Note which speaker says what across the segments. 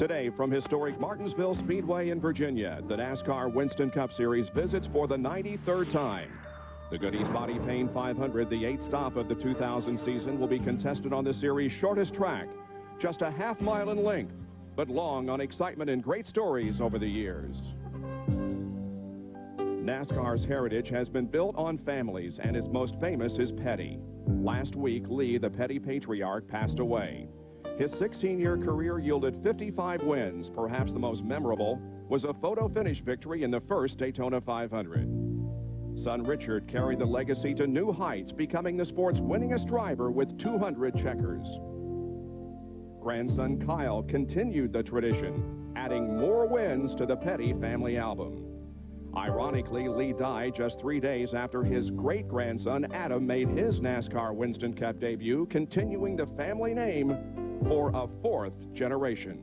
Speaker 1: Today, from historic Martinsville Speedway in Virginia, the NASCAR Winston Cup Series visits for the 93rd time. The Goody's Body Pain 500, the 8th stop of the 2000 season, will be contested on the series' shortest track, just a half-mile in length, but long on excitement and great stories over the years. NASCAR's heritage has been built on families, and its most famous is Petty. Last week, Lee, the Petty patriarch, passed away. His 16-year career yielded 55 wins. Perhaps the most memorable was a photo finish victory in the first Daytona 500. Son Richard carried the legacy to new heights, becoming the sport's winningest driver with 200 checkers. Grandson Kyle continued the tradition, adding more wins to the Petty family album. Ironically, Lee died just 3 days after his great-grandson Adam made his NASCAR Winston Cup debut, continuing the family name for a 4th generation.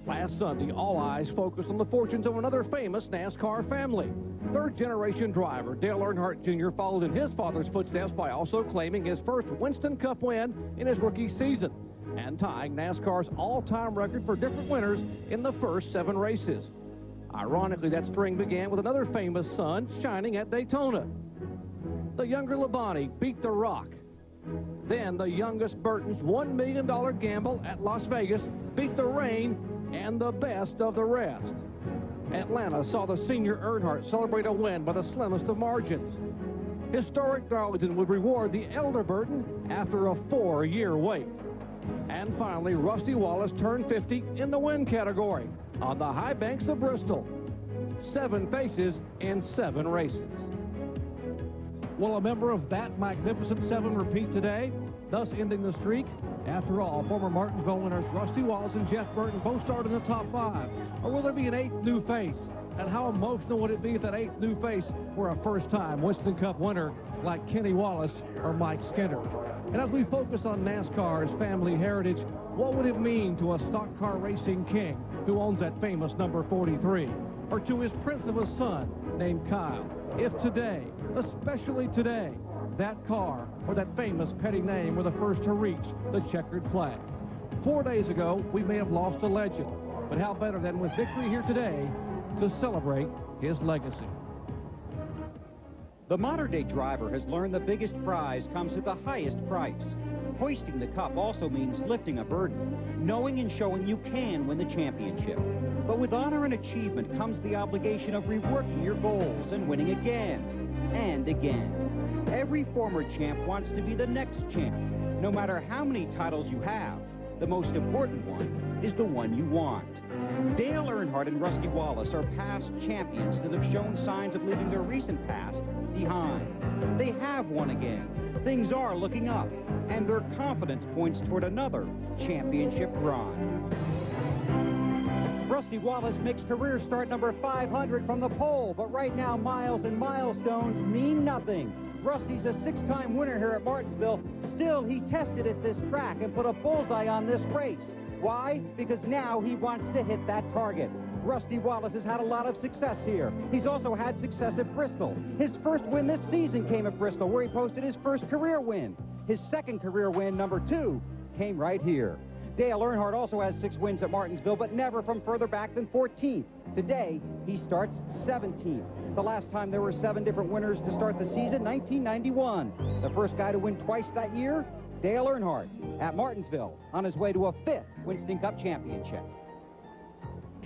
Speaker 2: Last Sunday, all eyes focused on the fortunes of another famous NASCAR family. Third-generation driver Dale Earnhardt Jr. followed in his father's footsteps by also claiming his first Winston Cup win in his rookie season and tying NASCAR's all-time record for different winners in the first 7 races. Ironically, that string began with another famous son shining at Daytona. The younger Labonte beat The Rock. Then the youngest Burton's $1 million gamble at Las Vegas beat the rain and the best of the rest. Atlanta saw the senior Earnhardt celebrate a win by the slimmest of margins. Historic Darlington would reward the elder Burton after a 4-year wait. And finally, Rusty Wallace turned 50 in the win category on the high banks of Bristol. 7 faces in 7 races. Will a member of that magnificent 7 repeat today, thus ending the streak? After all, former Martinsville winners Rusty Wallace and Jeff Burton both started in the top 5. Or will there be an 8th new face? And how emotional would it be if that 8th new face were a first-time Winston Cup winner like Kenny Wallace or Mike Skinner? And as we focus on NASCAR's family heritage, what would it mean to a stock car racing king who owns that famous number 43? Or to his prince of a son named Kyle, if today, especially today, that car or that famous Petty name were the first to reach the checkered flag? 4 days ago, we may have lost a legend, but how better than with victory here today to celebrate his legacy?
Speaker 3: The modern-day driver has learned the biggest prize comes at the highest price. Hoisting the cup also means lifting a burden, knowing and showing you can win the championship. But with honor and achievement comes the obligation of reworking your goals and winning again and again. Every former champ wants to be the next champ, no matter how many titles you have. The most important one is the one you want. Dale Earnhardt and Rusty Wallace are past champions that have shown signs of leaving their recent past behind. They have won again. Things are looking up, and their confidence points toward another championship run. Rusty Wallace makes career start number 500 from the pole, but right now miles and milestones mean nothing. Rusty's a 6-time winner here at Martinsville. Still, he tested at this track and put a bullseye on this race. Why? Because now he wants to hit that target. Rusty Wallace has had a lot of success here. He's also had success at Bristol. His first win this season came at Bristol, where he posted his first career win. His second career win, number 2, came right here. Dale Earnhardt also has 6 wins at Martinsville, but never from further back than 14th. Today, he starts 17th. The last time there were 7 different winners to start the season, 1991. The first guy to win twice that year, Dale Earnhardt at Martinsville, on his way to a 5th Winston Cup championship.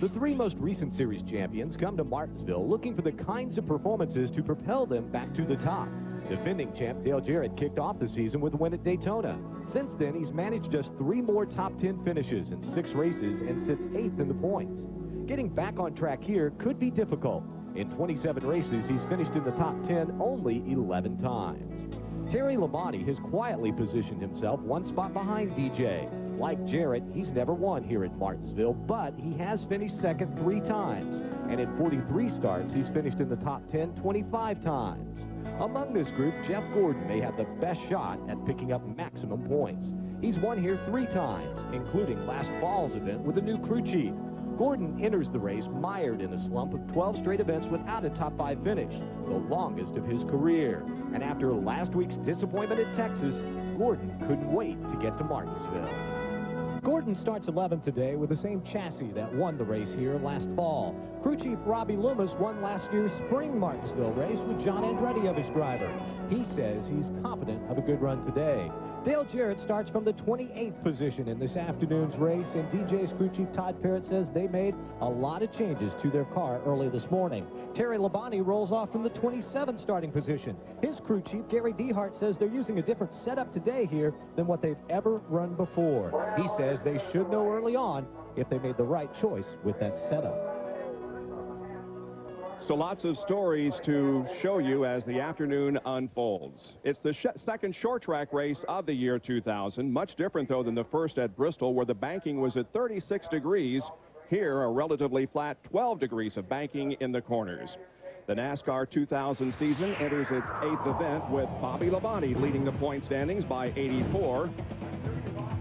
Speaker 4: The 3 most recent series champions come to Martinsville looking for the kinds of performances to propel them back to the top. Defending champ Dale Jarrett kicked off the season with a win at Daytona. Since then, he's managed just 3 more top 10 finishes in 6 races and sits 8th in the points. Getting back on track here could be difficult. In 27 races, he's finished in the top 10 only 11 times. Terry Labonte has quietly positioned himself 1 spot behind DJ. Like Jarrett, he's never won here at Martinsville, but he has finished second 3 times. And in 43 starts, he's finished in the top 10 25 times. Among this group, Jeff Gordon may have the best shot at picking up maximum points. He's won here 3 times, including last fall's event with a new crew chief. Gordon enters the race mired in a slump of 12 straight events without a top 5 finish, the longest of his career. And after last week's disappointment at Texas, Gordon couldn't wait to get to Martinsville. Gordon starts 11th today with the same chassis that won the race here last fall. Crew chief Robbie Loomis won last year's spring Martinsville race with John Andretti as his driver. He says he's confident of a good run today. Dale Jarrett starts from the 28th position in this afternoon's race, and DJ's crew chief Todd Parrott says they made a lot of changes to their car early this morning. Terry Labonte rolls off from the 27th starting position. His crew chief Gary Dehart says they're using a different setup today here than what they've ever run before. He says they should know early on if they made the right choice with that setup.
Speaker 1: So lots of stories to show you as the afternoon unfolds. It's the second short track race of the year 2000. Much different, though, than the first at Bristol, where the banking was at 36 degrees. Here, a relatively flat 12 degrees of banking in the corners. The NASCAR 2000 season enters its 8th event with Bobby Labonte leading the point standings by 84.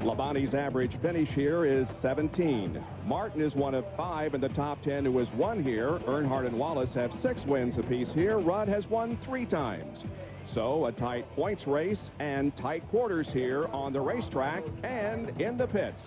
Speaker 1: Labonte's average finish here is 17. Martin is one of 5 in the top 10 who has won here. Earnhardt and Wallace have 6 wins apiece here. Rudd has won 3 times. So a tight points race and tight quarters here on the racetrack and in the pits.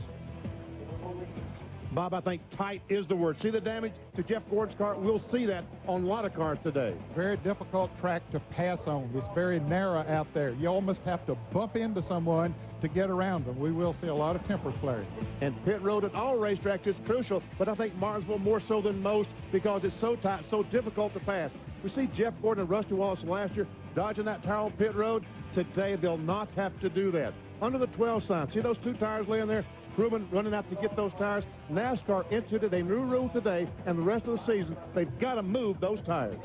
Speaker 5: Bob, I think tight is the word. See the damage to Jeff Gordon's car? We'll see that on a lot of cars today.
Speaker 6: Very difficult track to pass on. It's very narrow out there. You almost have to bump into someone to get around them. We will see a lot of tempers flaring.
Speaker 5: And pit road at all racetracks is crucial, but I think Martinsville more so than most because it's so tight, so difficult to pass. We see Jeff Gordon and Rusty Wallace last year dodging that tire on pit road. Today, they'll not have to do that. Under the 12 sign, see those 2 tires laying there? Crewmen running out to get those tires. NASCAR instituted a new rule today, and the rest of the season, they've got to move those tires.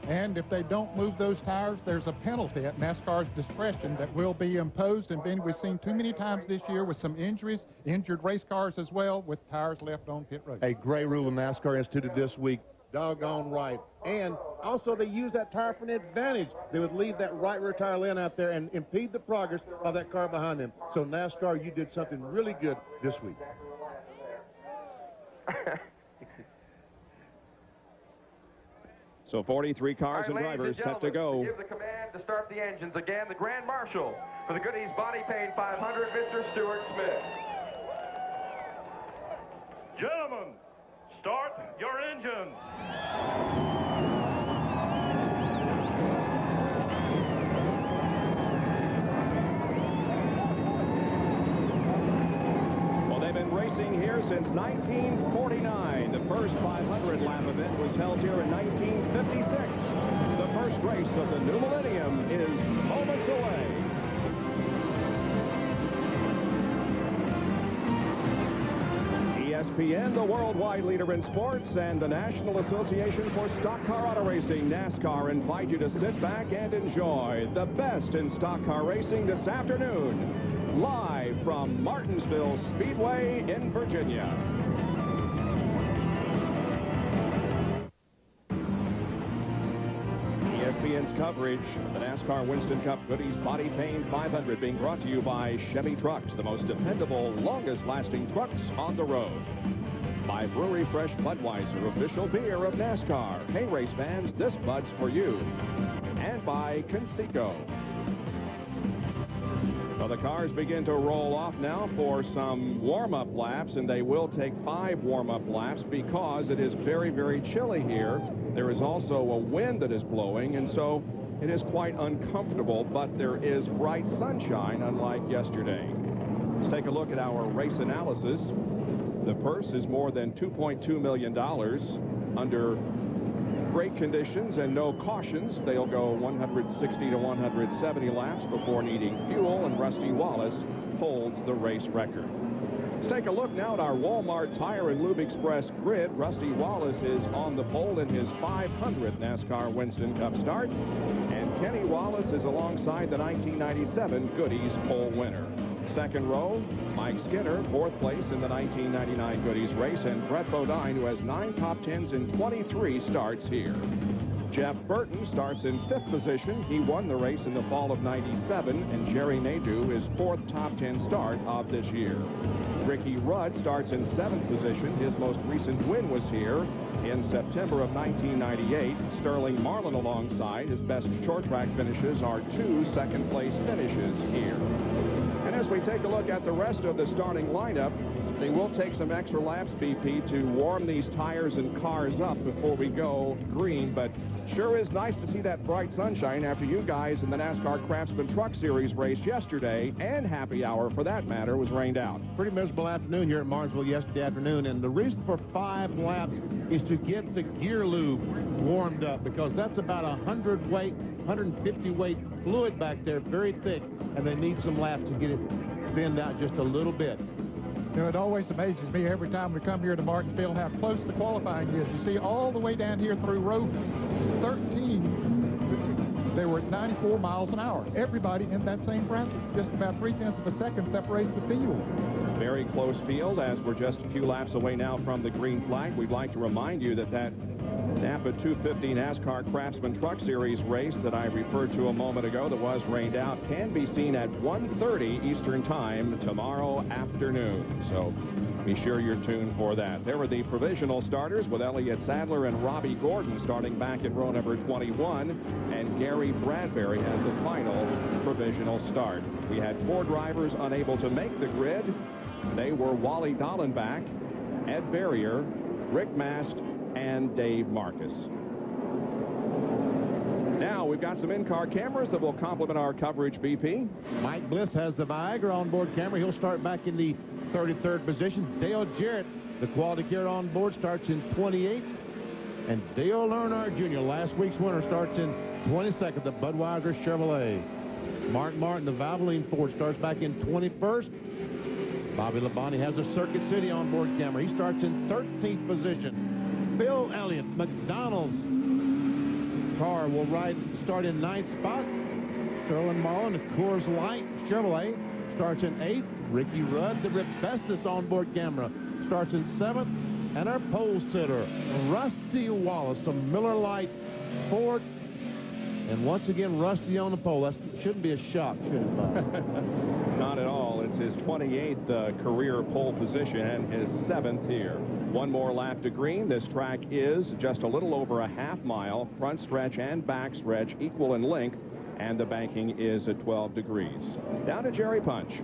Speaker 6: And if they don't move those tires, there's a penalty at NASCAR's discretion that will be imposed. And Ben, we've seen too many times this year with some injuries, injured race cars as well, with tires left on pit road.
Speaker 5: A great rule in NASCAR instituted this week. Doggone right. And also they use that tire for an advantage. They would leave that right rear tire laying out there and impede the progress of that car behind them. So NASCAR, you did something really good this week.
Speaker 1: So 43 cars and drivers set to go.
Speaker 7: Give the command to start the engines again. The Grand Marshal for the Goody's Body Paint 500, Mr. Stuart Smith.
Speaker 8: Gentlemen, start your engines.
Speaker 1: Well, they've been racing here since 1949. The first 500-lap event was held here in 1956. The first race of the new millennium is moments away. ESPN, the worldwide leader in sports, and the National Association for Stock Car Auto Racing, NASCAR, invite you to sit back and enjoy the best in stock car racing this afternoon, live from Martinsville Speedway in Virginia. ESPN's coverage of the NASCAR Winston Cup Goody's Body Paint 500 being brought to you by Chevy Trucks, the most dependable, longest-lasting trucks on the road. By Brewery Fresh Budweiser, official beer of NASCAR. Hey, race fans, this Bud's for you. And by Conseco. Well, the cars begin to roll off now for some warm-up laps, and they will take 5 warm-up laps because it is very, very chilly here. There is also a wind that is blowing, and so it is quite uncomfortable, but there is bright sunshine, unlike yesterday. Let's take a look at our race analysis. The purse is more than $2.2 million. Under great conditions and no cautions, they'll go 160 to 170 laps before needing fuel, and Rusty Wallace holds the race record. Let's take a look now at our Walmart Tire and Lube Express grid. Rusty Wallace is on the pole in his 500th NASCAR Winston Cup start, and Kenny Wallace is alongside the 1997 Goody's pole winner. Second row, Mike Skinner, 4th place in the 1999 Goody's race, and Brett Bodine, who has 9 top 10s in 23 starts here. Jeff Burton starts in 5th position. He won the race in the fall of '97, and Jerry Nadeau his 4th top 10 start of this year. Ricky Rudd starts in 7th position. His most recent win was here in September of 1998. Sterling Marlin alongside. His best short track finishes are 2 second-place finishes here. And as we take a look at the rest of the starting lineup, they will take some extra laps, BP, to warm these tires and cars up before we go green, but sure is nice to see that bright sunshine after you guys in the NASCAR Craftsman Truck Series race yesterday, and happy hour for that matter, was rained out.
Speaker 5: Pretty miserable afternoon here at Martinsville yesterday afternoon, and the reason for 5 laps is to get the gear lube warmed up, because that's about 100 weight, 150 weight fluid back there, very thick, and they need some laps to get it thinned out just a little bit.
Speaker 6: You know, it always amazes me every time we come here to Martinsville how close the qualifying is. You see, all the way down here through row 13, they were at 94 miles an hour. Everybody in that same bracket. Just about 3/10 of a second separates the field.
Speaker 1: Very close field, as we're just a few laps away now from the green flag. We'd like to remind you that Napa 250 NASCAR Craftsman Truck Series race that I referred to a moment ago that was rained out can be seen at 1:30 Eastern Time tomorrow afternoon. So be sure you're tuned for that. There were the provisional starters with Elliott Sadler and Robbie Gordon starting back at row number 21, and Gary Bradbury has the final provisional start. We had 4 drivers unable to make the grid. They were Wally Dallenbach, Ed Barrier, Rick Mast, and Dave Marcus. Now we've got some in-car cameras that will complement our coverage, BP.
Speaker 5: Mike Bliss has the Viagra onboard camera. He'll start back in the 33rd position. Dale Jarrett, the quality care on board, starts in 28th. And Dale Earnhardt Jr., last week's winner, starts in 22nd, the Budweiser Chevrolet. Mark Martin, the Valvoline Ford, starts back in 21st. Bobby Labonte has the Circuit City onboard camera. He starts in 13th position. Bill Elliott, McDonald's car, will start in 9th spot. Sterling Marlin, the Coors Light Chevrolet, starts in 8th. Ricky Rudd, the Ripestis onboard camera, starts in 7th. And our pole sitter, Rusty Wallace, a Miller Lite Ford. And once again, Rusty on the pole. That shouldn't be a shock, should it, Bob?
Speaker 1: Not at all. It's his 28th career pole position and his 7th here. One more lap to green. This track is just a little over a half mile. Front stretch and back stretch equal in length, and the banking is at 12 degrees. Down to Jerry Punch.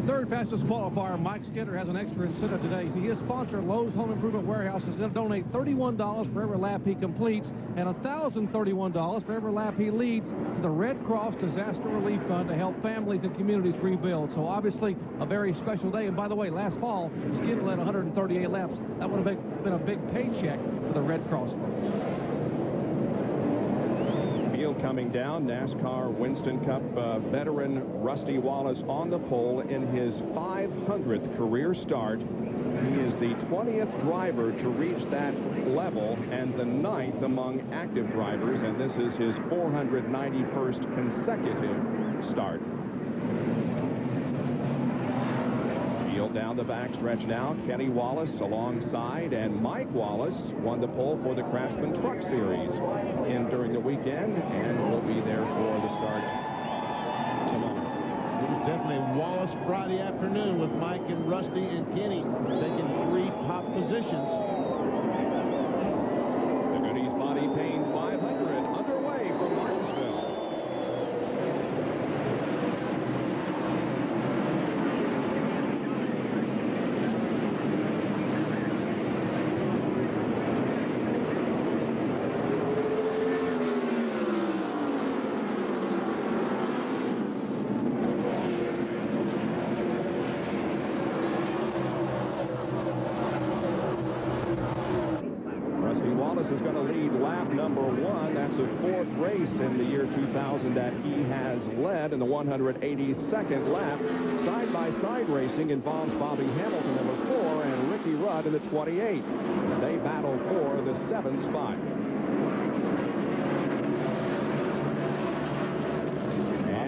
Speaker 2: Third fastest qualifier, Mike Skinner, has an extra incentive today. See, his sponsor, Lowe's Home Improvement Warehouse, is going to donate $31 for every lap he completes and $1,031 for every lap he leads to the Red Cross Disaster Relief Fund to help families and communities rebuild. So obviously a very special day. And by the way, last fall, Skinner led 138 laps. That would have been a big paycheck for the Red Cross folks.
Speaker 1: Coming down, NASCAR Winston Cup veteran Rusty Wallace on the pole in his 500th career start. He is the 20th driver to reach that level and the 9th among active drivers, and this is his 491st consecutive start. Down the backstretch now, Kenny Wallace alongside, and Mike Wallace won the pole for the Craftsman Truck Series during the weekend, and will be there for the start tomorrow.
Speaker 5: It was definitely Wallace Friday afternoon with Mike and Rusty and Kenny taking 3 top positions.
Speaker 1: The Goody's Body Paint 500 underway from Martinsville. Is going to lead lap number 1. That's a 4th race in the year 2000 that he has led in the 182nd lap. Side-by-side racing involves Bobby Hamilton, number 4, and Ricky Rudd in the 28. They battle for the 7th spot.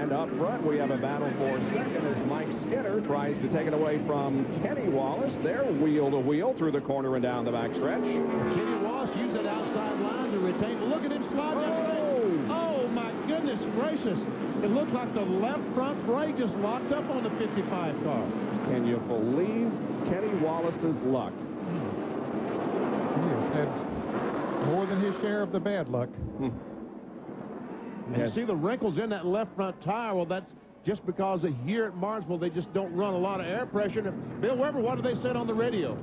Speaker 1: And up front, we have a battle for second as Mike Skinner tries to take it away from Kenny Wallace. They're wheel to wheel through the corner and down the backstretch.
Speaker 5: Kenny Wallace used that outside line to retain. Look at him slide that brake. Oh, my goodness gracious. It looked like the left front brake just locked up on the 55 car.
Speaker 1: Can you believe Kenny Wallace's luck?
Speaker 6: He has had more than his share of the bad luck.
Speaker 5: And you see the wrinkles in that left front tire. Well, that's just because here at Martinsville, they just don't run a lot of air pressure. And Bill Weber, what do they say on the radio?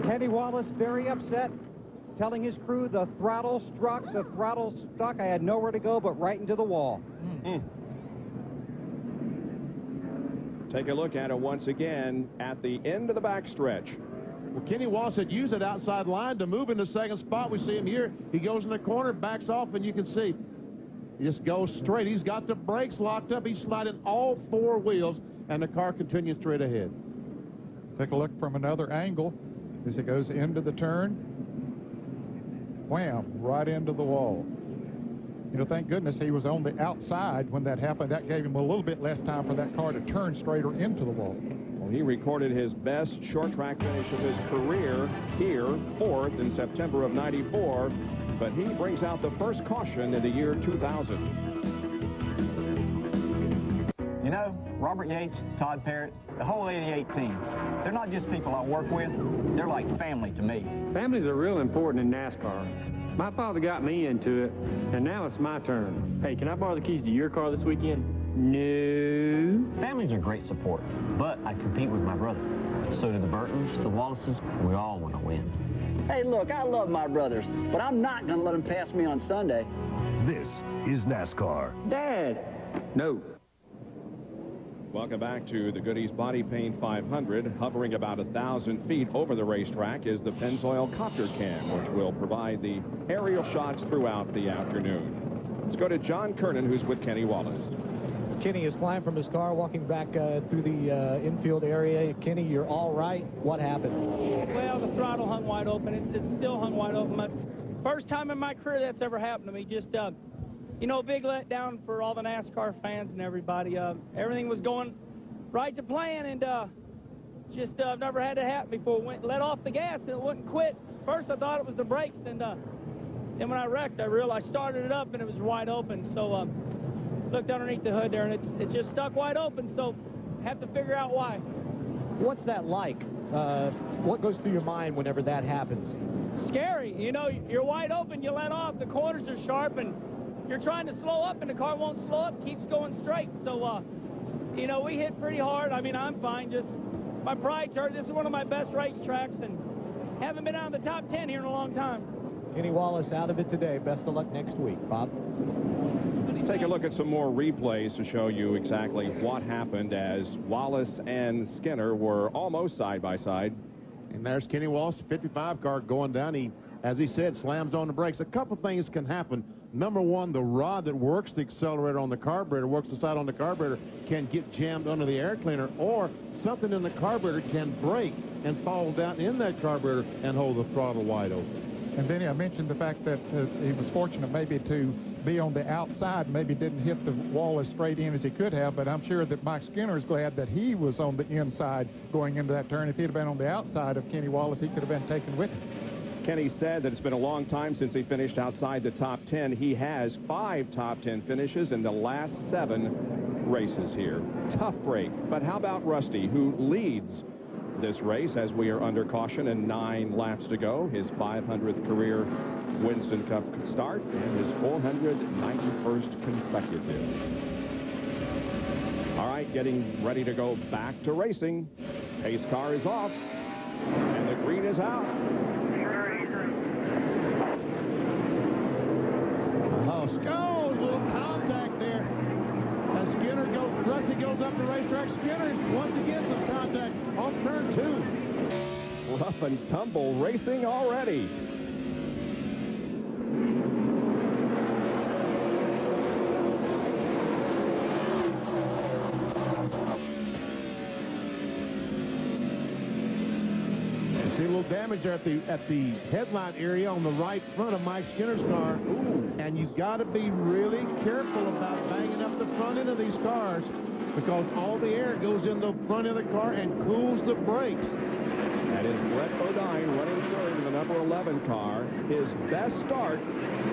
Speaker 3: Kenny Wallace very upset, telling his crew the throttle struck, the throttle stuck. I had nowhere to go but right into the wall.
Speaker 1: Take a look at it once again at the end of the backstretch.
Speaker 5: Well, Kenny Wallace had used that outside line to move into second spot. We see him here. He goes in the corner, backs off, and you can see he just goes straight. He's got the brakes locked up. He's sliding all four wheels, and the car continues straight ahead.
Speaker 6: Take a look from another angle as it goes into the turn. Wham, right into the wall. You know, thank goodness he was on the outside when that happened. That gave him a little bit less time for that car to turn straighter into the wall.
Speaker 1: Well, he recorded his best short track finish of his career here, fourth in September of '94, but he brings out the first caution in the year 2000.
Speaker 9: You know, Robert Yates, Todd Parrott, the whole 88 team, they're not just people I work with, they're like family to me.
Speaker 10: Families are real important in NASCAR. My father got me into it, and now it's my turn. Hey, can I borrow the keys to your car this weekend? No.
Speaker 9: Families are great support, but I compete with my brother. So do the Burtons, the Wallaces, we all want to win.
Speaker 11: Hey, look, I love my brothers, but I'm not going to let them pass me on Sunday.
Speaker 12: This is NASCAR.
Speaker 10: Dad. No.
Speaker 1: Welcome back to the Goody's Body Paint 500. Hovering about 1,000 feet over the racetrack is the Pennzoil Copter Cam, which will provide the aerial shots throughout the afternoon. Let's go to John Kernan, who's with Kenny Wallace.
Speaker 4: Kenny has climbed from his car, walking back through the infield area. Kenny, you're all right. What happened?
Speaker 13: Well, the throttle hung wide open. It's still hung wide open. That's first time in my career that's ever happened to me. Just, you know, big letdown for all the NASCAR fans and everybody. Everything was going right to plan, and just I've never had it happen before. Let off the gas and it wouldn't quit. First I thought it was the brakes, and then when I wrecked, I realized I started it up and it was wide open. So looked underneath the hood there, and it's just stuck wide open. So have to figure out why.
Speaker 4: What's that like? What goes through your mind whenever that happens?
Speaker 13: Scary. You know, you're wide open, you let off, the corners are sharp, and you're trying to slow up, and the car won't slow up, keeps going straight. So, you know, we hit pretty hard. I mean, I'm fine. Just my pride's hurt. This is one of my best racetracks, and haven't been out of the top 10 here in a long time.
Speaker 4: Kenny Wallace out of it today. Best of luck next week, Bob.
Speaker 1: Let's take a look at some more replays to show you exactly what happened as Wallace and Skinner were almost side by side.
Speaker 5: And there's Kenny Wallace, 55 car going down. He, as he said, slams on the brakes. A couple things can happen. Number one, the rod that works the accelerator on the carburetor, works the side on the carburetor, can get jammed under the air cleaner, or something in the carburetor can break and fall down in that carburetor and hold the throttle wide open.
Speaker 6: And Benny, I mentioned the fact that he was fortunate maybe to be on the outside, maybe didn't hit the wall as straight in as he could have, but I'm sure that Mike Skinner is glad that he was on the inside going into that turn. If he'd have been on the outside of Kenny Wallace, he could have been taken with him.
Speaker 1: Kenny said that it's been a long time since he finished outside the top 10. He has 5 top 10 finishes in the last 7 races here. Tough break. But how about Rusty, who leads this race as we are under caution and 9 laps to go? His 500th career Winston Cup start and his 491st consecutive. All right, getting ready to go back to racing. Pace car is off, and the green is out.
Speaker 5: Oh, little contact there. As Rusty goes up the racetrack, Skinner's once again some contact off turn 2.
Speaker 1: Rough and tumble racing already.
Speaker 5: See a little damage there at the headlight area on the right front of Mike Skinner's car. Ooh. And you've got to be really careful about banging up the front end of these cars, because all the air goes in the front of the car and cools the brakes.
Speaker 1: That is Brett Bodine running third in the number 11 car. His best start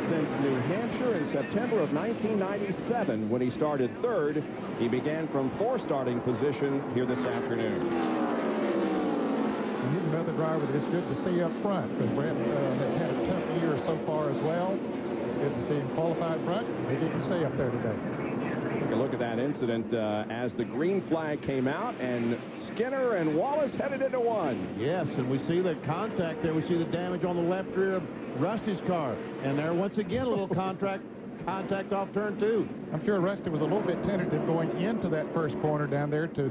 Speaker 1: since New Hampshire in September of 1997 when he started third. He began from 4th starting position here this afternoon.
Speaker 6: He's another driver that it's good to see up front because Brett has had a tough year so far as well. It's good to see him qualify up front. He didn't stay up there today.
Speaker 1: Take a look at that incident as the green flag came out, and Skinner and Wallace headed into one.
Speaker 5: Yes, and we see the contact there. We see the damage on the left rear of Rusty's car. And there, once again, a little contact off turn 2.
Speaker 6: I'm sure Rusty was a little bit tentative going into that first corner down there till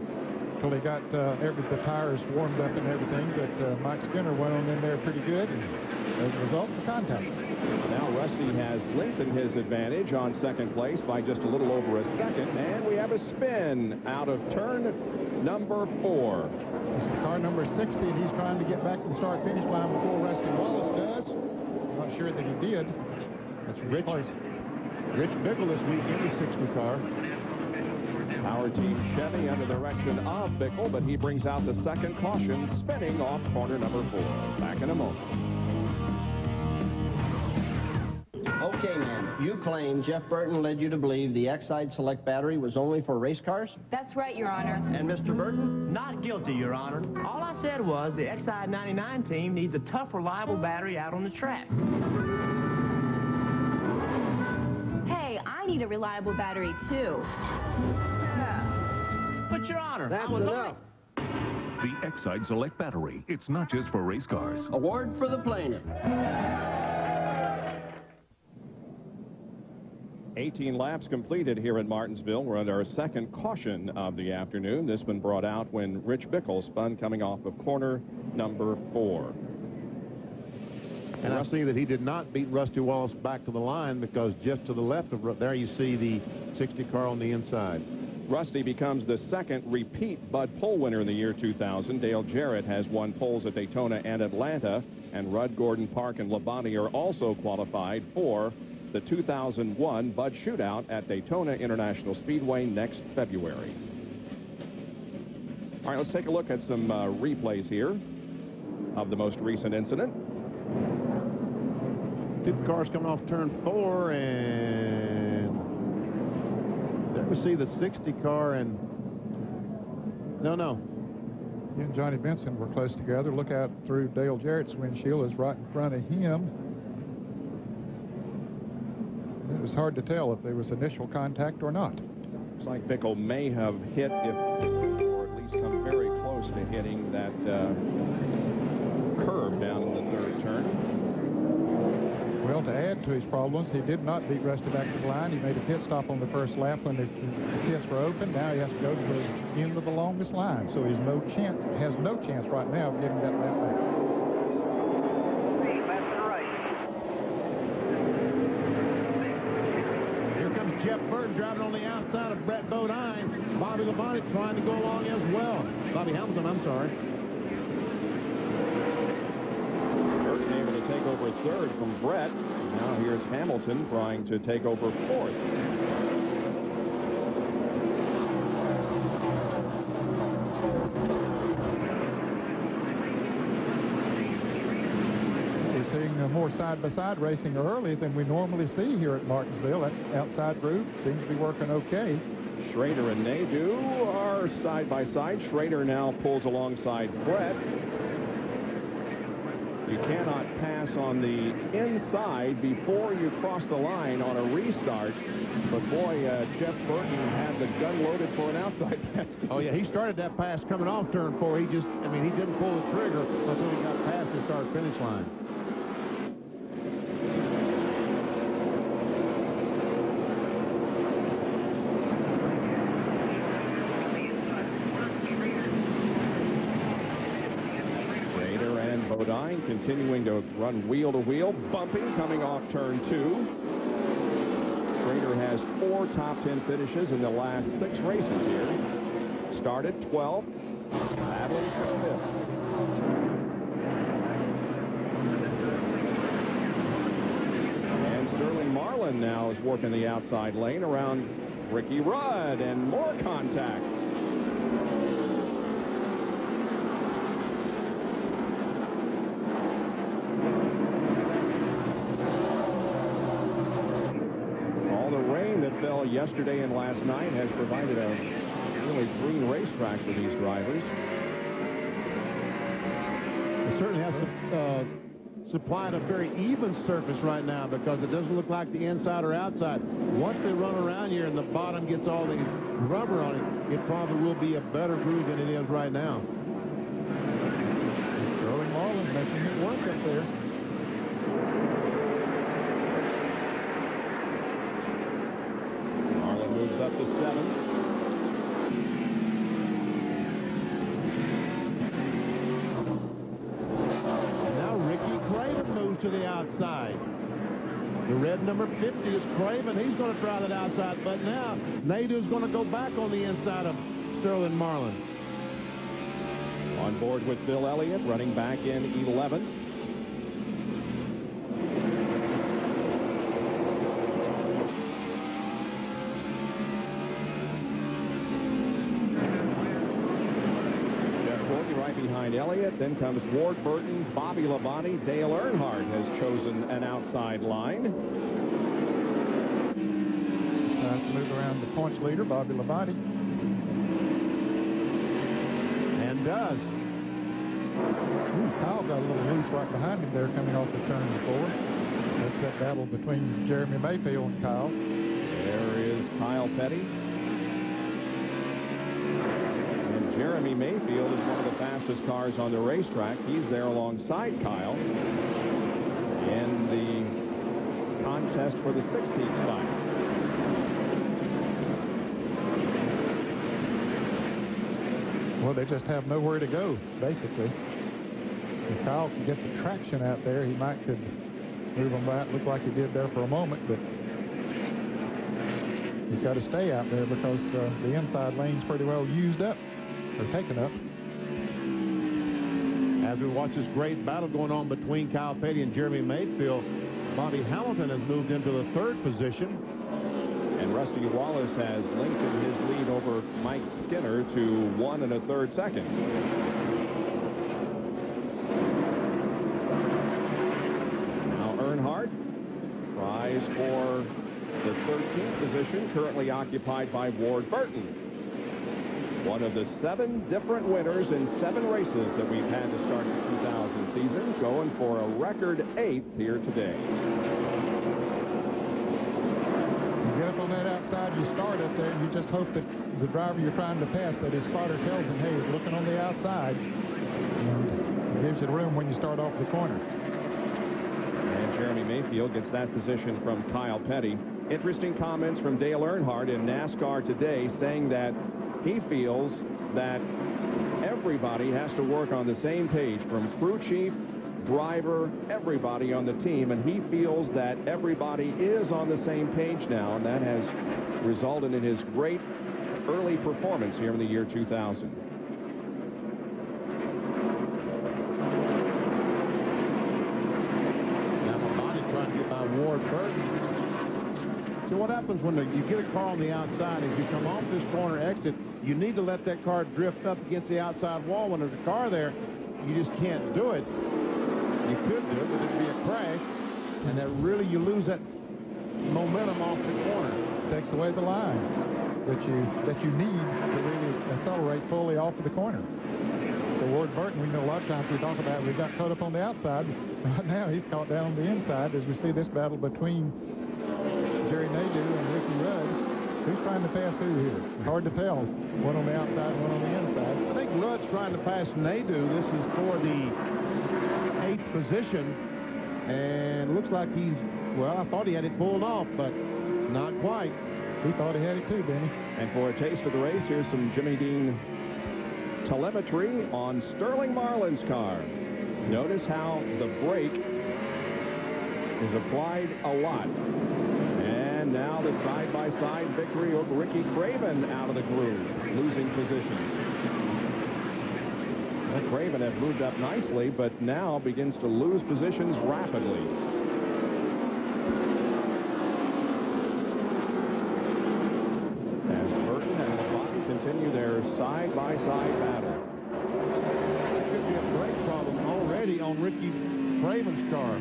Speaker 6: he got the tires warmed up and everything. But Mike Skinner went on in there pretty good, and as a result, the contact.
Speaker 1: Now Rusty has lengthened his advantage on second place by just a little over a second, and we have a spin out of turn number 4.
Speaker 6: This is car number 60, and he's trying to get back to the start-finish line before Rusty Wallace does. I'm not sure that he did. That's
Speaker 5: Rich Bickle this week in the 60 car.
Speaker 1: Power Team Chevy under the direction of Bickle, but he brings out the second caution, spinning off corner number 4. Back in a moment.
Speaker 14: Okay, ma'am. You claim Jeff Burton led you to believe the Exide Select battery was only for race cars?
Speaker 15: That's right, Your Honor.
Speaker 14: And Mr. Burton?
Speaker 16: Not guilty, Your Honor. All I said was the Exide 99 team needs a tough, reliable battery out on the track.
Speaker 15: Hey, I need a reliable battery, too.
Speaker 16: But, Your Honor,
Speaker 14: That's enough.
Speaker 12: The Exide Select battery. It's not just for race cars.
Speaker 14: Award for the plaintiff.
Speaker 1: 18 laps completed here at Martinsville. We're under our second caution of the afternoon. This one brought out when Rich Bickle spun coming off of corner number 4.
Speaker 5: And I see that he did not beat Rusty Wallace back to the line because just to the left of there you see the 60 car on the inside.
Speaker 1: Rusty becomes the second repeat Bud pole winner in the year 2000. Dale Jarrett has won poles at Daytona and Atlanta, and Rudd, Gordon, Park, and Labonte are also qualified for the 2001 Bud Shootout at Daytona International Speedway next February. All right, let's take a look at some replays here of the most recent incident.
Speaker 5: 2 cars coming off turn 4, and there we see the 60 car, and no.
Speaker 6: He and Johnny Benson were close together. Look out through Dale Jarrett's windshield is right in front of him. It was hard to tell if there was initial contact or not.
Speaker 1: Looks like Bickle may have hit, or at least come very close to hitting that curve down in the 3rd turn.
Speaker 6: Well, to add to his problems, he did not beat Rusty back to the line. He made a pit stop on the first lap when the pits were open. Now he has to go to the end of the longest line, so he's has no chance right now of getting that lap back.
Speaker 5: Jeff Burton driving on the outside of Brett Bodine. Bobby Labonte trying to go along as well. Bobby Hamilton, I'm sorry.
Speaker 1: Burton able to take over 3rd from Brett. Now here's Hamilton trying to take over 4th.
Speaker 6: More side-by-side racing early than we normally see here at Martinsville. That outside group seems to be working okay.
Speaker 1: Schrader and Nadeau are side-by-side. Schrader now pulls alongside Brett. You cannot pass on the inside before you cross the line on a restart. But boy, Jeff Burton had the gun loaded for an outside pass.
Speaker 5: Oh yeah, he started that pass coming off turn 4. He didn't pull the trigger until he got past the start-finish line.
Speaker 1: Bodine continuing to run wheel to wheel, bumping coming off turn 2. Schrader has 4 top 10 finishes in the last 6 races here. Started 12th, battling for 5th. And Sterling Marlin now is working the outside lane around Ricky Rudd, and more contact. yesterday and last night has provided a really green racetrack for these drivers.
Speaker 5: It certainly has supplied a very even surface right now, because it doesn't look like the inside or outside. Once they run around here and the bottom gets all the rubber on it, it probably will be a better groove than it is right now.
Speaker 6: Sterling Marlin making it work up there.
Speaker 1: Marlin moves up to 7th.
Speaker 5: To the outside. The red number 50 is Craven. He's going to try that outside, but now Nadeau's going to go back on the inside of Sterling Marlin.
Speaker 1: On board with Bill Elliott, running back in 11th. Behind Elliott, then comes Ward Burton, Bobby Labonte. Dale Earnhardt has chosen an outside line.
Speaker 6: Tries to move around the points leader, Bobby Labonte.
Speaker 5: And does.
Speaker 6: Kyle got a little loose right behind him there coming off the turn 4. That's that battle between Jeremy Mayfield and Kyle.
Speaker 1: There is Kyle Petty. Jeremy Mayfield is one of the fastest cars on the racetrack. He's there alongside Kyle in the contest for the 16th spot.
Speaker 6: Well, they just have nowhere to go, basically. If Kyle can get the traction out there, he might could move them back. Looked like he did there for a moment, but he's got to stay out there because the inside lane's pretty well used up. Taken up.
Speaker 5: As we watch this great battle going on between Kyle Petty and Jeremy Mayfield, Bobby Hamilton has moved into the 3rd position.
Speaker 1: And Rusty Wallace has lengthened his lead over Mike Skinner to 1 1/3 seconds. Now Earnhardt tries for the 13th position, currently occupied by Ward Burton. One of the 7 different winners in 7 races that we've had to start the 2000 season, going for a record 8th here today.
Speaker 6: You get up on that outside, you start up there, and you just hope that the driver you're trying to pass, that his spotter tells him, hey, he's looking on the outside, and it gives you room when you start off the corner.
Speaker 1: And Jeremy Mayfield gets that position from Kyle Petty. Interesting comments from Dale Earnhardt in NASCAR Today, saying that he feels that everybody has to work on the same page, from crew chief, driver, everybody on the team, and he feels that everybody is on the same page now, and that has resulted in his great early performance here in the year 2000.
Speaker 5: Now Labonte trying to get by Ward Burton. So what happens when you get a car on the outside, as you come off this corner exit, you need to let that car drift up against the outside wall. When there's a car there, you just can't do it. You could do it, but it'd be a crash, and that really, you lose that momentum off the corner.
Speaker 6: Takes away the line that you need to really accelerate fully off of the corner. So Ward Burton, we know a lot of times we talk about we got caught up on the outside. Right now he's caught down on the inside as we see this battle between Jerry Nadeau and Ricky Rudd. Who's trying to pass who here? Hard to tell. One on the outside, one on the inside.
Speaker 5: I think Rudd's trying to pass Nadeau. This is for the 8th position. And looks like he's, well, I thought he had it pulled off, but not quite.
Speaker 6: He thought he had it too, Benny.
Speaker 1: And for a taste of the race, here's some Jimmy Dean telemetry on Sterling Marlin's car. Notice how the brake is applied a lot. And now the side-by-side victory over Ricky Craven out of the groove, losing positions. Well, Craven had moved up nicely, but now begins to lose positions rapidly. As Burton and Labonte continue their side-by-side battle.
Speaker 5: That could be a brake problem already on Ricky Craven's car.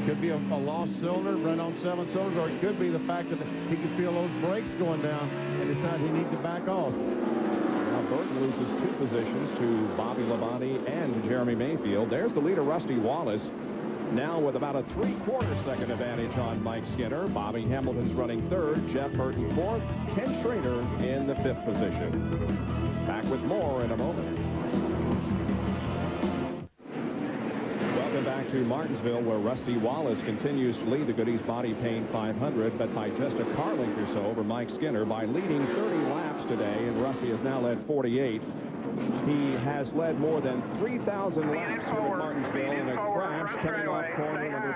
Speaker 5: Could be a lost cylinder, run on 7 cylinders, or it could be the fact that he could feel those brakes going down and decide he needs to back off.
Speaker 1: Now Burton loses 2 positions to Bobby Labonte and to Jeremy Mayfield. There's the leader, Rusty Wallace, now with about a 3/4 second advantage on Mike Skinner. Bobby Hamilton's running 3rd, Jeff Burton 4th, Ken Schrader in the 5th position. Back with more in a moment. Welcome back to Martinsville, where Rusty Wallace continues to lead the Goody's Body Paint 500, but by just a car length or so over Mike Skinner by leading 30 laps today, and Rusty has now led 48. He has led more than 3,000 laps here at Martinsville in a crash coming off corner number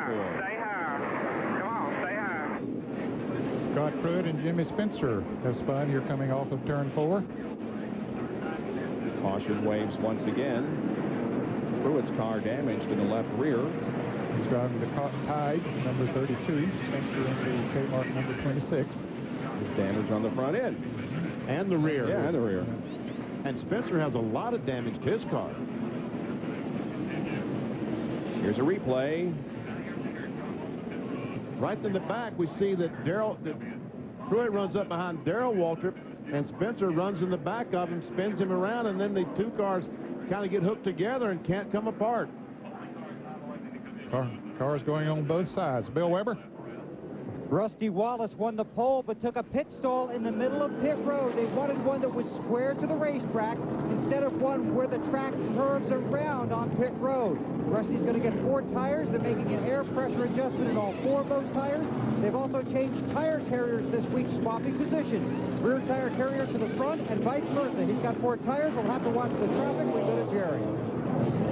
Speaker 1: 4.
Speaker 6: Scott Pruitt and Jimmy Spencer have spun here coming off of turn 4.
Speaker 1: Caution waves once again. Pruitt's car damaged in the left rear.
Speaker 6: He's driving the Tide, number 32. Spencer into K-Mark number 26.
Speaker 1: There's damage on the front end.
Speaker 5: And the rear.
Speaker 1: Yeah, and the rear.
Speaker 5: And Spencer has a lot of damage to his car.
Speaker 1: Here's a replay.
Speaker 5: Right in the back, we see that Pruitt runs up behind Darrell Waltrip, and Spencer runs in the back of him, spins him around, and then the 2 cars kind of get hooked together and can't come apart.
Speaker 6: Cars going on both sides. Bill Weber.
Speaker 3: Rusty Wallace won the pole, but took a pit stall in the middle of pit road. They wanted one that was square to the racetrack instead of one where the track curves around on pit road. Rusty's going to get 4 tires. They're making an air pressure adjustment in all 4 of those tires. They've also changed tire carriers this week, swapping positions. Rear tire carrier to the front and vice versa. He's got 4 tires. We'll have to watch the traffic. We go to Jerry.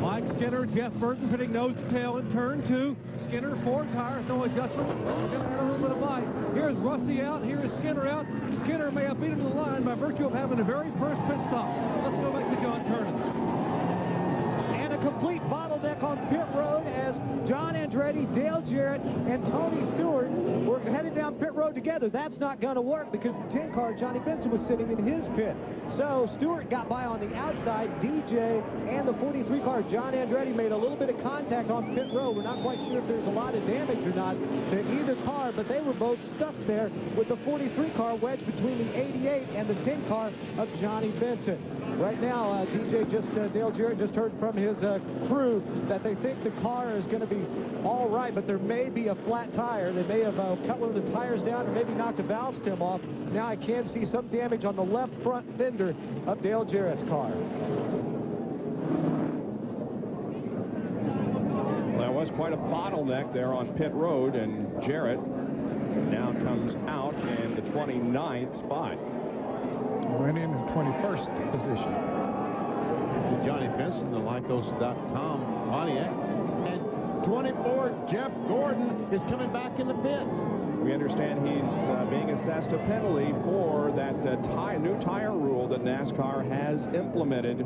Speaker 2: Mike Skinner, Jeff Burton pitting nose to tail in turn 2. Skinner, 4 tires, no adjustment. Just a little bit of bite. Here's Rusty out. Here is Skinner out. Skinner may have beaten the line by virtue of having the very first pit stop. Let's go back to John Turnus.
Speaker 17: And a complete bottleneck on pit road as John Andretti, Dale Jarrett, and Tony Stewart were headed down pit road together. That's not going to work because the 10 car, Johnny Benson, was sitting in his pit. So Stewart got by on the outside. DJ and the 43 car, John Andretti, made a little bit of contact on pit road. We're not quite sure if there's a lot of damage or not to either car, but they were both stuck there with the 43 car wedged between the 88 and the 10 car of Johnny Benson. Right now, Dale Jarrett just heard from his crew that they think the car is going to be all right, but there may be a flat tire. They may have cut one of the tires down or maybe knocked the valve stem off. Now I can see some damage on the left front fender of Dale Jarrett's car.
Speaker 1: There was quite a bottleneck there on pit road, and Jarrett now comes out in the 29th spot.
Speaker 6: Went in 21st position.
Speaker 5: Johnny Benson, the Lycos.com Pontiac. And 24, Jeff Gordon is coming back in the pits.
Speaker 1: We understand he's being assessed a penalty for that new tire rule that NASCAR has implemented. You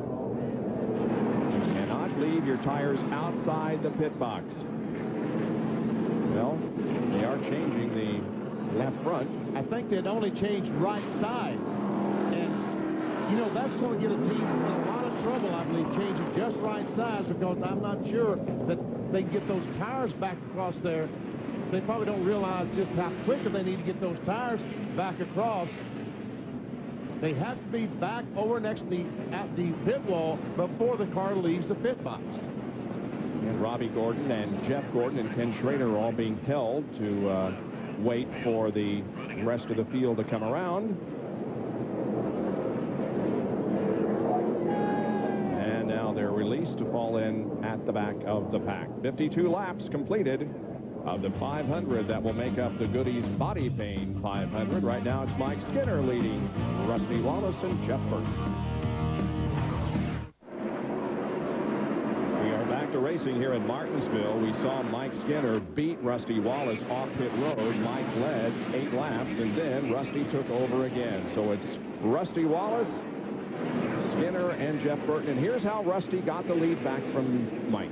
Speaker 1: cannot leave your tires outside the pit box. Well, they are changing the left front.
Speaker 5: I think they'd only changed right sides. And, you know, that's going to get a team in a lot of trouble, I believe, changing just right sides, because I'm not sure that they can get those tires back across there. They probably don't realize just how quickly they need to get those tires back across. They have to be back over next to at the pit wall before the car leaves the pit box.
Speaker 1: And Robbie Gordon and Jeff Gordon and Ken Schrader are all being held to wait for the rest of the field to come around. And now they're released to fall in at the back of the pack. 52 laps completed of the 500 that will make up the Goody's Body Paint 500. Right now it's Mike Skinner leading Rusty Wallace and Jeff Burton. We are back to racing here at Martinsville. We saw Mike Skinner beat Rusty Wallace off pit road. Mike led 8 laps, and then Rusty took over again. So it's Rusty Wallace, Skinner, and Jeff Burton. And here's how Rusty got the lead back from Mike.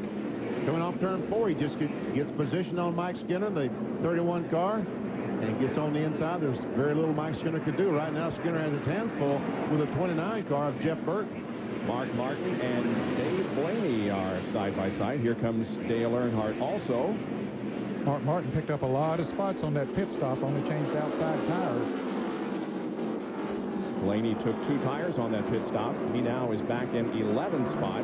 Speaker 5: Coming off turn 4, he just gets position on Mike Skinner, the 31 car, and he gets on the inside. There's very little Mike Skinner could do. Right now, Skinner has his hands full with a 29 car of Jeff Burton.
Speaker 1: Mark Martin and Dave Blaney are side by side. Here comes Dale Earnhardt also.
Speaker 6: Mark Martin picked up a lot of spots on that pit stop, only changed outside tires.
Speaker 1: Blaney took 2 tires on that pit stop. He now is back in 11th spot.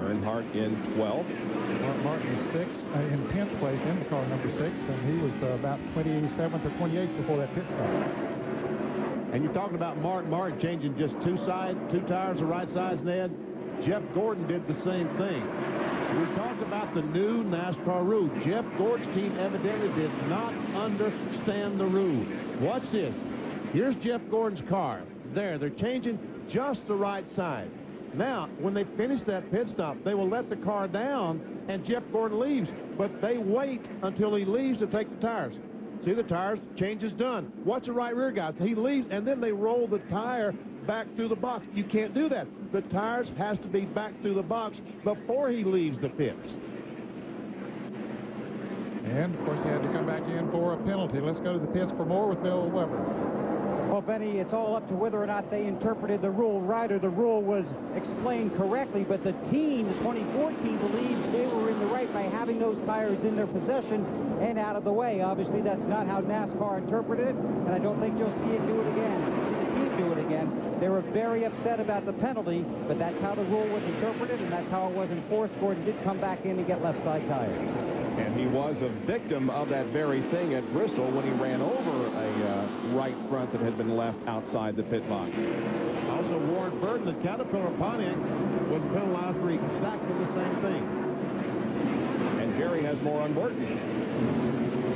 Speaker 1: Earnhardt in 12th.
Speaker 6: Mark Martin is in 10th place in the car number 6, and he was about 27th or 28th before that pit stop.
Speaker 5: And you're talking about Mark Martin changing just 2 tires of right sides, Ned. Jeff Gordon did the same thing. We talked about the new NASCAR rule. Jeff Gordon's team evidently did not understand the rule. Watch this. Here's Jeff Gordon's car. They're changing just the right side. Now, when they finish that pit stop, they will let the car down, and Jeff Gordon leaves. But they wait until he leaves to take the tires. See, the tires, change is done. Watch the right rear, guys. He leaves, and then they roll the tire back through the box. You can't do that. The tires has to be back through the box before he leaves the pits.
Speaker 6: And, of course, he had to come back in for a penalty. Let's go to the pits for more with Bill Weber.
Speaker 3: Well, Benny, it's all up to whether or not they interpreted the rule right or the rule was explained correctly, but the team, the 2014, believes they were in the right by having those tires in their possession and out of the way. Obviously, that's not how NASCAR interpreted it, and I don't think you'll see it do it again. You'll see the team do it again. They were very upset about the penalty, but that's how the rule was interpreted, and that's how it was enforced. Gordon did come back in and get left side tires.
Speaker 1: And he was a victim of that very thing at Bristol when he ran over a right front that had been left outside the pit box.
Speaker 5: Also, Warren Burton, the Caterpillar Pontiac, was penalized for exactly the same thing.
Speaker 1: And Jerry has more on Burton.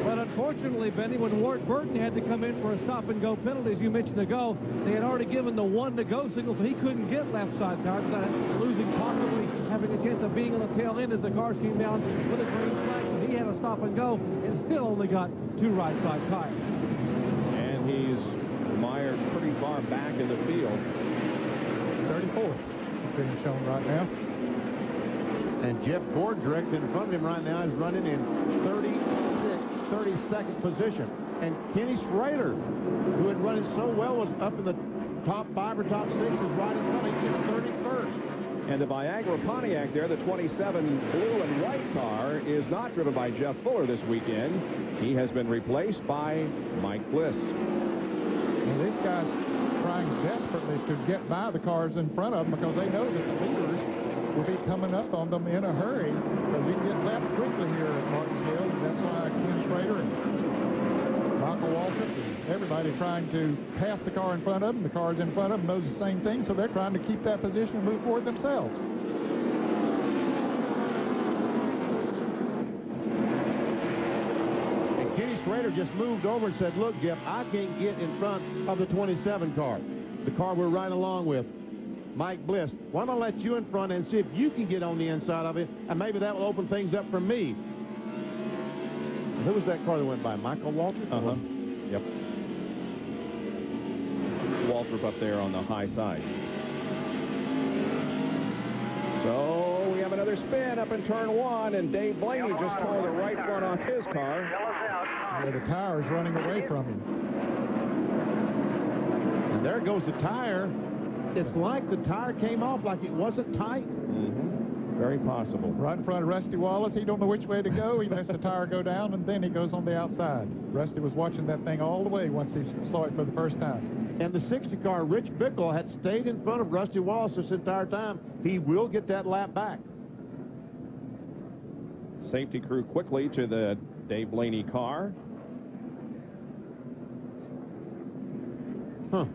Speaker 2: But unfortunately, Benny, when Ward Burton had to come in for a stop-and-go penalty, as you mentioned ago, they had already given the 1-to-go signal, so he couldn't get left-side tires without losing, possibly having a chance of being on the tail end as the cars came down with a green flag. So he had to stop-and-go and still only got 2 right-side tires.
Speaker 1: And he's mired pretty far back in the field.
Speaker 6: 34th being shown right now.
Speaker 5: And Jeff Gordon, directly in front of him right now, is running in 32nd position. And Kenny Schrader, who had run it so well, was up in the top 5 or top 6, is right in front. He's in 31st.
Speaker 1: And the Viagra Pontiac there, the 27 blue and white car, is not driven by Jeff Fuller this weekend. He has been replaced by Mike Bliss.
Speaker 6: And these guys trying desperately to get by the cars in front of them because they know that the leaders will be coming up on them in a hurry because you can get left quickly here at Martinsville. And that's why Ken Schrader and Michael Waltrip and everybody trying to pass the car in front of them. The cars in front of them knows the same thing, so they're trying to keep that position and move forward themselves.
Speaker 5: And Kenny Schrader just moved over and said, look, Jeff, I can't get in front of the 27 car, the car we're right along with. Mike Bliss, why don't I let you in front and see if you can get on the inside of it, and maybe that will open things up for me. Who was that car that went by? Michael Waltrip?
Speaker 1: Uh-huh. Yep. Waltrip up there on the high side. So we have another spin up in turn 1, and Dave Blaney just tore the right front off his car.
Speaker 6: Yeah, the tire's running away from him.
Speaker 5: And there goes the tire. It's like the tire came off like it wasn't tight.
Speaker 1: Mm-hmm. Very possible.
Speaker 6: Right in front of Rusty Wallace. He don't know which way to go. He lets the tire go down, and then he goes on the outside. Rusty was watching that thing all the way once he saw it for the first time.
Speaker 5: And the 60 car, Rich Bickle, had stayed in front of Rusty Wallace this entire time. He will get that lap back.
Speaker 1: Safety crew quickly to the Dave Blaney car.
Speaker 5: Huh.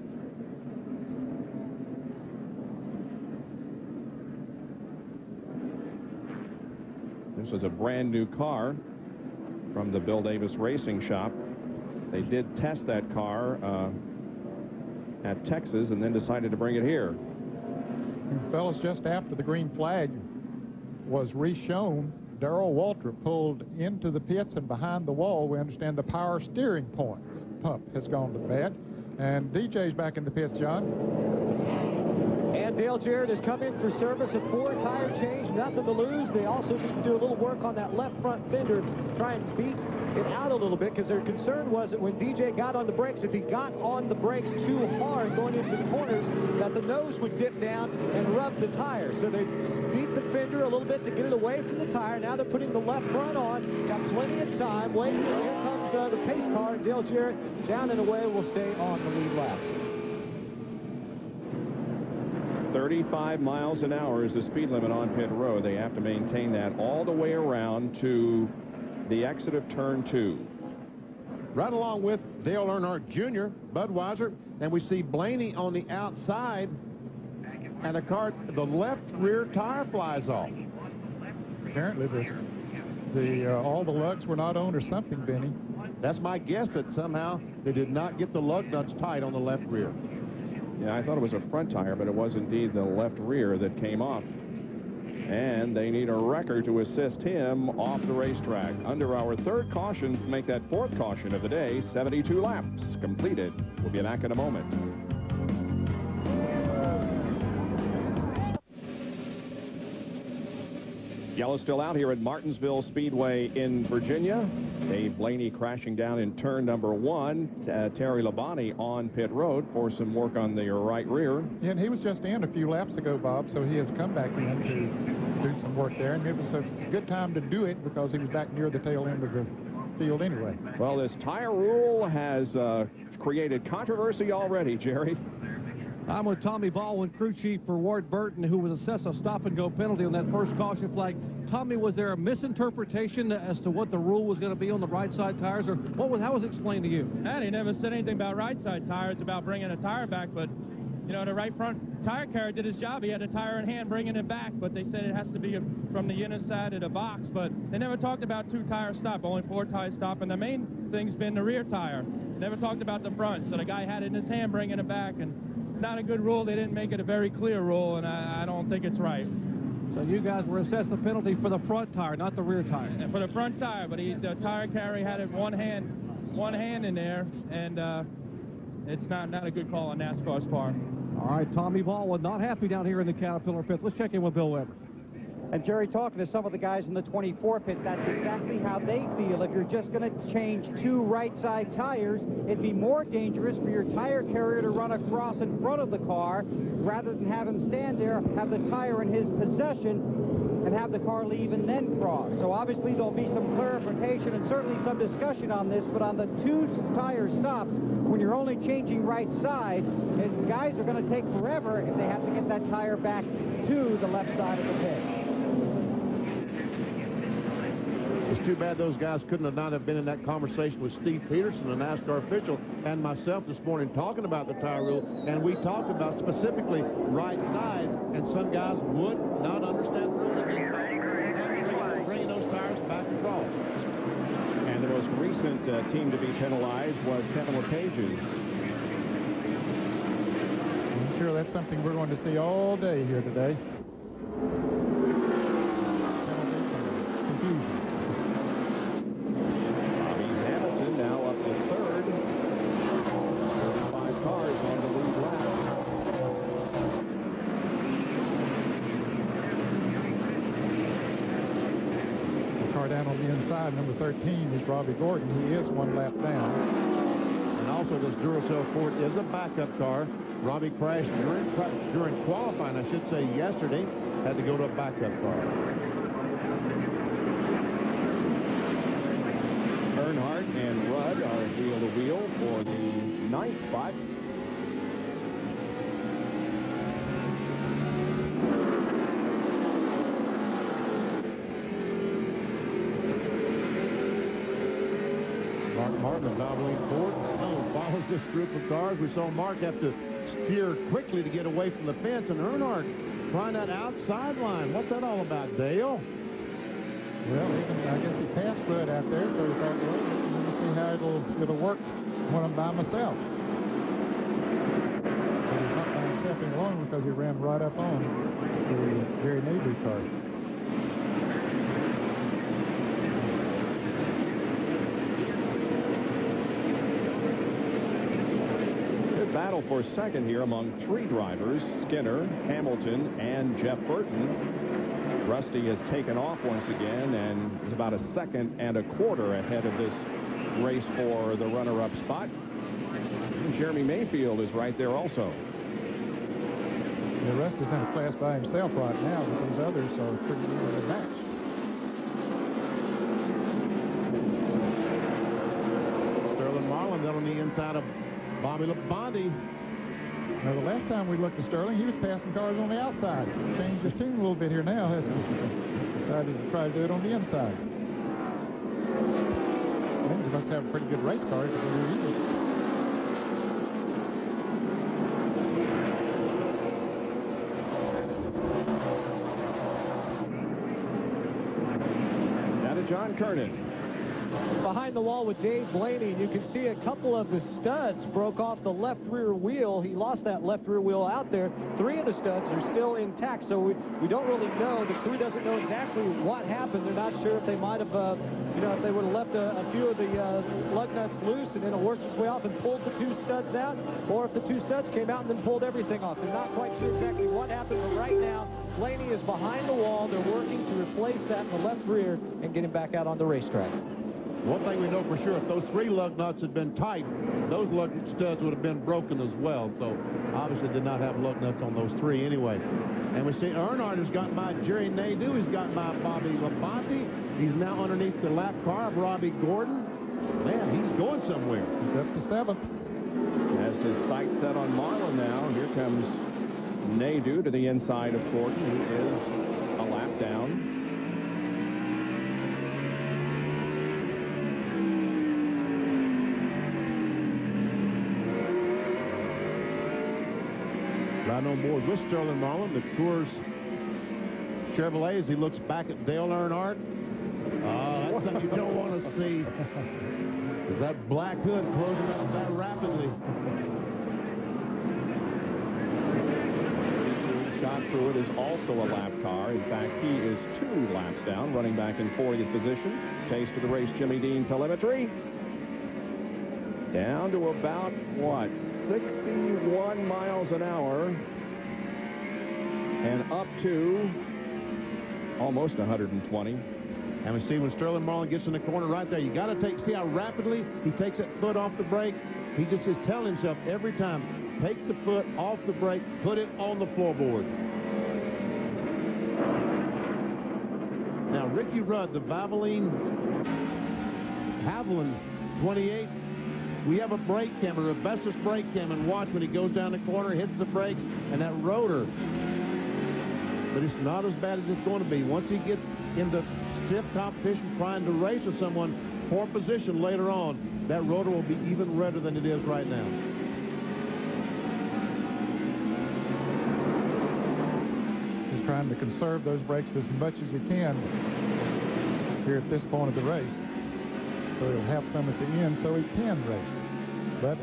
Speaker 1: This is a brand new car from the Bill Davis Racing Shop. They did test that car at Texas and then decided to bring it here.
Speaker 6: And fellas, just after the green flag was reshown, Darrell Waltrip pulled into the pits, and behind the wall, we understand the power steering pump has gone to bed. And DJ's back in the pits, John.
Speaker 17: And Dale Jarrett has come in for service, a 4-tire change, nothing to lose. They also need to do a little work on that left front fender, try and beat it out a little bit because their concern was that when DJ got on the brakes, if he got on the brakes too hard going into the corners, that the nose would dip down and rub the tire. So they beat the fender a little bit to get it away from the tire. Now they're putting the left front on. Got plenty of time. Waiting. Here comes the pace car. Dale Jarrett down and away will stay on the lead lap.
Speaker 1: 35 miles an hour is the speed limit on pit road. They have to maintain that all the way around to the exit of turn 2.
Speaker 5: Right along with Dale Earnhardt Jr., Budweiser, and we see Blaney on the outside, and the left rear tire flies off.
Speaker 6: Apparently all the lugs were not on or something, Benny.
Speaker 5: That's my guess, that somehow they did not get the lug nuts tight on the left rear.
Speaker 1: Yeah, I thought it was a front tire, but it was indeed the left rear that came off. And they need a wrecker to assist him off the racetrack. Under our third caution to make that fourth caution of the day, 72 laps completed. We'll be back in a moment. Yellow still out here at Martinsville Speedway in Virginia. Dave Blaney crashing down in turn number 1. Terry Labonte on pit road for some work on the right rear.
Speaker 6: Yeah, and he was just in a few laps ago, Bob, so he has come back in to do some work there. And it was a good time to do it because he was back near the tail end of the field anyway.
Speaker 1: Well, this tire rule has created controversy already, Jerry.
Speaker 2: I'm with Tommy Baldwin, crew chief for Ward Burton, who was assessed a stop-and-go penalty on that first caution flag. Tommy, was there a misinterpretation as to what the rule was going to be on the right-side tires, or how was it explained to you?
Speaker 13: And he never said anything about right-side tires, about bringing a tire back, but, you know, the right front tire carrier did his job. He had a tire in hand bringing it back, but they said it has to be from the inner side of the box, but they never talked about 2-tire stop, only 4-tire stop, and the main thing's been the rear tire. Never talked about the front, so the guy had it in his hand bringing it back, and it's not a good rule. They didn't make it a very clear rule, and I don't think it's right.
Speaker 2: So you guys were assessed the penalty for the front tire, not the rear tire.
Speaker 13: And for the front tire, but the tire carrier had it one hand in there, and it's not a good call on NASCAR's part.
Speaker 2: All right, Tommy Baldwin not happy down here in the Caterpillar pit. Let's check in with Bill Weber.
Speaker 3: And Jerry, talking to some of the guys in the 24 pit, that's exactly how they feel. If you're just going to change 2 right-side tires, it'd be more dangerous for your tire carrier to run across in front of the car rather than have him stand there, have the tire in his possession, and have the car leave and then cross. So obviously there'll be some clarification and certainly some discussion on this, but on the 2-tire stops, when you're only changing right sides, guys are going to take forever if they have to get that tire back to the left side of the pitch.
Speaker 5: It's too bad those guys couldn't not have been in that conversation with Steve Peterson, the NASCAR official, and myself this morning talking about the tire rule, and we talked about specifically right sides, and some guys would not understand the rule and bringing those tires back across.
Speaker 1: And the most recent team to be penalized was Kevin LePage's.
Speaker 6: I'm sure that's something we're going to see all day here today. Down on the inside, number 13 is Robbie Gordon. He is 1 lap down.
Speaker 5: And also this Duracell Ford is a backup car. Robbie crashed during qualifying, I should say, yesterday. Had to go to a backup car.
Speaker 1: Earnhardt and Rudd are wheel to wheel for the 9th spot.
Speaker 5: Martin of Valvoline Ford follows this group of cars. We saw Mark have to steer quickly to get away from the fence, and Earnhardt trying that outside line. What's that all about, Dale?
Speaker 6: Well, I guess he passed Rudd out there, so he thought, well, let me see how it'll work when I'm by myself. But he's not by himself any longer because he ran right up on the Jerry Navy car.
Speaker 1: Battle for second here among 3 drivers, Skinner, Hamilton, and Jeff Burton. Rusty has taken off once again and is about a 1.25 seconds ahead of this race for the runner-up spot. And Jeremy Mayfield is right there also.
Speaker 6: Yeah, Rusty's in a class by himself right now, but those others are pretty evenly matched.
Speaker 5: Sterling Marlin then on the inside of Bobby Labonte.
Speaker 6: Now, the last time we looked at Sterling, he was passing cars on the outside. Changed his tune a little bit here now, hasn't he? Decided to try to do it on the inside. He must have a pretty good race car to do either.
Speaker 1: John Kernan.
Speaker 17: Behind the wall with Dave Blaney, and you can see a couple of the studs broke off the left rear wheel. He lost that left rear wheel out there. 3 of the studs are still intact, so we don't really know. The crew doesn't know exactly what happened. They're not sure if they might have, if they would have left a few of the lug nuts loose and then it worked its way off and pulled the 2 studs out, or if the 2 studs came out and then pulled everything off. They're not quite sure exactly what happened, but right now, Blaney is behind the wall. They're working to replace that in the left rear and get him back out on the racetrack.
Speaker 5: One thing we know for sure, if those 3 lug nuts had been tight, those lug studs would have been broken as well. So obviously did not have lug nuts on those 3 anyway. And we see Earnhardt has gotten by Jerry Nadeau. He's gotten by Bobby Labonte. He's now underneath the lap car of Robbie Gordon. Man, he's going somewhere.
Speaker 6: He's up to 7th.
Speaker 1: Has his sights set on Marlin now. Here comes Nadeau to the inside of Gordon. He is a lap down.
Speaker 5: Right on board with Sterling Marlin, the Coors Chevrolet, as he looks back at Dale Earnhardt. That's something you don't want to see. Is that black hood closing up that rapidly?
Speaker 1: Scott Pruitt is also a lap car. In fact, he is 2 laps down, running back in 40th position. Taste of the race, Jimmy Dean telemetry. Down to about, what, 61 miles an hour. And up to almost 120.
Speaker 5: And we see when Sterling Marlin gets in the corner right there, you got to see how rapidly he takes that foot off the brake. He just is telling himself every time, take the foot off the brake, put it on the floorboard. Now, Ricky Rudd, the Haviland 28. We have a brake cam, a Rebestos brake cam, and watch when he goes down the corner, hits the brakes, and that rotor. But it's not as bad as it's going to be. Once he gets into stiff competition trying to race with someone for position later on, that rotor will be even redder than it is right now.
Speaker 6: He's trying to conserve those brakes as much as he can here at this point of the race. So he'll have some at the end so he can race. But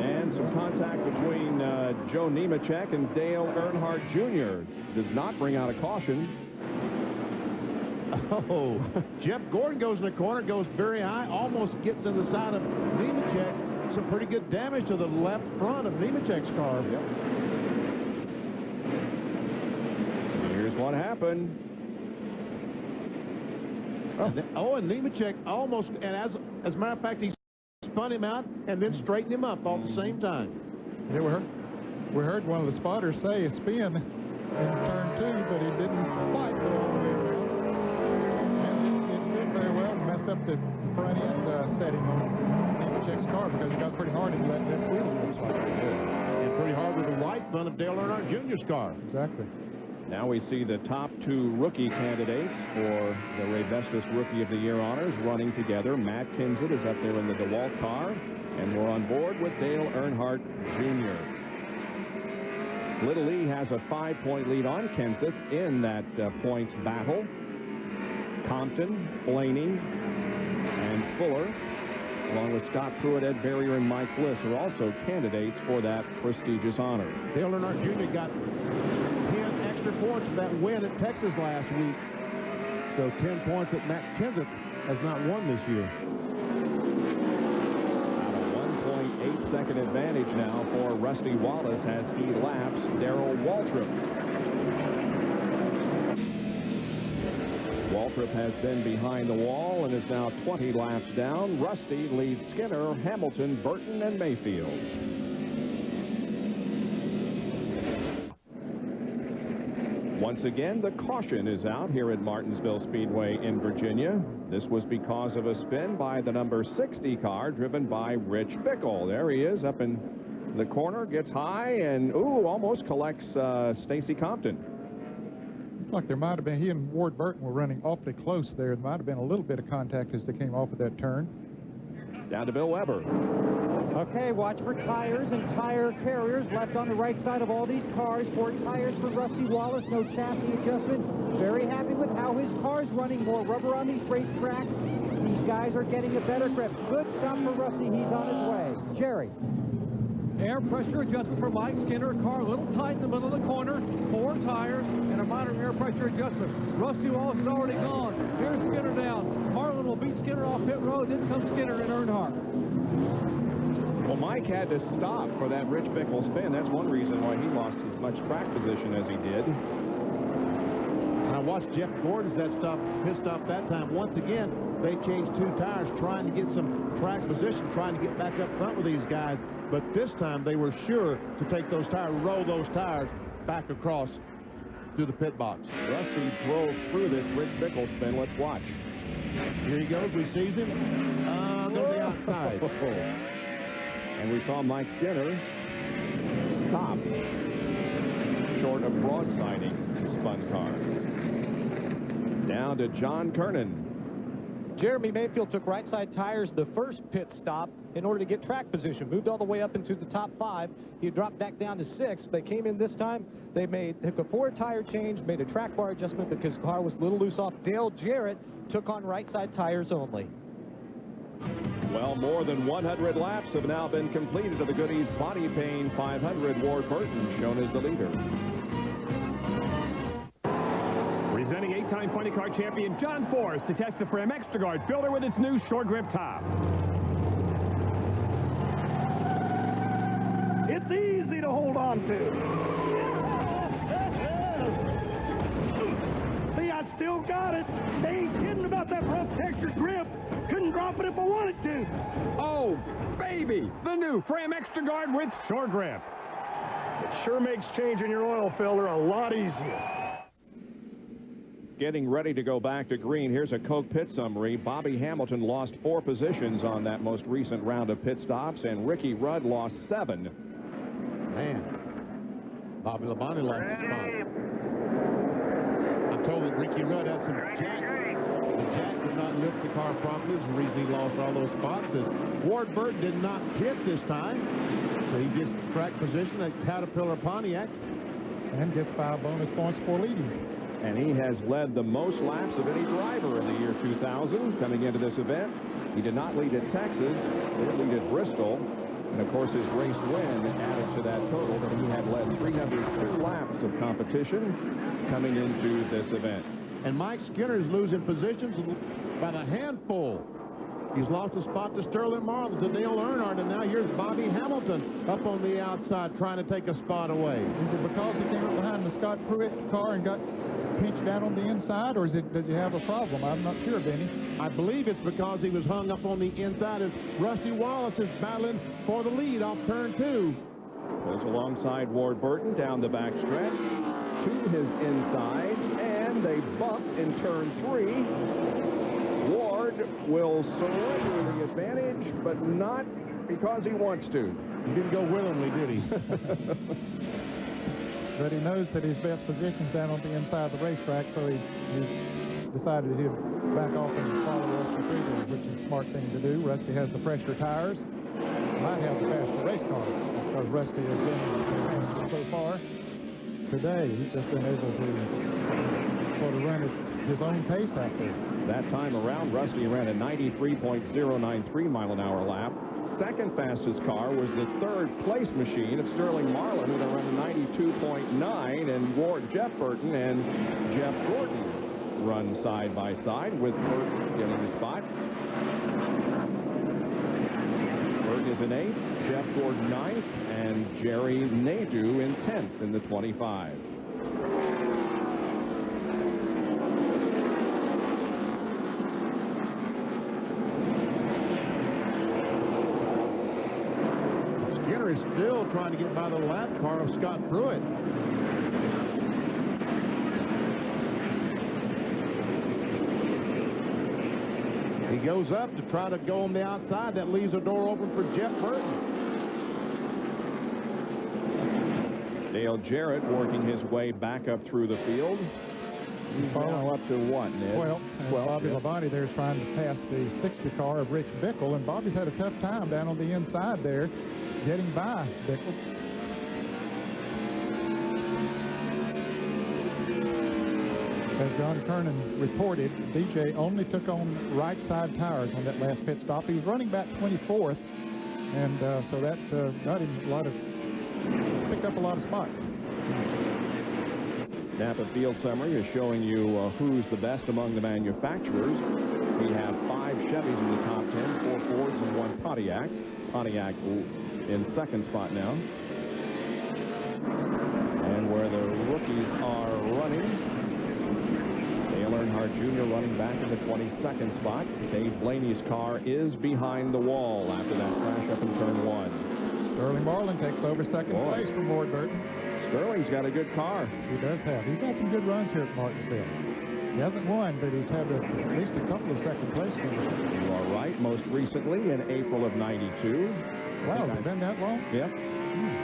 Speaker 1: and some contact between Joe Nemechek and Dale Earnhardt Jr. does not bring out a caution.
Speaker 5: Oh, Jeff Gordon goes in the corner, goes very high, almost gets in the side of Nemechek. Some pretty good damage to the left front of Nemechek's car.
Speaker 1: Yep. Here's what happened.
Speaker 5: Oh, and Nemechek almost, and as a matter of fact, he spun him out and then straightened him up all at the same time.
Speaker 6: Yeah, we heard one of the spotters say a spin in turn 2, but he didn't quite go all the way around. And it did very well to mess up the front end setting on Nemechek's car because he got pretty hard into that wheel, it looks like.
Speaker 5: And pretty hard with the white front of Dale Earnhardt Jr.'s car.
Speaker 6: Exactly.
Speaker 1: Now we see the top 2 rookie candidates for the Rebestos Rookie of the Year honors running together. Matt Kenseth is up there in the DeWalt car, and we're on board with Dale Earnhardt Jr. Little E has a 5-point lead on Kenseth in that points battle. Compton, Blaney, and Fuller, along with Scott Pruitt, Ed Barrier, and Mike Bliss, are also candidates for that prestigious honor.
Speaker 5: Dale Earnhardt Jr. got 10 extra points for that win at Texas last week. So 10 points that Matt Kenseth has not won this year.
Speaker 1: Out of 1.86 second advantage now for Rusty Wallace as he laps Darrell Waltrip. Waltrip has been behind the wall and is now 20 laps down. Rusty leads Skinner, Hamilton, Burton, and Mayfield. Once again, the caution is out here at Martinsville Speedway in Virginia. This was because of a spin by the number 60 car driven by Rich Bickle. There he is up in the corner, gets high, and ooh, almost collects Stacy Compton.
Speaker 6: Looks like there might have been, he and Ward Burton were running awfully close there. There might have been a little bit of contact as they came off of that turn.
Speaker 1: Down to Bill Weber.
Speaker 3: Okay, watch for tires and tire carriers left on the right side of all these cars. 4 tires for Rusty Wallace, no chassis adjustment. Very happy with how his car's running. More rubber on these racetracks. These guys are getting a better grip. Good stuff for Rusty. He's on his way. Jerry.
Speaker 2: Air pressure adjustment for Mike Skinner. Car a little tight in the middle of the corner. 4 tires and a minor air pressure adjustment. Rusty Wallace is already gone. Here's Skinner down. Marlin will beat Skinner off pit road. Then comes Skinner and Earnhardt.
Speaker 1: Well, Mike had to stop for that Rich Bickle spin. That's one reason why he lost as much track position as he did.
Speaker 5: I watched Jeff Gordon's pit stop that time. Once again, they changed 2 tires trying to get some track position, trying to get back up front with these guys. But this time they were sure to take those tires, roll those tires back across through the pit box.
Speaker 1: Rusty drove through this Rich Bickle spin. Let's watch.
Speaker 5: Here he goes. We sees him. Go to the outside.
Speaker 1: And we saw Mike Skinner stop short of broadsiding the spun car. Down to John Kernan.
Speaker 4: Jeremy Mayfield took right side tires the first pit stop in order to get track position. Moved all the way up into the top 5. He dropped back down to 6. They came in this time. They took a 4 tire change, made a track bar adjustment because the car was a little loose off. Dale Jarrett took on right side tires only.
Speaker 1: Well, more than 100 laps have now been completed of the Goody's Body Pain 500. Ward Burton shown as the leader.
Speaker 10: Presenting 8-time funny car champion John Force to test the Fram Extra Guard filter with its new short grip top.
Speaker 8: It's easy to hold on to. See, I still got it. They ain't kidding about that rough textured grip. Couldn't drop it if I wanted to.
Speaker 10: Oh, baby! The new Fram Extra Guard with short grip.
Speaker 8: It sure makes changing your oil filter a lot easier.
Speaker 1: Getting ready to go back to green. Here's a Coke pit summary. Bobby Hamilton lost 4 positions on that most recent round of pit stops, and Ricky Rudd lost 7.
Speaker 5: Man, Bobby Labonte lost his spot. I'm told that Ricky Rudd had some jack. The jack did not lift the car properly. That's the reason he lost all those spots. Ward Burton did not pit this time, so he gets track position at Caterpillar Pontiac.
Speaker 6: And gets 5 bonus points for leading.
Speaker 1: And he has led the most laps of any driver in the year 2000 coming into this event. He did not lead at Texas. He did lead at Bristol. And, of course, his race win added to that total, but he had led 302 laps of competition coming into this event.
Speaker 5: And Mike Skinner is losing positions by the handful. He's lost a spot to Sterling Marlin, to Dale Earnhardt, and now here's Bobby Hamilton up on the outside trying to take a spot away.
Speaker 6: Is it because he came up behind the Scott Pruitt car and got pinched down on the inside, or does he have a problem? I'm not sure, Benny.
Speaker 5: I believe it's because he was hung up on the inside as Rusty Wallace is battling for the lead off turn 2.
Speaker 1: Goes alongside Ward Burton down the back stretch to his inside, and they bump in turn 3. Ward will surrender the advantage, but not because he wants to.
Speaker 5: He didn't go willingly, did he?
Speaker 6: But he knows that his best position's down on the inside of the racetrack, so he decided he'd back off and follow Rusty Friedland, which is a smart thing to do. Rusty has the fresher tires. Might have the faster race car, because Rusty has been so far. Today, he's just been able to sort of run at his own pace out there.
Speaker 1: That time around, Rusty ran a 93.093 mile-an-hour lap. Second fastest car was the third place machine of Sterling Marlin, who ran a 92.9, and Jeff Burton and Jeff Gordon run side by side with Burton getting the spot. Burton is in 8th, Jeff Gordon 9th, and Jerry Nadeau in 10th in the 25.
Speaker 5: Skinner is still trying to get by the lap car of Scott Pruitt. He goes up to try to go on the outside. That leaves a door open for Jeff Burton.
Speaker 1: Dale Jarrett working his way back up through the field. He's now up to what, Ned?
Speaker 6: 12. And Bobby
Speaker 1: yeah.
Speaker 6: Labonte there is trying to pass the 60 car of Rich Bickle, and Bobby's had a tough time down on the inside there getting by Bickle. As John Kernan reported, DJ only took on right side tires on that last pit stop. He was running back 24th, and so that got him picked up a lot of spots.
Speaker 1: Napa Field Summary is showing you who's the best among the manufacturers. We have 5 Chevys in the top 10, 4 Fords and 1 Pontiac. Pontiac in second spot now. And where the rookies are running, Dale Earnhardt Jr. running back in the 22nd spot. Dave Blaney's car is behind the wall after that crash up in turn 1.
Speaker 6: Sterling Marlin takes over second place from Ward Burton.
Speaker 1: Sterling's got a good car.
Speaker 6: He does have. He's had some good runs here at Martinsville. He hasn't won, but he's had at least a couple of second place finishes.
Speaker 1: You are right. Most recently in April of '92.
Speaker 6: Wow, has it been that long?
Speaker 1: Yep.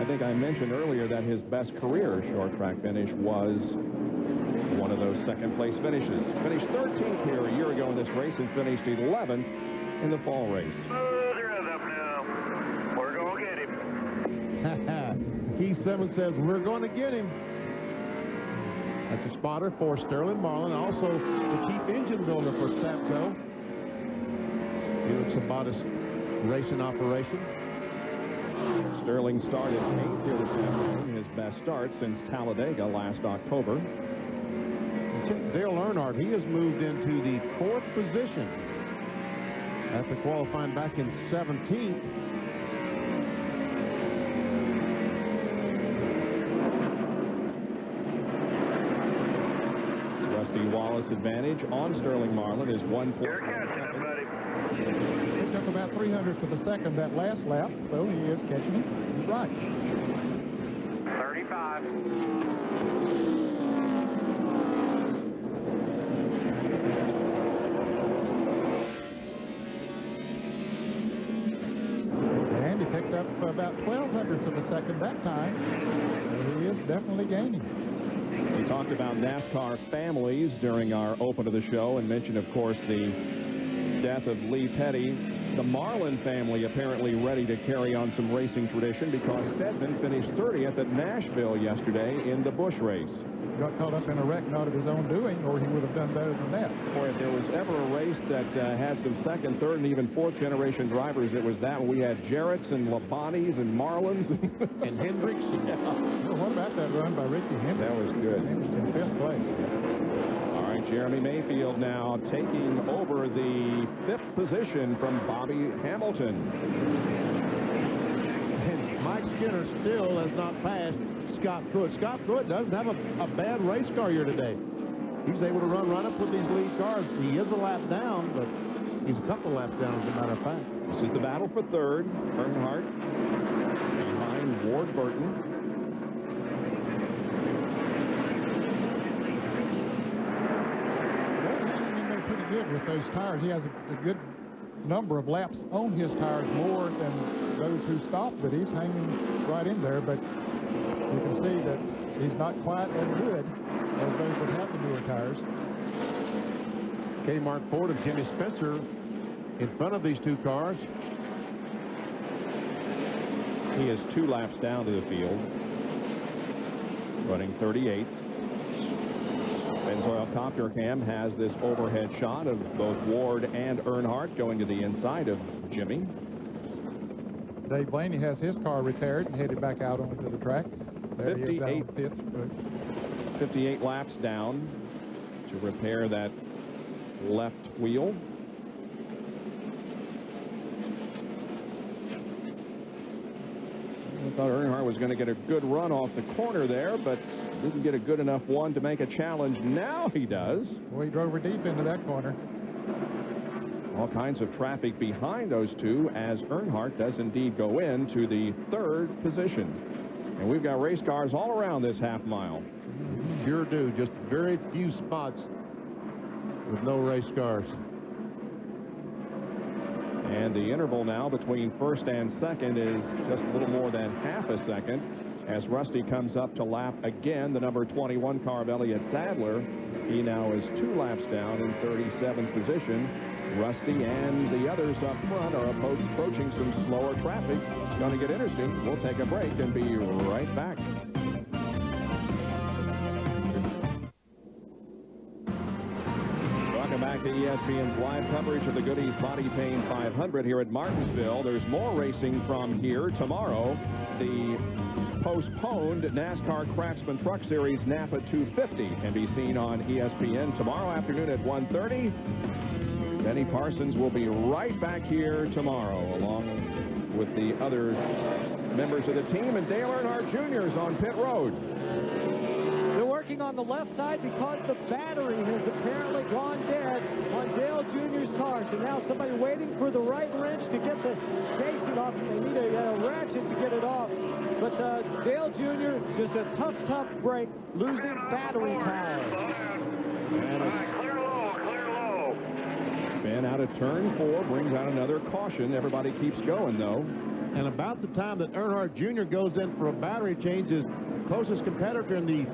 Speaker 1: I think I mentioned earlier that his best career short track finish was one of those second place finishes. Finished 13th here a year ago in this race and finished 11th in the fall race.
Speaker 8: We're going to get him.
Speaker 5: Keith Simmons says, we're going to get him. That's a spotter for Sterling Marlin, also the chief engine builder for Sapco. Felix Abada's racing operation.
Speaker 1: Sterling started 8th here this afternoon, his best start since Talladega last October.
Speaker 5: Dale Earnhardt, he has moved into the 4th position after qualifying back in 17th.
Speaker 1: Rusty Wallace advantage on Sterling Marlin is 1.4 seconds.
Speaker 6: It took about 300ths of a second that last lap, so he is catching it. He's right.
Speaker 8: 35.
Speaker 6: And he picked up about 1200ths of a second that time. So he is definitely gaining.
Speaker 1: We talked about NASCAR families during our open of the show and mentioned, of course, the death of Lee Petty. The Marlin family apparently ready to carry on some racing tradition because Stedman finished 30th at Nashville yesterday in the Busch race.
Speaker 6: Got caught up in a wreck not of his own doing, or he would have done better than that.
Speaker 1: Boy, if there was ever a race that had some second, third, and even fourth generation drivers, it was that one. We had Jarrett's and Labontes and Marlins
Speaker 5: and Hendricks.
Speaker 1: Yeah.
Speaker 6: Well, what about that run by Ricky Hendricks?
Speaker 1: That was good.
Speaker 6: Finished in 5th place.
Speaker 1: All right, Jeremy Mayfield now taking over the 5th position from Bobby Hamilton.
Speaker 5: And Mike Skinner still has not passed Scott Pruitt. Scott Pruitt doesn't have a bad race car here today. He's able to run right up with these lead cars. He is a lap down, but he's a couple laps down, as a matter of fact.
Speaker 1: This is the battle for 3rd. Earnhardt behind Ward Burton.
Speaker 6: Pretty good with those tires. He has a good number of laps on his tires, more than those who stopped, but he's hanging right in there. But you can see that he's not quite as good as those that have the newer tires.
Speaker 5: Kmart Ford and Jimmy Spencer in front of these two cars.
Speaker 1: He is 2 laps down to the field, running 38th. Pennzoil Copter Cam has this overhead shot of both Ward and Earnhardt going to the inside of Jimmy.
Speaker 6: Dave Blaney has his car repaired and headed back out onto the track. There he is down 5th.
Speaker 1: 58 laps down to repair that left wheel. I thought Earnhardt was going to get a good run off the corner there, but didn't get a good enough one to make a challenge. Now he does.
Speaker 6: Well, he drove her deep into that corner.
Speaker 1: All kinds of traffic behind those two as Earnhardt does indeed go into the 3rd position. And we've got race cars all around this half mile.
Speaker 5: Sure do. Just very few spots with no race cars.
Speaker 1: And the interval now between 1st and 2nd is just a little more than half a second as Rusty comes up to lap again the number 21 car of Elliott Sadler. He now is 2 laps down in 37th position. Rusty and the others up front are approaching some slower traffic. It's going to get interesting. We'll take a break and be right back. Welcome back to ESPN's live coverage of the Goody's Body Paint 500 here at Martinsville. There's more racing from here tomorrow. The postponed NASCAR Craftsman Truck Series Napa 250 can be seen on ESPN tomorrow afternoon at 1:30. Benny Parsons will be right back here tomorrow along with the other members of the team, and Dale Earnhardt Jr. is on pit road.
Speaker 17: They're working on the left side because the battery has apparently gone dead on Dale Jr.'s car. So now somebody waiting for the right wrench to get the casing off. They need a ratchet to get it off. But Dale Jr. just a tough break, losing battery power.
Speaker 1: Ben out of turn 4 brings out another caution. Everybody keeps going, though.
Speaker 5: And about the time that Earnhardt Jr. goes in for a battery change, his closest competitor in the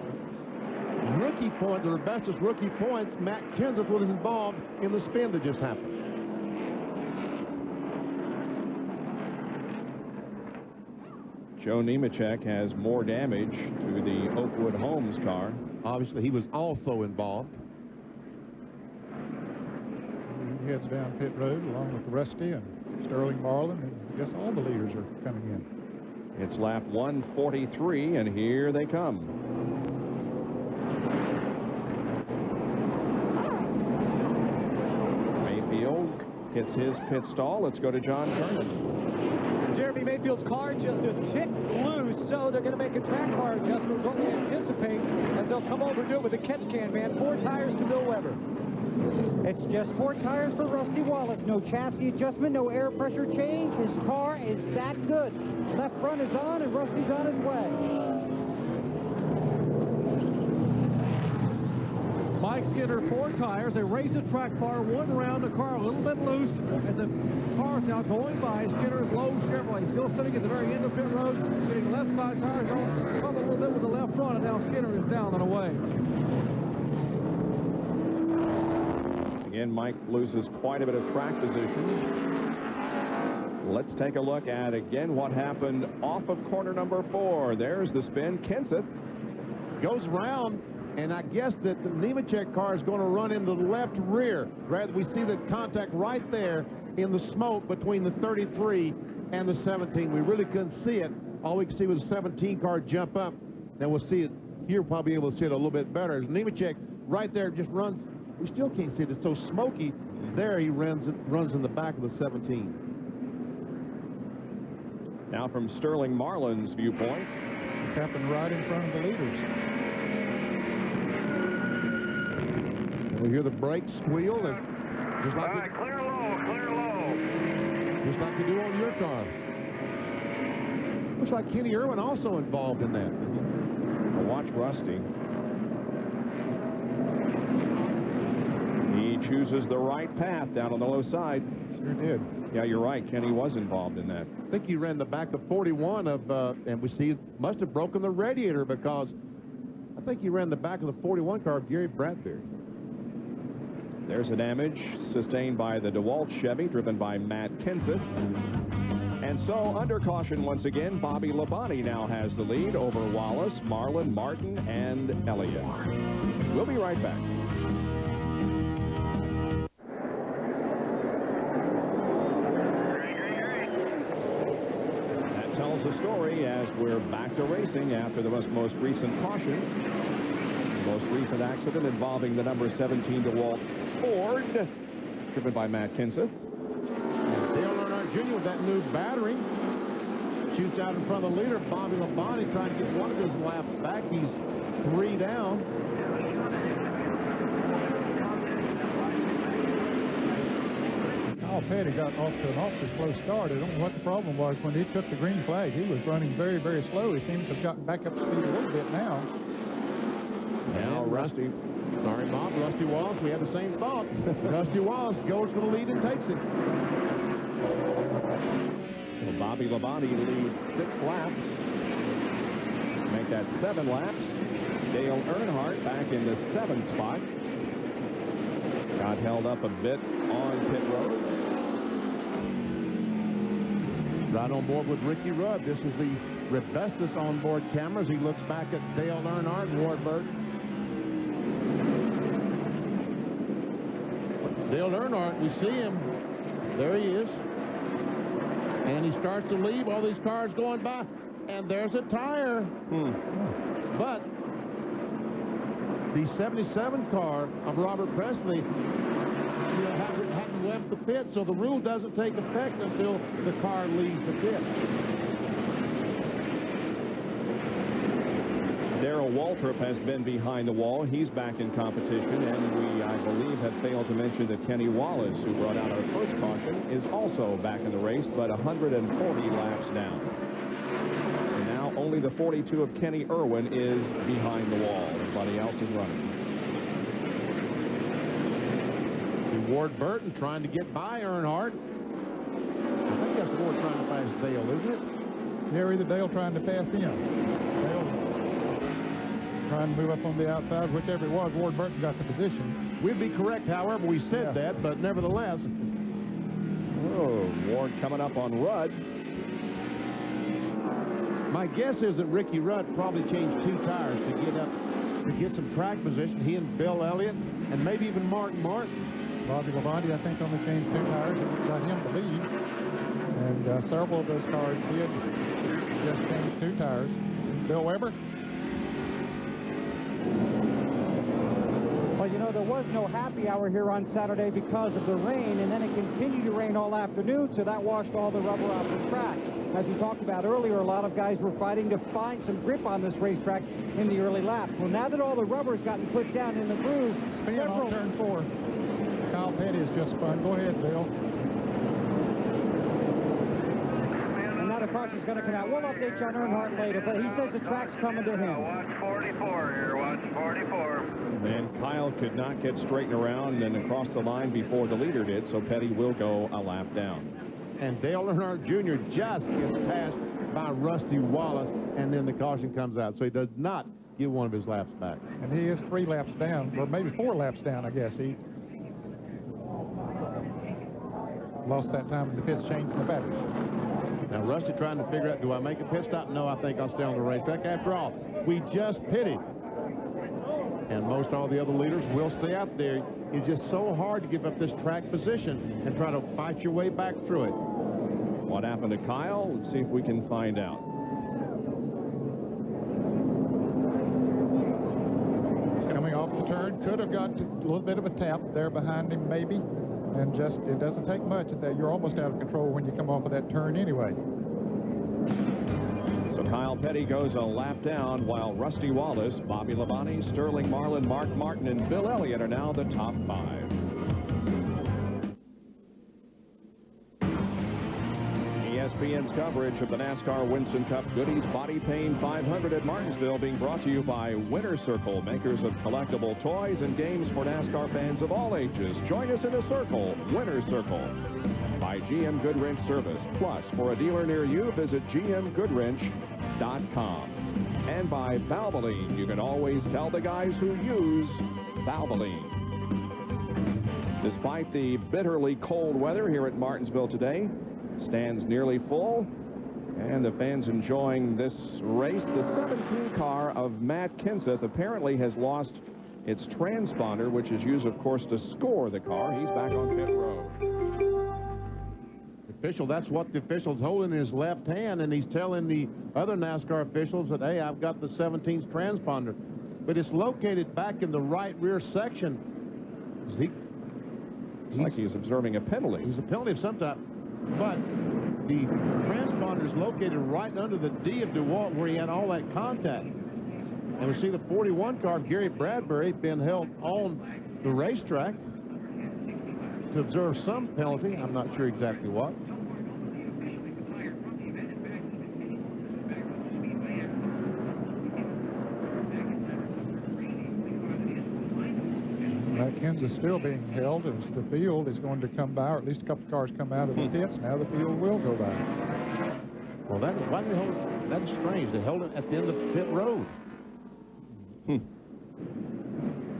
Speaker 5: rookie point, the bestest rookie points, Matt Kenseth, was involved in the spin that just happened.
Speaker 1: Joe Nemechek has more damage to the Oakwood Homes car.
Speaker 5: Obviously, he was also involved.
Speaker 6: He heads down pit road along with Rusty and Sterling Marlin, and I guess all the leaders are coming in.
Speaker 1: It's lap 143, and here they come. Mayfield hits his pit stall. Let's go to John Kernan.
Speaker 17: Jeremy Mayfield's car just a tick loose, so they're going to make a track car adjustment, is what they anticipate, as they'll come over and do it with a catch can, man. 4 tires to Bill Weber.
Speaker 3: It's just 4 tires for Rusty Wallace. No chassis adjustment, no air pressure change. His car is that good. Left front is on, and Rusty's on his way.
Speaker 2: Mike Skinner, 4 tires. They raise the track bar 1 round. The car a little bit loose as the car is now going by. Skinner's low Chevrolet still sitting at the very end of pit road, getting left side tires on a little bit with the left front, and now Skinner is down and away.
Speaker 1: Again, Mike loses quite a bit of track position. Let's take a look at, again, what happened off of corner number 4. There's the spin. Kenseth
Speaker 5: goes around, and I guess that the Nemechek car is going to run into the left rear. Rather, we see the contact right there in the smoke between the 33 and the 17. We really couldn't see it. All we could see was the 17 car jump up, and we'll see it here. We'll probably be able to see it a little bit better. As Nemechek right there just runs. We still can't see it. It's so smoky. There he runs in the back of the 17.
Speaker 1: Now from Sterling Marlin's viewpoint.
Speaker 6: This happened right in front of the leaders.
Speaker 5: And we hear the brakes squeal. Just like
Speaker 7: clear low.
Speaker 5: Just like you do on your car. Looks like Kenny Irwin also involved in that.
Speaker 1: Well, watch Rusty. He chooses the right path down on the low side.
Speaker 6: Sure did.
Speaker 1: Yeah, you're right. Kenny was involved in that.
Speaker 5: I think he ran the back of 41 of, and we see must have broken the radiator, because I think he ran the back of the 41 car of Gary Bradbury.
Speaker 1: There's a damage sustained by the DeWalt Chevy, driven by Matt Kenseth. And so, under caution once again, Bobby Labonte now has the lead over Wallace, Marlin, Martin, and Elliott. We'll be right back. The story as we're back to racing after the most recent caution. The most recent accident involving the number 17 DeWalt Ford, driven by Matt Kenseth.
Speaker 5: Dale Earnhardt Jr. with that new battery. Shoots out in front of the leader, Bobby Labonte, trying to get one of his laps back. He's 3 down.
Speaker 6: Kyle Petty got off to an awfully slow start. I don't know what the problem was when he took the green flag. He was running very, very slow. He seems to have gotten back up to speed a little bit now.
Speaker 5: Now Rusty, sorry Bob, Rusty Wallace, we had the same thought. Rusty Wallace goes for the lead and takes it.
Speaker 1: Well, Bobby Labonte leads 6 laps. Make that 7 laps. Dale Earnhardt back in the 7th spot. Got held up a bit on pit road.
Speaker 5: Right on board with Ricky Rudd. This is the Rebestus onboard cameras. He looks back at Dale Earnhardt and Ward Burton. Dale Earnhardt, we see him. There he is. And he starts to leave. All these cars going by. And there's a tire. But the 77 car of Robert Presley hadn't left the pit, so the rule doesn't take effect until the car leaves the pit.
Speaker 1: Darrell Waltrip has been behind the wall. He's back in competition, and we, I believe, have failed to mention that Kenny Wallace, who brought out our first caution, is also back in the race, but 140 laps down. And now only the 42 of Kenny Irwin is behind the wall. Everybody else is running.
Speaker 5: Ward Burton trying to get by Earnhardt. I think that's Ward trying to pass Dale, isn't it?
Speaker 6: Yeah, either Dale trying to pass him. Dale trying to move up on the outside. Whichever it was, Ward Burton got the position.
Speaker 5: We'd be correct, however, we said that, but nevertheless.
Speaker 1: Oh, Ward coming up on Rudd.
Speaker 5: My guess is that Ricky Rudd probably changed 2 tires to get some track position. He and Bill Elliott, and maybe even Martin Martin.
Speaker 6: Bobby Labonte, I think, only changed 2 tires and got him to lead. And several of those cars did just change 2 tires. Bill Weber?
Speaker 3: Well, you know, there was no happy hour here on Saturday because of the rain, and then it continued to rain all afternoon, so that washed all the rubber off the track. As we talked about earlier, a lot of guys were fighting to find some grip on this racetrack in the early laps. Well, now that all the rubber's gotten put down in the groove,
Speaker 6: spin on turn 4. Kyle Petty is just spun. Go ahead, Bill.
Speaker 3: And now the caution's going to come out. We'll update you on Earnhardt later, but he says the track's coming to him.
Speaker 7: Watch 44 here, watch 44.
Speaker 1: And Kyle could not get straightened around and across the line before the leader did, so Petty will go a lap down.
Speaker 5: And Dale Earnhardt Jr. just gets passed by Rusty Wallace, and then the caution comes out, so he does not get one of his laps back.
Speaker 6: And he is 3 laps down, or maybe 4 laps down, I guess. He lost that time in the pits changing the battery.
Speaker 5: Now Rusty trying to figure out, do I make a pit stop? No, I think I'll stay on the racetrack. After all, we just pitted. And most all the other leaders will stay out there. It's just so hard to give up this track position and try to fight your way back through it.
Speaker 1: What happened to Kyle? Let's see if we can find out.
Speaker 6: Coming off the turn, could have got a little bit of a tap there behind him, maybe. And just, it doesn't take much. You're almost out of control when you come off of that turn anyway.
Speaker 1: So Kyle Petty goes a lap down, while Rusty Wallace, Bobby Labonte, Sterling Marlin, Mark Martin, and Bill Elliott are now the top 5. ESPN's coverage of the NASCAR Winston Cup Goodies Body Pain 500 at Martinsville being brought to you by Winter Circle, makers of collectible toys and games for NASCAR fans of all ages. Join us in a circle, Winter Circle. By GM Goodwrench Service. Plus, for a dealer near you, visit gmgoodwrench.com. And by Valvoline. You can always tell the guys who use Valvoline. Despite the bitterly cold weather here at Martinsville today, stands nearly full, and the fans enjoying this race. The 17 car of Matt Kenseth apparently has lost its transponder, which is used, of course, to score the car. He's back on pit road.
Speaker 5: Official, that's what the official's holding in his left hand, and he's telling the other NASCAR officials that, hey, I've got the 17th transponder. But it's located back in the right rear section.
Speaker 1: It's like he's observing a penalty.
Speaker 5: He's a penalty of some type. But the transponder is located right under the D of DeWalt where he had all that contact. And we see the 41 car of Gary Bradbury being held on the racetrack to observe some penalty. I'm not sure exactly what.
Speaker 6: Kansas still being held as the field is going to come by, or at least a couple of cars come out of the pits. Now the field will go by.
Speaker 5: Well, why did they hold it? That is strange. They held it at the end of pit road.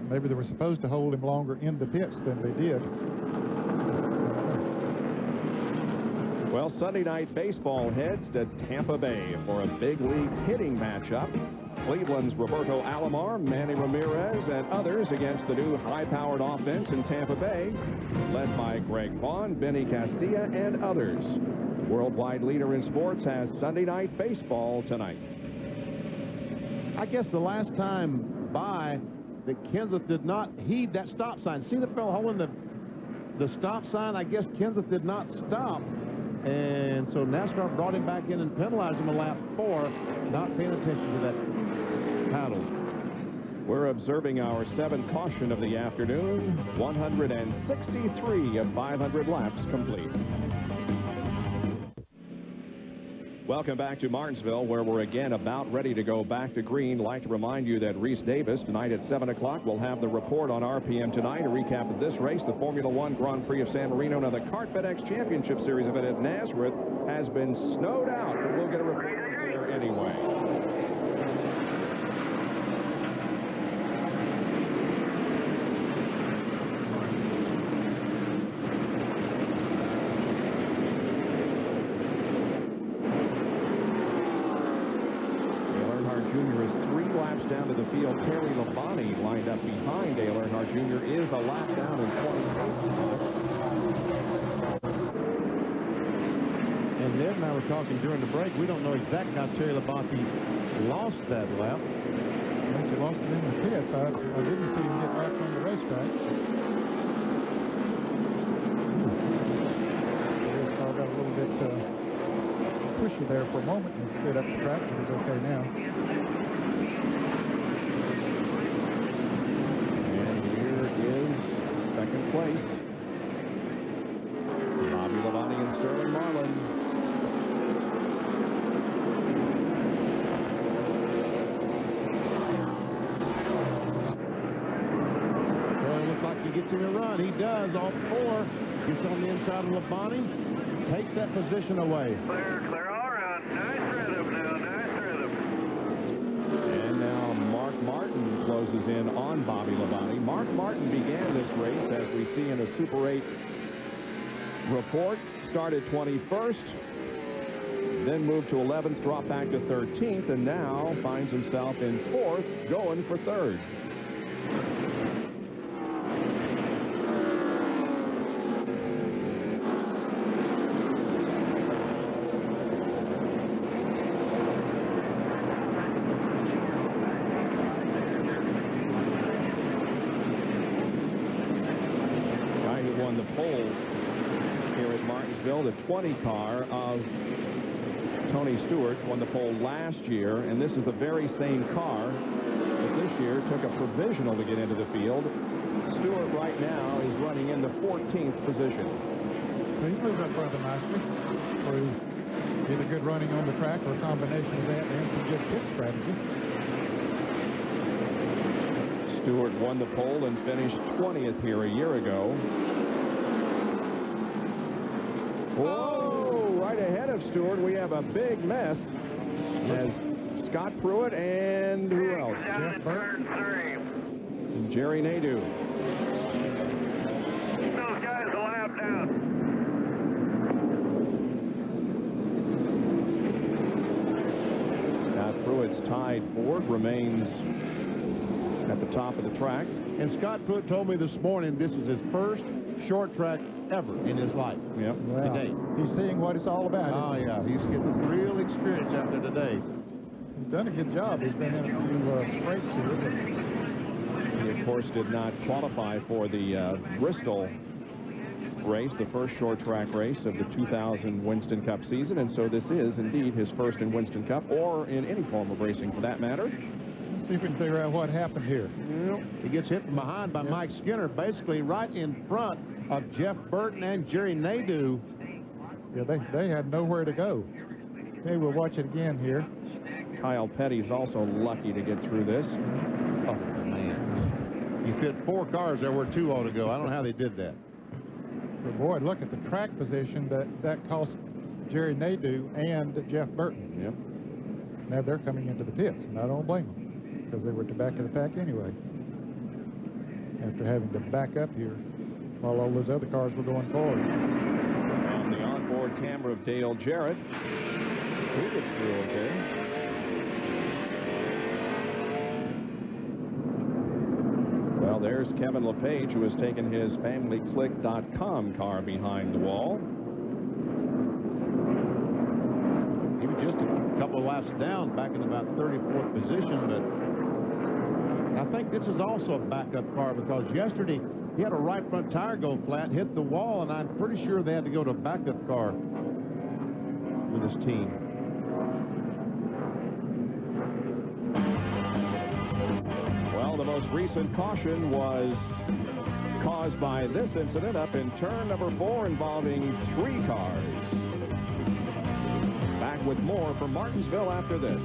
Speaker 6: Maybe they were supposed to hold him longer in the pits than they did.
Speaker 1: Well, Sunday night baseball heads to Tampa Bay for a big league hitting matchup. Cleveland's Roberto Alomar, Manny Ramirez, and others against the new high-powered offense in Tampa Bay, led by Greg Vaughn, Benny Castilla, and others. The worldwide leader in sports has Sunday night baseball tonight.
Speaker 5: I guess the last time by that Kenseth did not heed that stop sign. See the fellow holding the stop sign? I guess Kenseth did not stop. And so NASCAR brought him back in and penalized him a lap 4, not paying attention to that paddle.
Speaker 1: We're observing our 7th caution of the afternoon. 163 of 500 laps complete. Welcome back to Martinsville, where we're again about ready to go back to green. I'd like to remind you that Reese Davis tonight at 7 o'clock will have the report on RPM tonight. A recap of this race, the Formula One Grand Prix of San Marino. Now the Kart FedEx Championship Series event at Nazareth has been snowed out, but we'll get a report there anyway. Down to the field. Terry Labonte lined up behind Dale Earnhardt Jr. is a lap down in 28.
Speaker 5: And Ned and I were talking during the break. We don't know exactly how Terry Labonte lost that lap.
Speaker 6: Well, he lost it in the pits. I didn't see him get back on the racetrack. His car got a little bit pushy there for a moment and slid up the track. It was okay now.
Speaker 1: Second place. Bobby Labonte and Sterling Marlin.
Speaker 5: Well, it looks like he gets him a run. He does. All 4. Gets on the inside of Labonte. Takes that position away.
Speaker 8: Clear all around. Nice rhythm now. Nice rhythm.
Speaker 1: And now Mark Martin closes in on Bobby Labonte. Mark Martin began this race, as we see in a Super 8 report, started 21st, then moved to 11th, dropped back to 13th, and now finds himself in 4th, going for 3rd. The 20 car of Tony Stewart won the pole last year, and this is the very same car that this year took a provisional to get into the field. Stewart right now is running in the 14th position.
Speaker 6: So he's moved up rather nicely through either good running on the track or a combination of that and some good pit strategy.
Speaker 1: Stewart won the pole and finished 20th here a year ago. Whoa, right ahead of Stewart, we have a big mess as Scott Pruitt and who else?
Speaker 8: Jeff Burton.
Speaker 1: And Jerry Nadeau.
Speaker 8: Those guys a lap down.
Speaker 1: Scott Pruitt's tied 4th, remains at the top of the track.
Speaker 5: And Scott Pruitt told me this morning this is his first short track ever in his life.
Speaker 1: Yep.
Speaker 6: Well,
Speaker 5: today.
Speaker 6: He's seeing what it's all about.
Speaker 5: Oh, yeah. He's getting real experience out there today.
Speaker 6: He's done a good job. He's been in a few scrapes here. But
Speaker 1: he, of course, did not qualify for the Bristol race, the first short track race of the 2000 Winston Cup season, and so this is indeed his first in Winston Cup, or in any form of racing for that matter.
Speaker 6: Let's see if we can figure out what happened here.
Speaker 5: Well, he gets hit from behind by Mike Skinner, basically right in front of Jeff Burton and Jerry Nadeau.
Speaker 6: Yeah, they had nowhere to go. Okay, we'll watch it again here.
Speaker 1: Kyle Petty's also lucky to get through this.
Speaker 5: Oh, man. You fit 4 cars there where 2 ought to go. I don't know how they did that.
Speaker 6: But boy, look at the track position that cost Jerry Nadeau and Jeff Burton.
Speaker 1: Yep.
Speaker 6: Now they're coming into the pits, and I don't blame them, because they were at the back of the pack anyway. After having to back up here while all those other cars were going forward.
Speaker 1: On the onboard camera of Dale Jarrett. He gets through okay. Well, there's Kevin LePage, who has taken his FamilyClick.com car behind the wall.
Speaker 5: He was just a couple of laps down, back in about 34th position, but I think this is also a backup car, because yesterday he had a right front tire go flat, hit the wall, and I'm pretty sure they had to go to a backup car with his team.
Speaker 1: Well, the most recent caution was caused by this incident up in turn number 4 involving 3 cars. Back with more from Martinsville after this.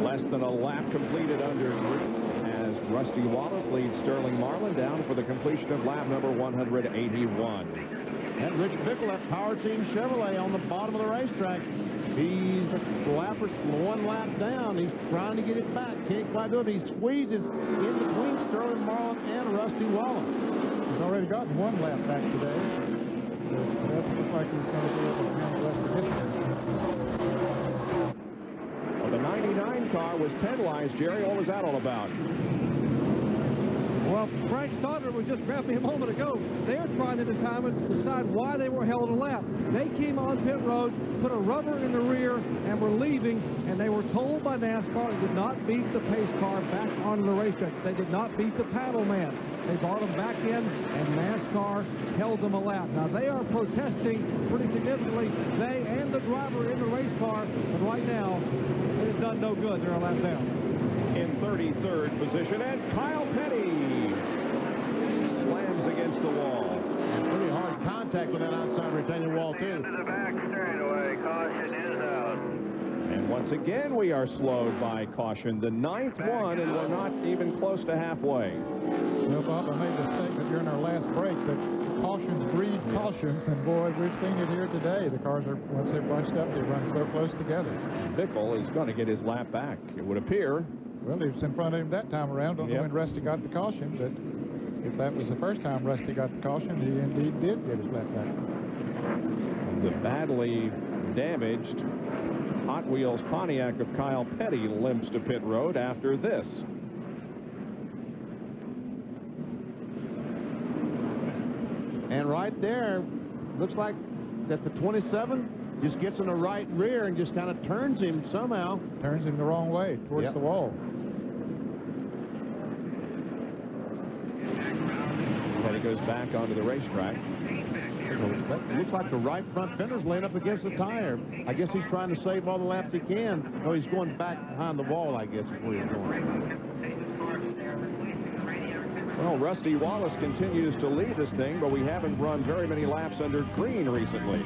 Speaker 1: Less than a lap completed under green as Rusty Wallace leads Sterling Marlin down for the completion of lap number 181.
Speaker 5: And Rich Bickle at Power Team Chevrolet on the bottom of the racetrack. He's 1 lap down. He's trying to get it back. Can't quite do it. He squeezes in between Sterling Marlin and Rusty Wallace.
Speaker 6: He's already gotten 1 lap back today. It doesn't look like he's going to be able to handle the rest of history.
Speaker 1: Well, the 99 car was penalized. Jerry, what was that all about?
Speaker 2: Well, Frank Stoddard was just grabbing me a moment ago. They're trying to decide why they were held a lap. They came on pit road, put a rubber in the rear, and were leaving, and they were told by NASCAR they did not beat the pace car back onto the racetrack. They did not beat the paddle man. They brought them back in, and NASCAR held them a lap. Now, they are protesting pretty significantly, they and the driver in the race car, but right now, it has done no good. They're a lap down.
Speaker 1: In 33rd position, and Kyle Petty slams against the wall.
Speaker 5: And pretty hard contact with that outside retaining wall, too.
Speaker 7: Into the back straightaway. Caution is out.
Speaker 1: And once again, we are slowed by caution. The 9th one, and we're not even close to halfway.
Speaker 6: Well, Bob, I made the statement during our last break that cautions breed cautions, and boy, we've seen it here today. The cars are, once they're bunched up, they run so close together.
Speaker 1: Bickle is going to get his lap back, it would appear.
Speaker 6: Well, he was in front of him that time around. Don't know when Rusty got the caution, but if that was the first time Rusty got the caution, he indeed did get his lap back.
Speaker 1: The badly damaged Hot Wheels Pontiac of Kyle Petty limps to pit road after this.
Speaker 5: And right there, looks like that the 27 just gets in the right rear and just kind of turns him somehow.
Speaker 6: Turns him the wrong way, towards the wall.
Speaker 1: Petty goes back onto the racetrack.
Speaker 5: It looks like the right front fender's laying up against the tire. I guess he's trying to save all the laps he can. No, he's going back behind the wall, I guess, is where he's going.
Speaker 1: Well, Rusty Wallace continues to lead this thing, but we haven't run very many laps under green recently.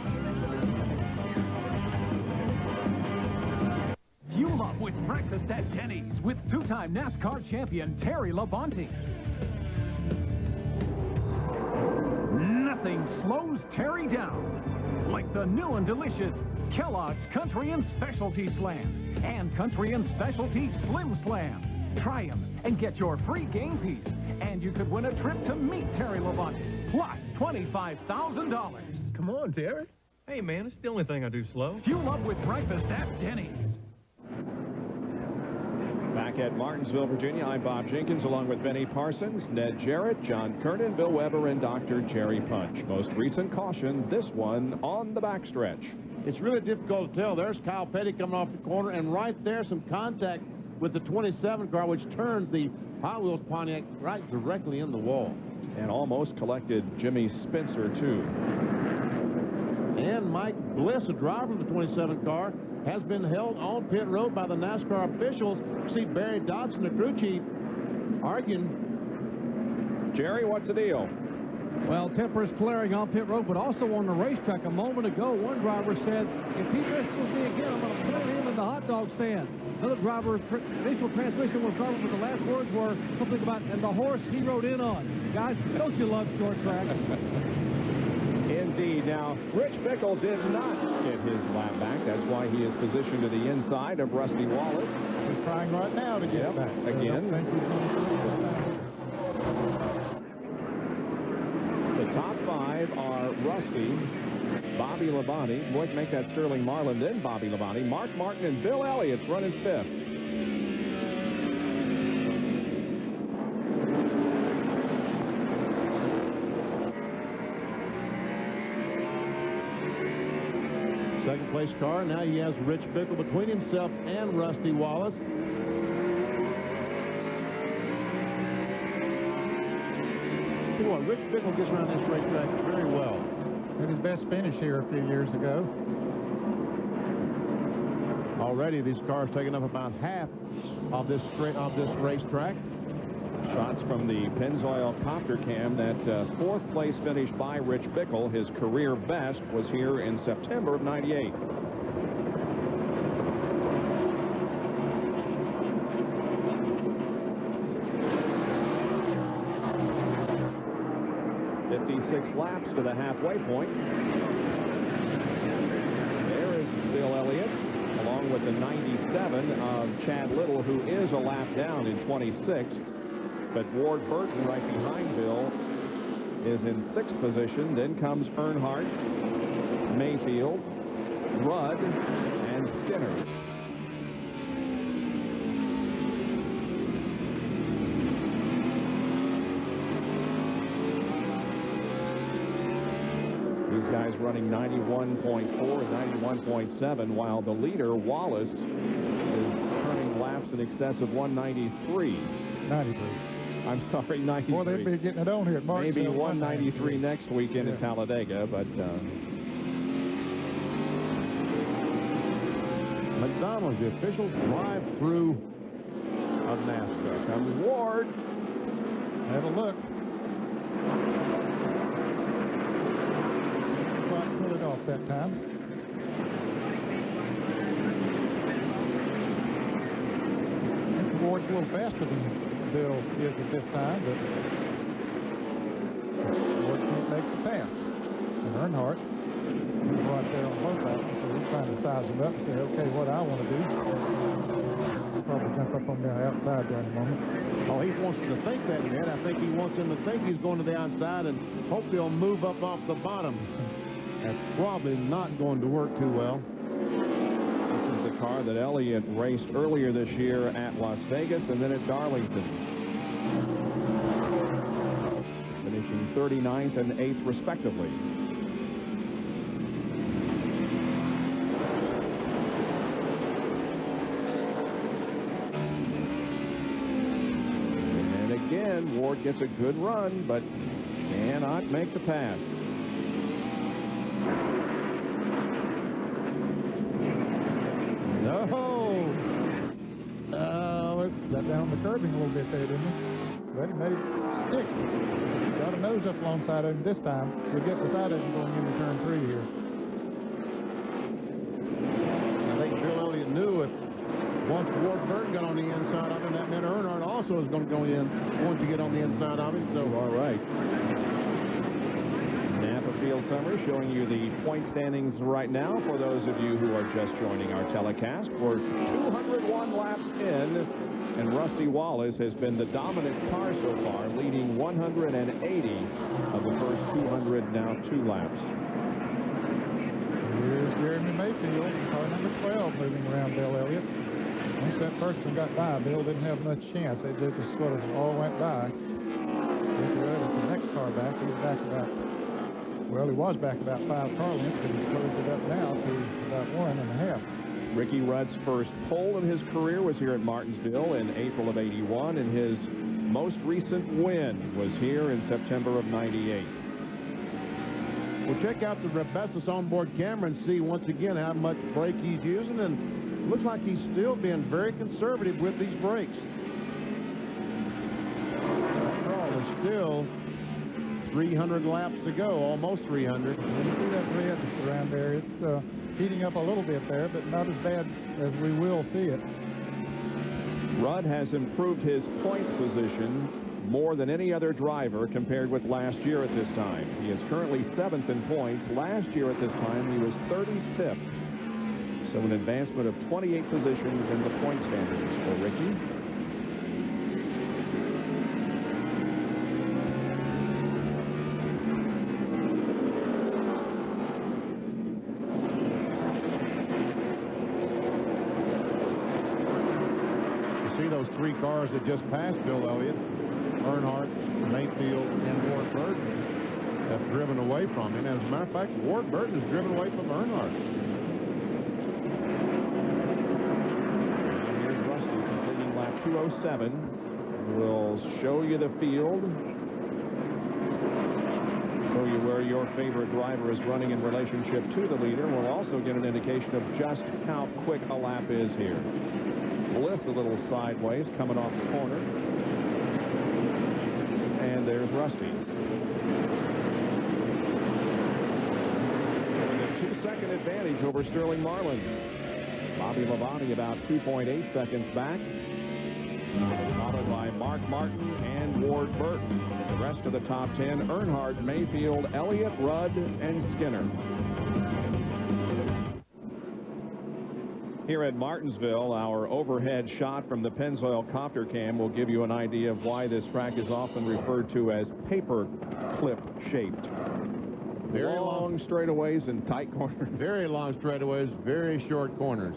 Speaker 18: Fuel up with breakfast at Denny's with 2-time NASCAR champion Terry Labonte. Nothing slows Terry down like the new and delicious Kellogg's Country and Specialty Slam and Country and Specialty Slim Slam. Try them and get your free game piece, and you could win a trip to meet Terry Labonte, plus $25,000.
Speaker 10: Come on, Terry. Hey, man, it's the only thing I do slow.
Speaker 18: Fuel up with breakfast at Denny's.
Speaker 1: Back at Martinsville, Virginia, I'm Bob Jenkins, along with Benny Parsons, Ned Jarrett, John Kernan, Bill Weber, and Dr. Jerry Punch. Most recent caution, this one on the backstretch.
Speaker 5: It's really difficult to tell. There's Kyle Petty coming off the corner, and right there, some contact with the 27 car, which turns the Hot Wheels Pontiac right directly in the wall.
Speaker 1: And almost collected Jimmy Spencer, too.
Speaker 5: And Mike Bliss, a driver of the 27 car, has been held on pit road by the NASCAR officials. See Barry Dodson, the crew chief, arguing.
Speaker 1: Jerry, what's the deal?
Speaker 2: Well, tempers flaring on pit road, but also on the racetrack. A moment ago, one driver said, if he messes with me again, I'm going to put him in the hot dog stand. Another driver's initial transmission was garbled, but the last words were something about, and the horse he rode in on. Guys, don't you love short tracks?
Speaker 1: Indeed. Now, Rich Bickle did not get his lap back. That's why he is positioned to the inside of Rusty Wallace.
Speaker 6: He's trying right now to get back.
Speaker 1: Again.
Speaker 6: I don't think he's going to do it this time.
Speaker 1: The top five are Rusty, Bobby Labonte, boy, make that Sterling Marlin, then Bobby Labonte, Mark Martin, and Bill Elliott's running fifth.
Speaker 5: Second place car, now he has Rich Bickle between himself and Rusty Wallace. Tell you what, Rich Bickle gets around this racetrack very well.
Speaker 6: Had his best finish here a few years ago.
Speaker 5: Already these cars taking up about half of this racetrack.
Speaker 1: Shots from the Pennzoil copter cam. That fourth place finish by Rich Bickle, his career best, was here in September of '98. Laps to the halfway point. There is Bill Elliott, along with the 97 of Chad Little, who is a lap down in 26th. But Ward Burton, right behind Bill, is in 6th position. Then comes Earnhardt, Mayfield, Rudd, and Skinner. These guys running 91.4 and 91.7, while the leader, Wallace, is turning laps in excess of 193.
Speaker 6: 93.
Speaker 1: I'm sorry, 93.
Speaker 6: Boy, they'll be getting it on here at Martinsville.
Speaker 1: Maybe 193 next weekend in Talladega, but...
Speaker 5: McDonald's, the official drive-through of NASCAR.
Speaker 1: Comes Ward.
Speaker 6: Have a look. Pull it off that time. I think Ward's a little faster than Bill is at this time, but Ward can't make the pass. And Earnhardt, he's right there on both options, so he's trying to size him up and say, okay, what I want to do. He'll probably jump up on the outside there in a moment.
Speaker 5: Oh, he wants them to think that, Ned. I think he wants them to think he's going to the outside and hope they'll move up off the bottom. That's probably not going to work too well.
Speaker 1: This is the car that Elliott raced earlier this year at Las Vegas and then at Darlington. Finishing 39th and 8th, respectively. And again, Ward gets a good run, but cannot make the pass.
Speaker 6: Got down the curbing a little bit there, didn't he? But he made it stick. Got a nose up alongside of him this time. He'll get beside of him going into turn 3 here.
Speaker 5: I think Bill Elliott knew if once Ward Burton got on the inside of him, that meant Earnhardt also is going to go in once you get on the inside of him. So,
Speaker 1: all right. Napa Field Summer showing you the point standings right now for those of you who are just joining our telecast. We're 201 laps in, and Rusty Wallace has been the dominant car so far, leading 180 of the first 200, now 2 laps.
Speaker 6: Here's Jeremy Mayfield, car number 12, moving around Bill Elliott. Once that first one got by, Bill didn't have much chance. They just sort of all went by. The next car back, he was back about, well, he was back about 5 car lengths, but he's closed it up now to about 1.5.
Speaker 1: Ricky Rudd's first pole of his career was here at Martinsville in April of '81, and his most recent win was here in September of '98.
Speaker 5: We'll check out the Rebestos onboard camera and see once again how much brake he's using, and looks like he's still being very conservative with these brakes. After all, there's still 300 laps to go, almost 300.
Speaker 6: You see that red around there? It's heating up a little bit there, but not as bad as we will see it.
Speaker 1: Rudd has improved his points position more than any other driver compared with last year at this time. He is currently 7th in points. Last year at this time, he was 35th. So an advancement of 28 positions in the point standings for Ricky.
Speaker 5: Those three cars that just passed Bill Elliott, Earnhardt, Mayfield, and Ward Burton, have driven away from him. As a matter of fact, Ward Burton has driven away from Earnhardt.
Speaker 1: And here's Rusty completing lap 207. We'll show you the field. Show you where your favorite driver is running in relationship to the leader. We'll also get an indication of just how quick a lap is here. Bliss a little sideways coming off the corner. And there's Rusty. With a 2-second advantage over Sterling Marlin. Bobby Labonte about 2.8 seconds back. Followed by Mark Martin and Ward Burton. The rest of the top 10, Earnhardt, Mayfield, Elliott, Rudd, and Skinner. Here at Martinsville, our overhead shot from the Pennzoil copter cam will give you an idea of why this track is often referred to as paper clip shaped. Very long straightaways and tight corners.
Speaker 5: Very long straightaways, very short corners.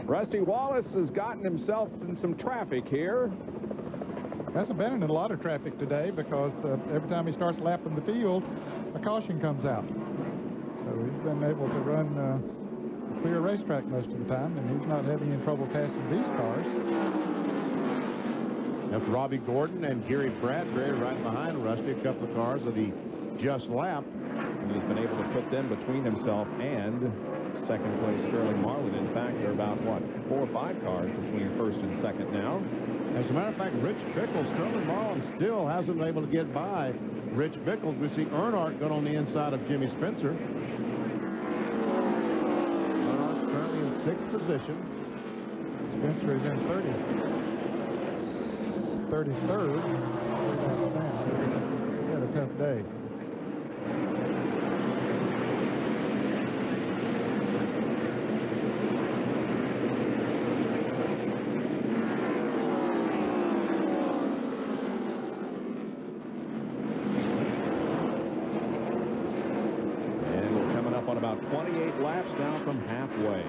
Speaker 1: Rusty Wallace has gotten himself in some traffic here.
Speaker 6: Hasn't been in a lot of traffic today because every time he starts lapping the field, a caution comes out. So he's been able to run clear racetrack most of the time, and he's not having any trouble passing these cars.
Speaker 5: That's Robbie Gordon and Gary Bradbury right behind Rusty, a couple of cars of the just lap.
Speaker 1: And he's been able to put them between himself and second place Sterling Marlin. In fact, they're about, what, 4 or 5 cars between first and second now.
Speaker 5: As a matter of fact, Rich Bickles, Sterling Marlin still hasn't been able to get by Rich Bickles. We see Earnhardt got on the inside of Jimmy Spencer. 6th position.
Speaker 6: Spencer is in 33rd. He had a tough day.
Speaker 1: And we're coming up on about 28 laps now from halfway.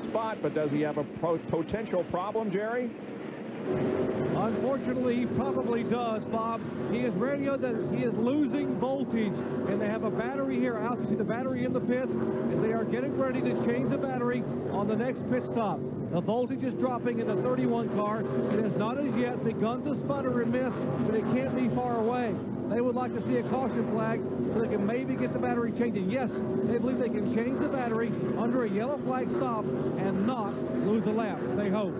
Speaker 1: Spot, but does he have a potential problem, Jerry?
Speaker 2: Unfortunately, he probably does, Bob. He has radioed that he is losing voltage, and they have a battery here out. You see the battery in the pits, and they are getting ready to change the battery on the next pit stop. The voltage is dropping in the 31 car. It has not as yet begun to sputter and miss, but it can't be far away. They would like to see a caution flag so they can maybe get the battery changing. Yes, they believe they can change the battery under a yellow flag stop and not lose the lap, they hope.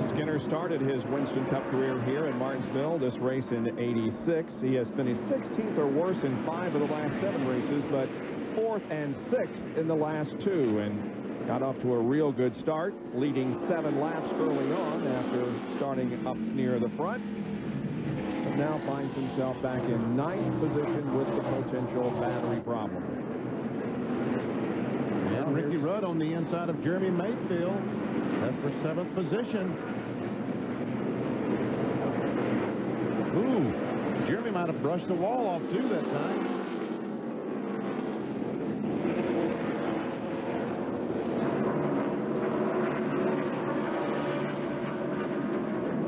Speaker 1: Skinner started his Winston Cup career here in Martinsville, this race in '86. He has finished 16th or worse in 5 of the last 7 races, but 4th and 6th in the last 2, and got off to a real good start, leading 7 laps early on after starting up near the front. But now finds himself back in 9th position with the potential battery problem.
Speaker 5: And Ricky Rudd on the inside of Jeremy Mayfield. That's for 7th position. Ooh, Jeremy might have brushed the wall off too that time.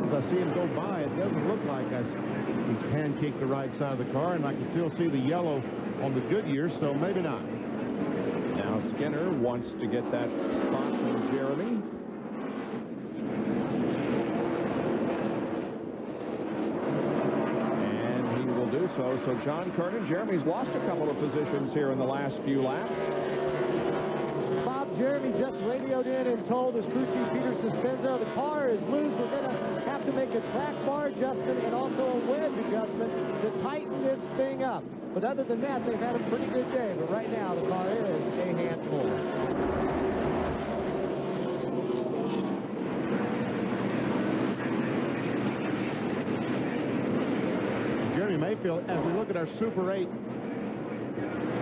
Speaker 5: As I see him go by, it doesn't look like he's pancaked the right side of the car, and I can still see the yellow on the Goodyear, so maybe not.
Speaker 1: Now Skinner wants to get that spot from Jeremy. And he will do so. So John Kernan, Jeremy's lost a couple of positions here in the last few laps.
Speaker 17: Jeremy just radioed in and told his crew chief Peter Suspenzo the car is loose. We're going to have to make a track bar adjustment and also a wedge adjustment to tighten this thing up. But other than that, they've had a pretty good day. But right now, the car is a handful.
Speaker 5: Jeremy Mayfield, as we look at our Super 8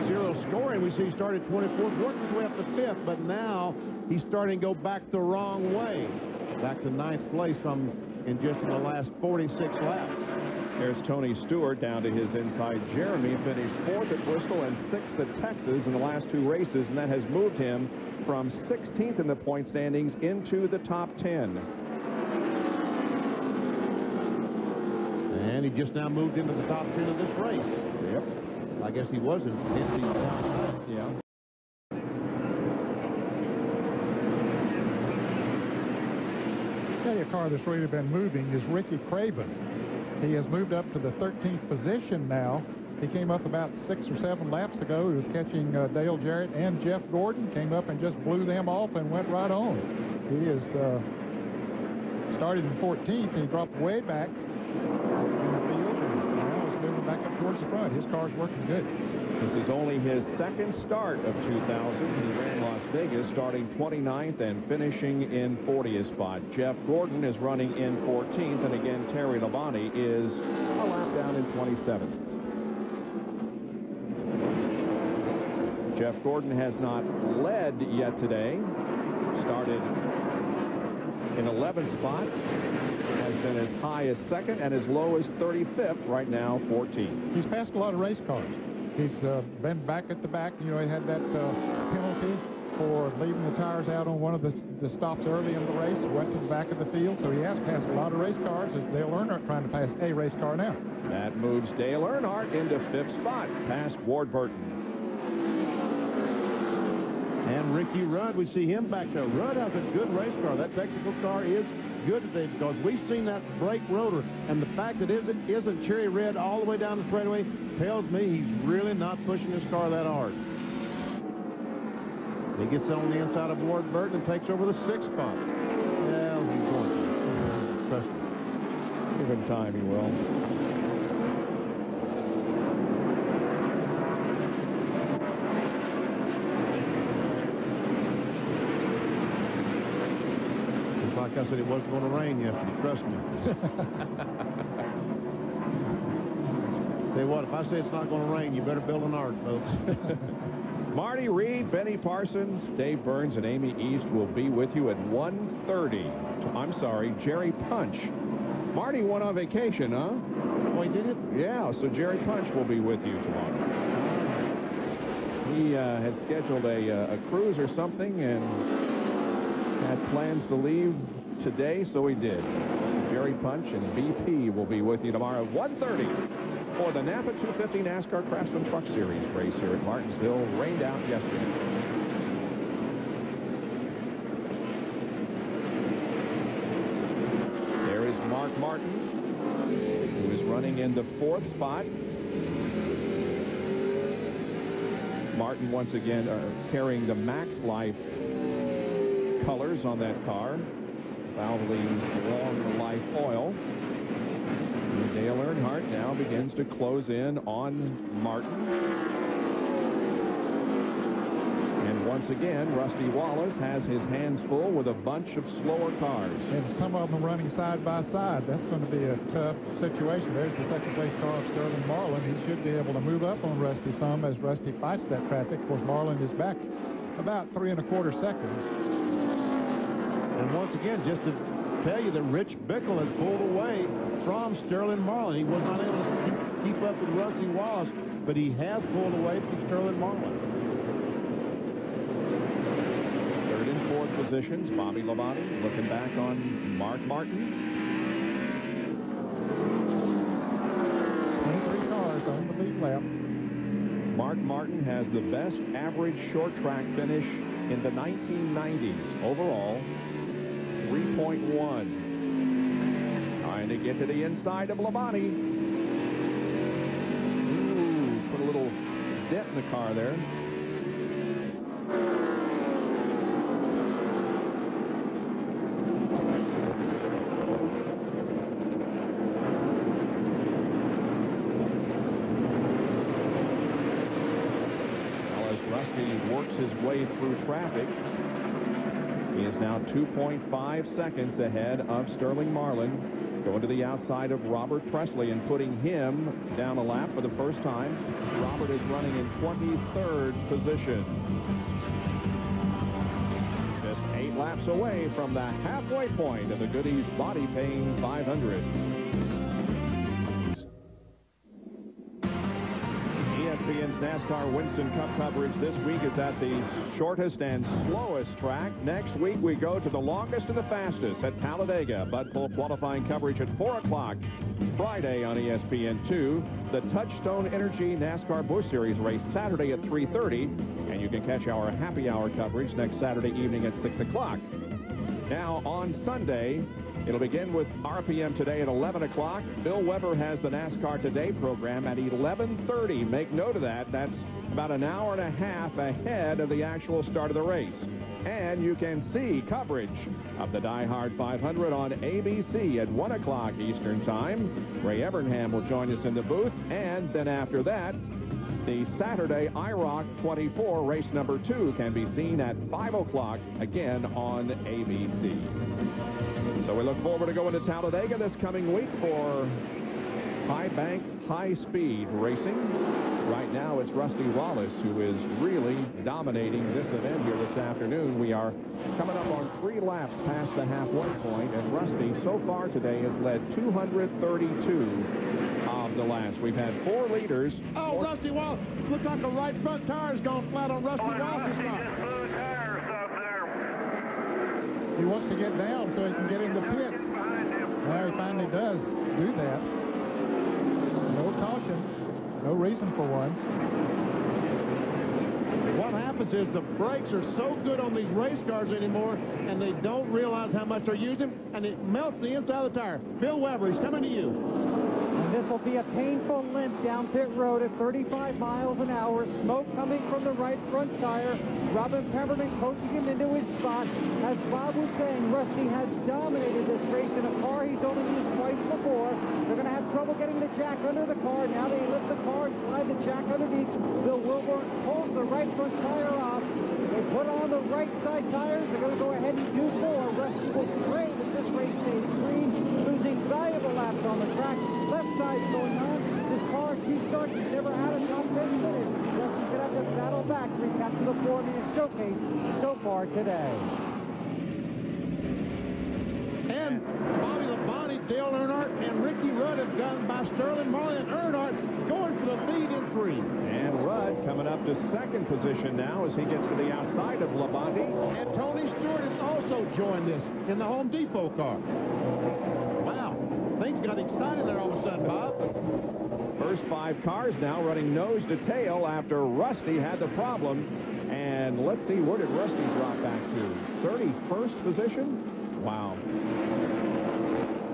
Speaker 5: serial scoring, we see he started 24th, worked his way up to 5th, but now he's starting to go back the wrong way. Back to 9th place in just the last 46 laps.
Speaker 1: There's Tony Stewart down to his inside. Jeremy finished 4th at Bristol and 6th at Texas in the last 2 races, and that has moved him from 16th in the point standings into the top 10.
Speaker 5: And he just now moved into the top 10 of this race. Yep. I guess he wasn't. Yeah.
Speaker 6: Tell you a car that's really been moving is Ricky Craven. He has moved up to the 13th position now. He came up about 6 or 7 laps ago. He was catching Dale Jarrett and Jeff Gordon. Came up and just blew them off and went right on. He is started in 14th and he dropped way back in the field. Back up towards the front. His car's working good.
Speaker 1: This is only his second start of 2000. He ran Las Vegas, starting 29th and finishing in 40th spot. Jeff Gordon is running in 14th, and again, Terry Labonte is a lap down in 27th. Jeff Gordon has not led yet today. Started in 11th spot. Has been as high as 2nd and as low as 35th, right now 14th.
Speaker 6: He's passed a lot of race cars. He's been back at the back. You know, he had that penalty for leaving the tires out on one of the stops early in the race. Went to the back of the field, so he has passed a lot of race cars. Dale Earnhardt trying to pass a race car now.
Speaker 1: That moves Dale Earnhardt into 5th spot, past Ward Burton.
Speaker 5: And Ricky Rudd, we see him back there. Rudd has a good race car. That technical car is good today because we've seen that brake rotor, and the fact that it isn't cherry red all the way down the straightaway tells me he's really not pushing his car that hard. He gets on the inside of Ward Burton and takes over the 6th spot. Well, he's going to. Trust me.
Speaker 1: Give him time, he will.
Speaker 5: Like I said, it wasn't going to rain yesterday. Trust me. Tell you what, if I say it's not going to rain, you better build an ark, folks.
Speaker 1: Marty Reed, Benny Parsons, Dave Burns, and Amy East will be with you at 1:30. I'm sorry, Jerry Punch. Marty went on vacation, huh?
Speaker 5: Oh, he did it?
Speaker 1: Yeah, so Jerry Punch will be with you tomorrow. He had scheduled a cruise or something and had plans to leave today, so he did. Jerry Punch and BP will be with you tomorrow at 1:30 for the Napa 250 NASCAR Craftsman Truck Series race here at Martinsville. Rained out yesterday. There is Mark Martin, who is running in the 4th spot. Martin once again carrying the Max Life colors on that car. Valvoline's long life oil. And Dale Earnhardt now begins to close in on Martin. And once again, Rusty Wallace has his hands full with a bunch of slower cars.
Speaker 6: And some of them running side by side. That's going to be a tough situation. There's the 2nd place car of Sterling Marlin. He should be able to move up on Rusty some as Rusty fights that traffic. Of course, Marlin is back about 3 1/4 seconds.
Speaker 5: And once again, just to tell you that Rich Bickle has pulled away from Sterling Marlin. He was not able to keep up with Rusty Wallace, but he has pulled away from Sterling Marlin.
Speaker 1: 3rd and 4th positions, Bobby Labonte looking back on Mark Martin.
Speaker 6: lap.
Speaker 1: Mark Martin has the best average short track finish in the 1990s. Overall, 3.1. Trying to get to the inside of Labonte. Ooh, put a little dent in the car there. Rusty works his way through traffic. He is now 2.5 seconds ahead of Sterling Marlin, going to the outside of Robert Presley and putting him down a lap for the first time. Robert is running in 23rd position. Just 8 laps away from the halfway point of the Goody's Body Pain 500. ESPN's NASCAR Winston Cup coverage this week is at the shortest and slowest track. Next week we go to the longest and the fastest at Talladega. But full qualifying coverage at 4 o'clock Friday on ESPN2. The Touchstone Energy NASCAR Busch Series race Saturday at 3:30. And you can catch our happy hour coverage next Saturday evening at 6 o'clock. Now on Sunday, it'll begin with RPM today at 11 o'clock. Bill Weber has the NASCAR Today program at 11:30. Make note of that. That's about an hour and a half ahead of the actual start of the race. And you can see coverage of the Die Hard 500 on ABC at 1 o'clock Eastern Time. Ray Evernham will join us in the booth. And then after that, the Saturday IROC 24 race number 2 can be seen at 5 o'clock again on ABC. So we look forward to going to Talladega this coming week for high-banked, high-speed racing. Right now, it's Rusty Wallace who is really dominating this event here this afternoon. We are coming up on 3 laps past the halfway point, and Rusty so far today has led 232 of the laps. We've had 4 leaders.
Speaker 5: Oh, Rusty Wallace. Looks like the right front tire's gone flat on Rusty Wallace's spot.
Speaker 6: He wants to get down so he can get in the pits. Now he finally does do that. No caution. No reason for one.
Speaker 5: What happens is the brakes are so good on these race cars anymore, and they don't realize how much they're using, and it melts the inside of the tire. Bill Weber, he's coming to you.
Speaker 3: And this will be a painful limp down pit road at 35 miles an hour. Smoke coming from the right front tire. Robin Pemberton coaching him into his spot. As Bob was saying, Rusty has dominated this race in a car he's only used twice before. They're going to have trouble getting the jack under the car. Now they lift the car and slide the jack underneath. Bill Wilburn pulls the right front tire off. They put on the right side tires. They're going to go ahead and do more. Rusty will pray that this race stays green, losing valuable laps on the track. Left side's going on. This car, 2 starts, has never had a top 10 finish. Rusty's going to have to battle back to recapture the 4-minute showcase so far today.
Speaker 5: And Bobby Labonte, Dale Earnhardt, and Ricky Rudd have gotten by Sterling Marlin, and Earnhardt going for the lead in 3.
Speaker 1: And Rudd coming up to 2nd position now as he gets to the outside of Labonte.
Speaker 5: And Tony Stewart has also joined this in the Home Depot car. Wow. Things got exciting there all of a sudden, Bob.
Speaker 1: First 5 cars now running nose to tail after Rusty had the problem. And let's see, where did Rusty drop back to? 31st position? Wow.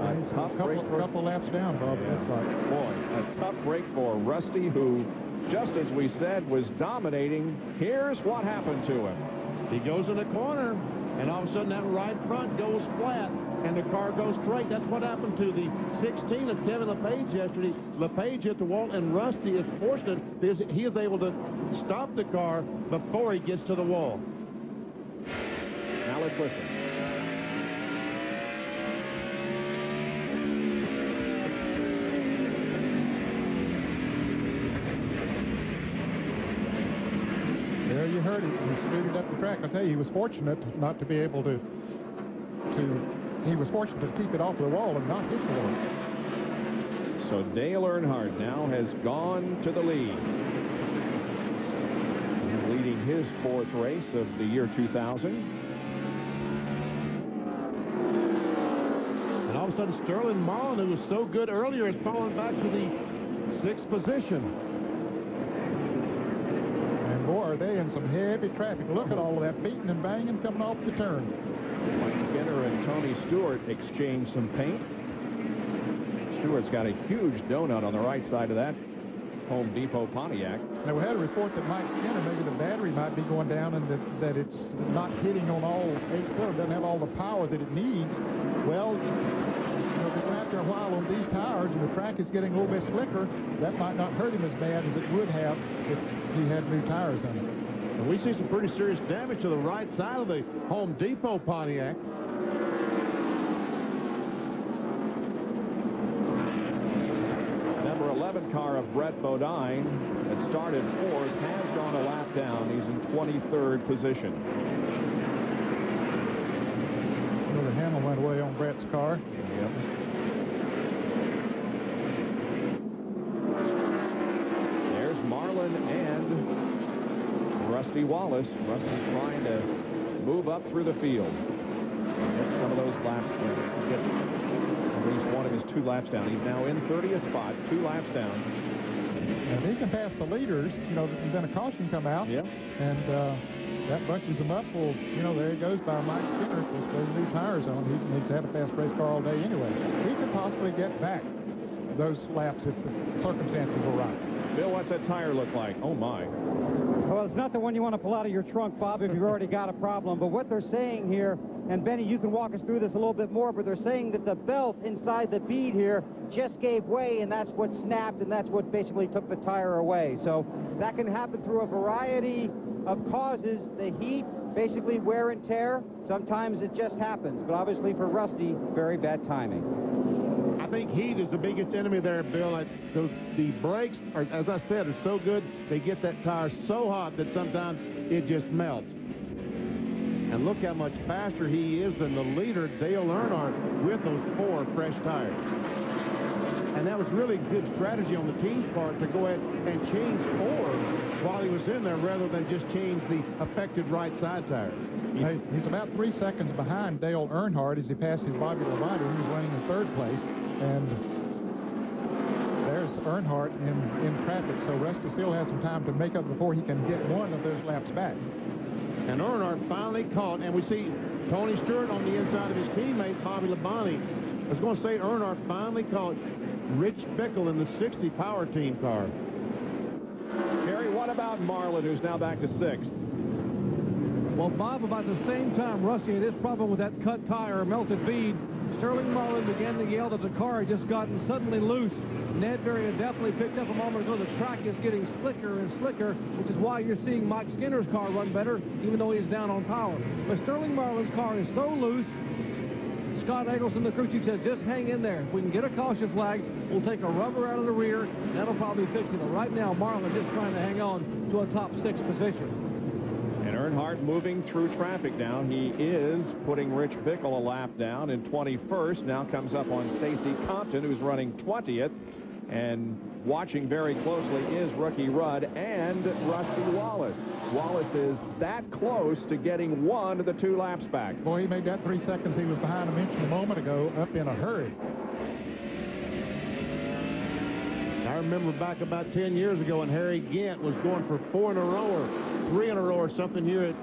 Speaker 1: A tough break for...
Speaker 6: couple laps down, Bob. That's right.
Speaker 1: Boy, a tough break for Rusty, who, just as we said, was dominating. Here's what happened to him.
Speaker 5: He goes in the corner, and all of a sudden that right front goes flat, and the car goes straight. That's what happened to the 16 of Kevin LePage yesterday. LePage hit the wall, and Rusty is fortunate because he is able to stop the car before he gets to the wall.
Speaker 1: Now let's listen.
Speaker 6: There you heard it. He scooted up the track. I tell you, he was fortunate not to be able to he was fortunate to keep it off the wall and not hit the wall.
Speaker 1: So Dale Earnhardt now has gone to the lead. He's leading his 4th race of the year 2000.
Speaker 5: And all of a sudden, Sterling Marlin, who was so good earlier, has fallen back to the 6th position.
Speaker 6: boy, are they in some heavy traffic. Look at all of that beating and banging coming off the turn.
Speaker 1: Mike Skinner and Tony Stewart exchange some paint. Stewart's got a huge donut on the right side of that Home Depot Pontiac.
Speaker 6: Now, we had a report that Mike Skinner, maybe the battery might be going down and that it's not hitting on all 8 cylinders, doesn't have all the power that it needs. Well, you know, if it's been out there a while on these tires and the track is getting a little bit slicker, that might not hurt him as bad as it would have if he had new tires on it.
Speaker 5: And we see some pretty serious damage to the right side of the Home Depot Pontiac.
Speaker 1: Number 11 car of Brett Bodine that started 4th has gone a lap down. He's in 23rd position.
Speaker 6: Well, the handle went away on Brett's car.
Speaker 1: Yep. There's Marlin and Rusty Wallace. Rusty trying to move up through the field. Get some of those laps. Get at least one of his 2 laps down. He's now in 30th spot, 2 laps down.
Speaker 6: And if he can pass the leaders, you know, then a caution come out.
Speaker 1: Yeah.
Speaker 6: And that bunches him up. Well, you know, there he goes by Mike Skinner. With those new tires on, he needs to have a fast race car all day anyway. He could possibly get back those laps if the circumstances were right.
Speaker 1: Bill, what's that tire look like? Oh, my.
Speaker 3: Well, it's not the one you want to pull out of your trunk, Bob, if you've already got a problem. But what they're saying here, and Benny, you can walk us through this a little bit more, but they're saying that the belt inside the bead here just gave way, and that's what snapped, and that's what basically took the tire away. So that can happen through a variety of causes. The heat, basically wear and tear. Sometimes it just happens. But obviously for Rusty, very bad timing.
Speaker 5: I think heat is the biggest enemy there, Bill. The brakes, are, as I said, are so good, they get that tire so hot that sometimes it just melts. And look how much faster he is than the leader, Dale Earnhardt, with those 4 fresh tires. And that was really good strategy on the team's part to go ahead and change 4 while he was in there rather than just change the affected right side tire.
Speaker 6: Hey, he's about 3 seconds behind Dale Earnhardt as he passes Bobby Labonte, who's running in 3rd place. And there's Earnhardt in traffic, so Rusty still has some time to make up before he can get one of those laps back.
Speaker 5: And Earnhardt finally caught, and we see Tony Stewart on the inside of his teammate, Bobby Labonte. I was going to say Earnhardt finally caught Rich Bickle in the 60 Power Team car.
Speaker 1: Jerry, what about Marlin, who's now back to 6th?
Speaker 2: Well, Bob, about the same time Rusty had his problem with that cut tire, melted bead, Sterling Marlin began to yell that the car had just gotten suddenly loose. Ned Berry had definitely picked up a moment ago. The track is getting slicker and slicker, which is why you're seeing Mike Skinner's car run better, even though he's down on power. But Sterling Marlin's car is so loose, Scott Eggleston, the crew chief, says, just hang in there. If we can get a caution flag, we'll take a rubber out of the rear. That'll probably fix it. But right now, Marlin just trying to hang on to a top 6 position.
Speaker 1: And Earnhardt moving through traffic now. He is putting Rich Bickle a lap down in 21st. Now comes up on Stacy Compton, who's running 20th. And watching very closely is Rookie Rudd and Rusty Wallace. Wallace is that close to getting one of the 2 laps back.
Speaker 6: Boy, he made that 3 seconds he was behind, I mentioned a moment ago, up in a hurry.
Speaker 5: I remember back about 10 years ago when Harry Gant was going for 4 in a row or 3 in a row or something here,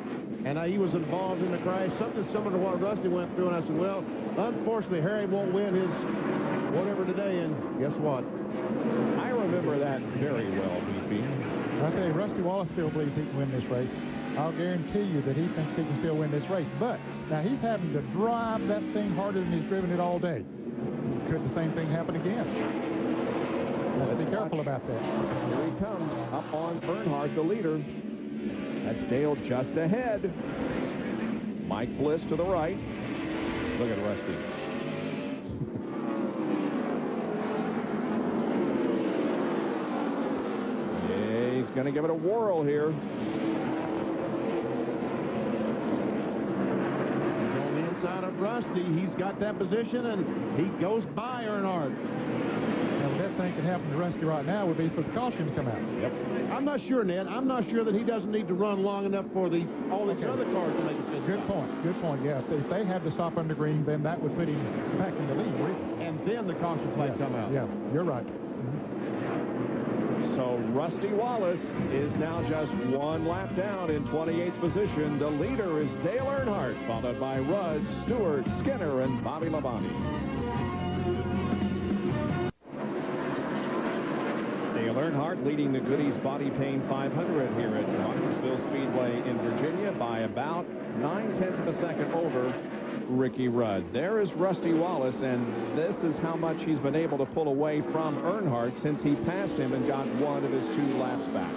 Speaker 5: and he was involved in the crash, something similar to what Rusty went through, and I said, well, unfortunately, Harry won't win his whatever today, and guess what?
Speaker 1: I remember that very well, BP.
Speaker 6: I tell you, Rusty Wallace still believes he can win this race. I'll guarantee you that he thinks he can still win this race. But now he's having to drive that thing harder than he's driven it all day. Could the same thing happen again? Let's be careful about that.
Speaker 1: Here he comes up on Earnhardt, the leader. That's Dale just ahead. Mike Bliss to the right. Look at Rusty. Yeah, he's going to give it a whirl here.
Speaker 5: On the inside of Rusty, he's got that position, and he goes by Earnhardt.
Speaker 6: Now, the best thing that could happen to Rusty right now would be for the caution to come out.
Speaker 1: Yep.
Speaker 5: I'm not sure, Ned. I'm not sure that he doesn't need to run long enough for all these other cars to make a fit.
Speaker 6: Good point. Good point. Yeah, if they had to stop under green, then that would put him back in the lead.
Speaker 5: And then the caution flag come out.
Speaker 6: Yeah, you're right.
Speaker 1: So So Rusty Wallace is now just one lap down in 28th position. The leader is Dale Earnhardt, followed by Rudd, Stewart, Skinner, and Bobby Labonte. Dale Earnhardt leading the Goody's Body Pain 500 here at Martinsville Speedway in Virginia by about 9/10 of a second over Ricky Rudd. There is Rusty Wallace, and this is how much he's been able to pull away from Earnhardt since he passed him and got one of his 2 laps back.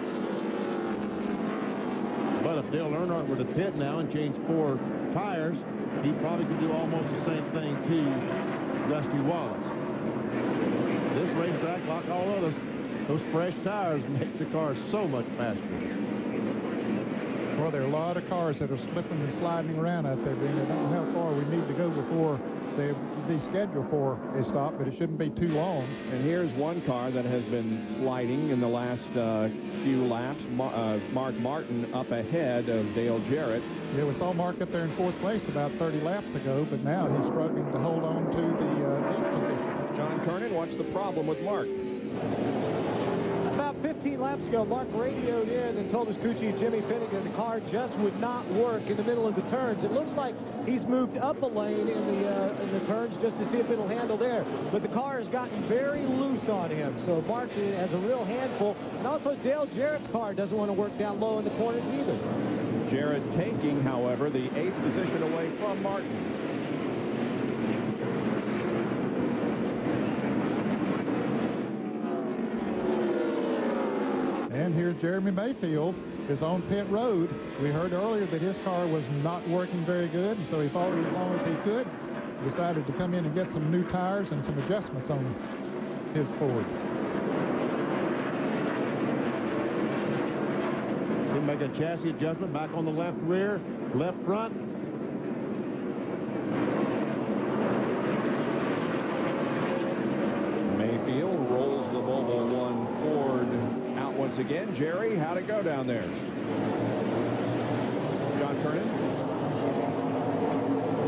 Speaker 5: But if Dale Earnhardt were to pit now and change 4 tires, he probably could do almost the same thing to Rusty Wallace. This racetrack, like all others, those fresh tires makes the car so much faster.
Speaker 6: Well, there are a lot of cars that are slipping and sliding around out there, Dean. I don't know how far we need to go before they be scheduled for a stop, but it shouldn't be too long.
Speaker 1: And here's one car that has been sliding in the last few laps. Mark Martin up ahead of Dale Jarrett.
Speaker 6: Yeah, we saw Mark up there in 4th place about 30 laps ago, but now he's struggling to hold on to the 8th position.
Speaker 1: John Kernan, what's the problem with Mark?
Speaker 17: About 15 laps ago, Mark radioed in and told his crew chief, Jimmy Finnegan, the car just would not work in the middle of the turns. It looks like he's moved up a lane in the turns just to see if it'll handle there. But the car has gotten very loose on him, so Mark has a real handful. And also, Dale Jarrett's car doesn't want to work down low in the corners either.
Speaker 1: Jarrett taking, however, the 8th position away from Martin.
Speaker 6: And here's Jeremy Mayfield is on pit road. We heard earlier that his car was not working very good, and so he followed as long as he could. Decided to come in and get some new tires and some adjustments on his Ford.
Speaker 5: He'll make a chassis adjustment back on the left rear, left front.
Speaker 1: Mayfield rolls the Volvo 1 Ford out once again. Jerry, how'd it go down there? John Kernan?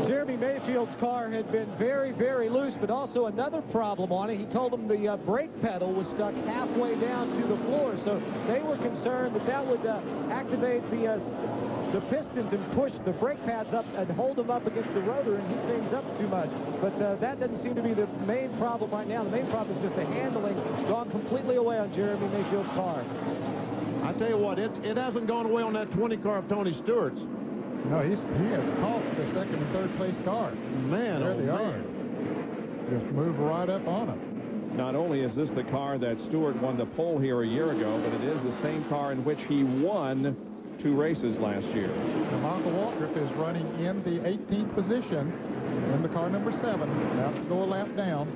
Speaker 17: Jeremy Mayfield's car had been very, very loose, but also another problem on it. He told them the brake pedal was stuck halfway down to the floor, so they were concerned that that would activate the pistons and push the brake pads up and hold them up against the rotor and heat things up too much. But that doesn't seem to be the main problem right now. The main problem is just the handling gone completely away on Jeremy Mayfield's car.
Speaker 5: I tell you what, it hasn't gone away on that 20 car of Tony Stewart's.
Speaker 6: No, he has caught the 2nd and 3rd place car.
Speaker 5: Man,
Speaker 6: there
Speaker 5: oh,
Speaker 6: they
Speaker 5: man.
Speaker 6: are. Just move right up on them.
Speaker 1: Not only is this the car that Stewart won the pole here a year ago, but it is the same car in which he won 2 races last year.
Speaker 6: Now, Michael Waltrip is running in the 18th position in the car number 7. About to go a lap down.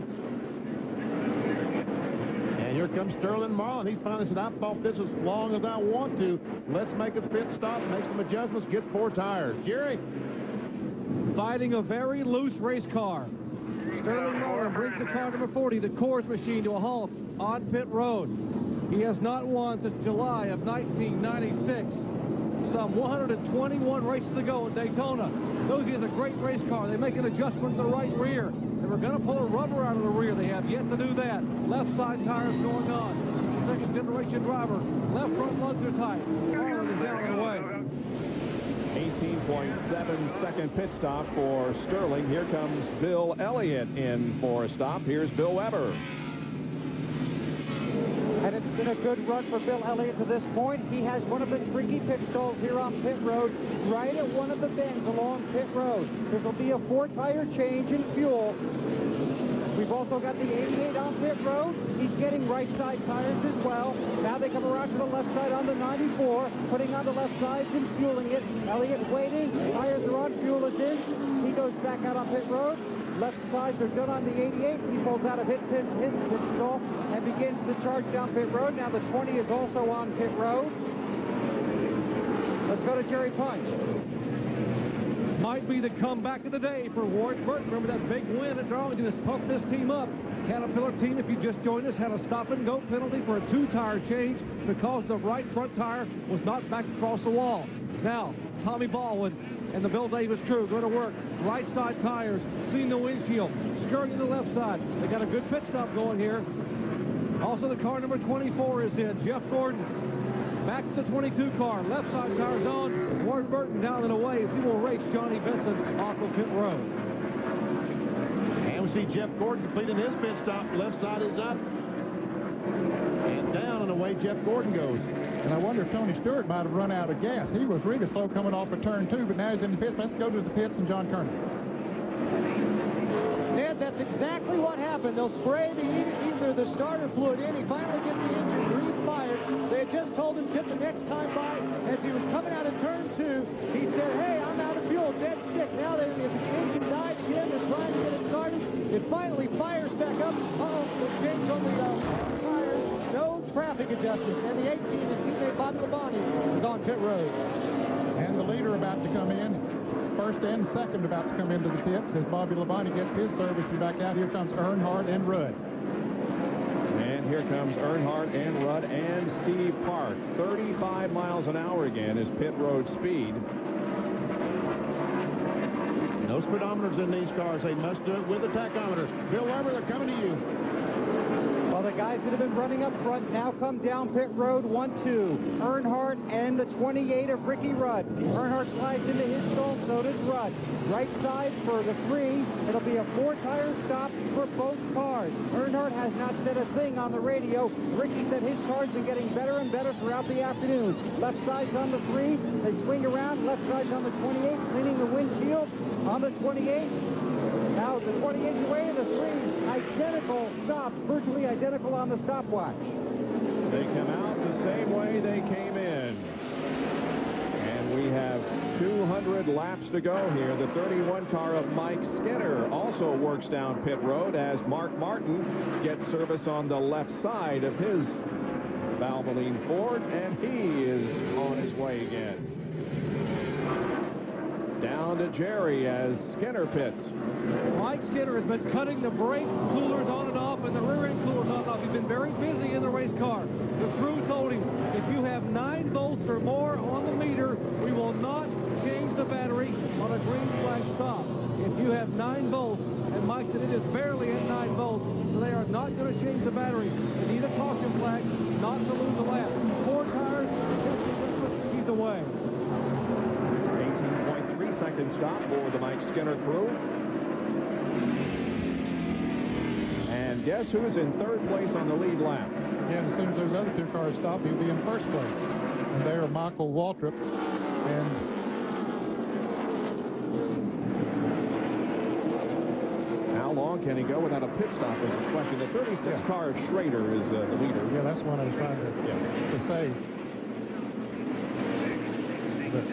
Speaker 5: And here comes Sterling Marlin. He finally said, I fought this as long as I want to. Let's make a pit stop, make some adjustments, get 4 tires. Jerry?
Speaker 2: Fighting a very loose race car. Sterling Marlin brings the car number 40, the Coors machine, to a halt on pit road. He has not won since July of 1996. Some 121 races ago at Daytona. Knows he has a great race car. They make an adjustment to the right rear. They were going to pull a rubber out of the rear. They have yet to do that. Left side tires going on. Second generation driver. Left front lugs are tight. Marlin is down and away.
Speaker 1: 18.7 second pit stop for Sterling. Here comes Bill Elliott in for a stop. Here's Bill Weber.
Speaker 3: And it's been a good run for Bill Elliott to this point. He has one of the tricky pit stalls here on pit road, right at one of the bends along pit road. This will be a 4-tire change in fuel. We've also got the 88 on pit road. He's getting right side tires as well. Now they come around to the left side on the 94, putting on the left sides and fueling it. Elliott waiting. Tires are on, fuel is in. He goes back out on pit road. Left sides are done on the 88. He pulls out of his pit stall and begins to charge down pit road. Now the 20 is also on pit road. Let's go to Jerry Punch.
Speaker 2: Might be the comeback of the day for Ward Burton. Remember that big win at Darlington has pumped this team up. Caterpillar team, if you just joined us, had a stop-and-go penalty for a 2-tire change because the right front tire was not back across the wall. Now, Tommy Baldwin and the Bill Davis crew going to work right side tires, clean the windshield, skirting the left side. They got a good pit stop going here. Also, the car number 24 is in. Jeff Gordon back to the 22 car. Left side tires on. Ward Burton down and away as he will race Johnny Benson off of pit road.
Speaker 5: And we see Jeff Gordon completing his pit stop. Left side is up. And down and away Jeff Gordon goes.
Speaker 6: And I wonder if Tony Stewart might have run out of gas. He was really slow coming off of turn 2, but now he's in the pits. Let's go to the pits and John Kerner.
Speaker 17: Ned, that's exactly what happened. They'll spray either the starter fluid in. He finally gets the engine re-fired. They had just told him pit the next time by. As he was coming out of turn 2, he said, hey, I'm out of fuel, dead stick. Now if the engine died again, they're trying to get it started. It finally fires back up. The change on the tire. No traffic adjustments. And the 18, his teammate Bobby Labonte, is on pit road.
Speaker 6: And the leader about to come in. First and second about to come into the pits as Bobby Labonte gets his services back out. Here comes Earnhardt and Rudd.
Speaker 1: And here comes Earnhardt and Rudd and Steve Park. 35 miles an hour again is pit road speed.
Speaker 5: No speedometers in these cars. They must do it with a tachometer. Bill Weber, they're coming to you.
Speaker 3: Well, the guys that have been running up front now come down pit road 1-2. Earnhardt and the 28 of Ricky Rudd. Earnhardt slides into his stall, so does Rudd. Right side for the 3. It'll be a 4-tire stop for both cars. Earnhardt has not said a thing on the radio. Ricky said his car's been getting better and better throughout the afternoon. Left side's on the 3. They swing around. Left side's on the 28, cleaning the windshield on the 28. Now the 28's away, the 3 identical stops, virtually identical on the stopwatch.
Speaker 1: They come out the same way they came in. And we have 200 laps to go here. The 31 car of Mike Skinner also works down pit road as Mark Martin gets service on the left side of his Valvoline Ford, and he is on his way again. Down to Jerry as Skinner pits.
Speaker 2: Mike Skinner has been cutting the brake coolers on and off and the rear end coolers on and off. He's been very busy in the race car. The crew told him, if you have 9 volts or more on the meter, we will not change the battery on a green flag stop. If you have 9 volts, and Mike said it is barely at 9 volts, so they are not going to change the battery. They need a caution flag not to lose a lap. 4 tires, he's away.
Speaker 1: 18.3-second stop for the Mike Skinner crew. And guess who's in 3rd place on the lead lap?
Speaker 6: Yeah, and as soon as those other 2 cars stop, he'll be in 1st place. And they are Michael Waltrip and
Speaker 1: how long can he go without a pit stop is the question. The 36 car of Schrader is the leader.
Speaker 6: Yeah, that's what I was trying to say. But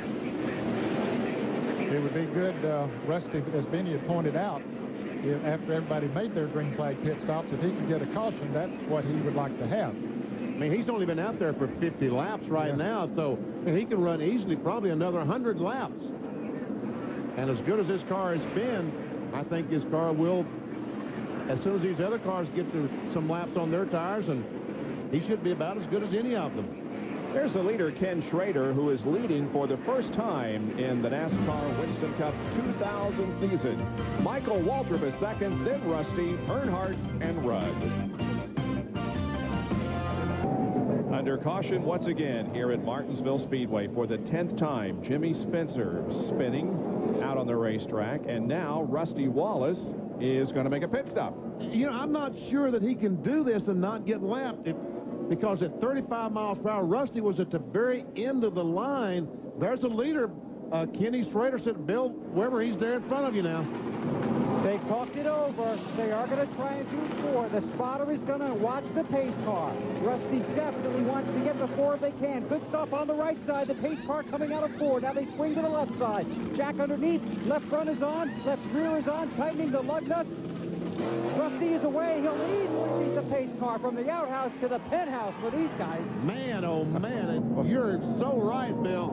Speaker 6: it would be good, Rusty, as Benny had pointed out, after everybody made their green flag pit stops, if he could get a caution, that's what he would like to have.
Speaker 5: I mean, he's only been out there for 50 laps right now, so he can run easily probably another 100 laps. And as good as his car has been, I think his car will, as soon as these other cars get to some laps on their tires, and he should be about as good as any of them.
Speaker 1: There's the leader, Ken Schrader, who is leading for the first time in the NASCAR Winston Cup 2000 season. Michael Waltrip is second, then Rusty, Earnhardt, and Rudd. Under caution once again here at Martinsville Speedway for the 10th time. Jimmy Spencer spinning out on the racetrack, and now Rusty Wallace is going to make a pit stop.
Speaker 5: You know, I'm not sure that he can do this and not get lapped. Because at 35 miles per hour, Rusty was at the very end of the line. There's a leader. Kenny Schrader said, Bill Weber, he's there in front of you now.
Speaker 3: They talked it over. They are going to try and do 4. The spotter is going to watch the pace car. Rusty definitely wants to get the 4 if they can. Good stuff on the right side. The pace car coming out of 4. Now they swing to the left side. Jack underneath. Left front is on. Left rear is on. Tightening the lug nuts. Rusty is away. He'll easily beat the pace car from the outhouse to the penthouse for these guys.
Speaker 5: Man, oh man, you're so right, Bill.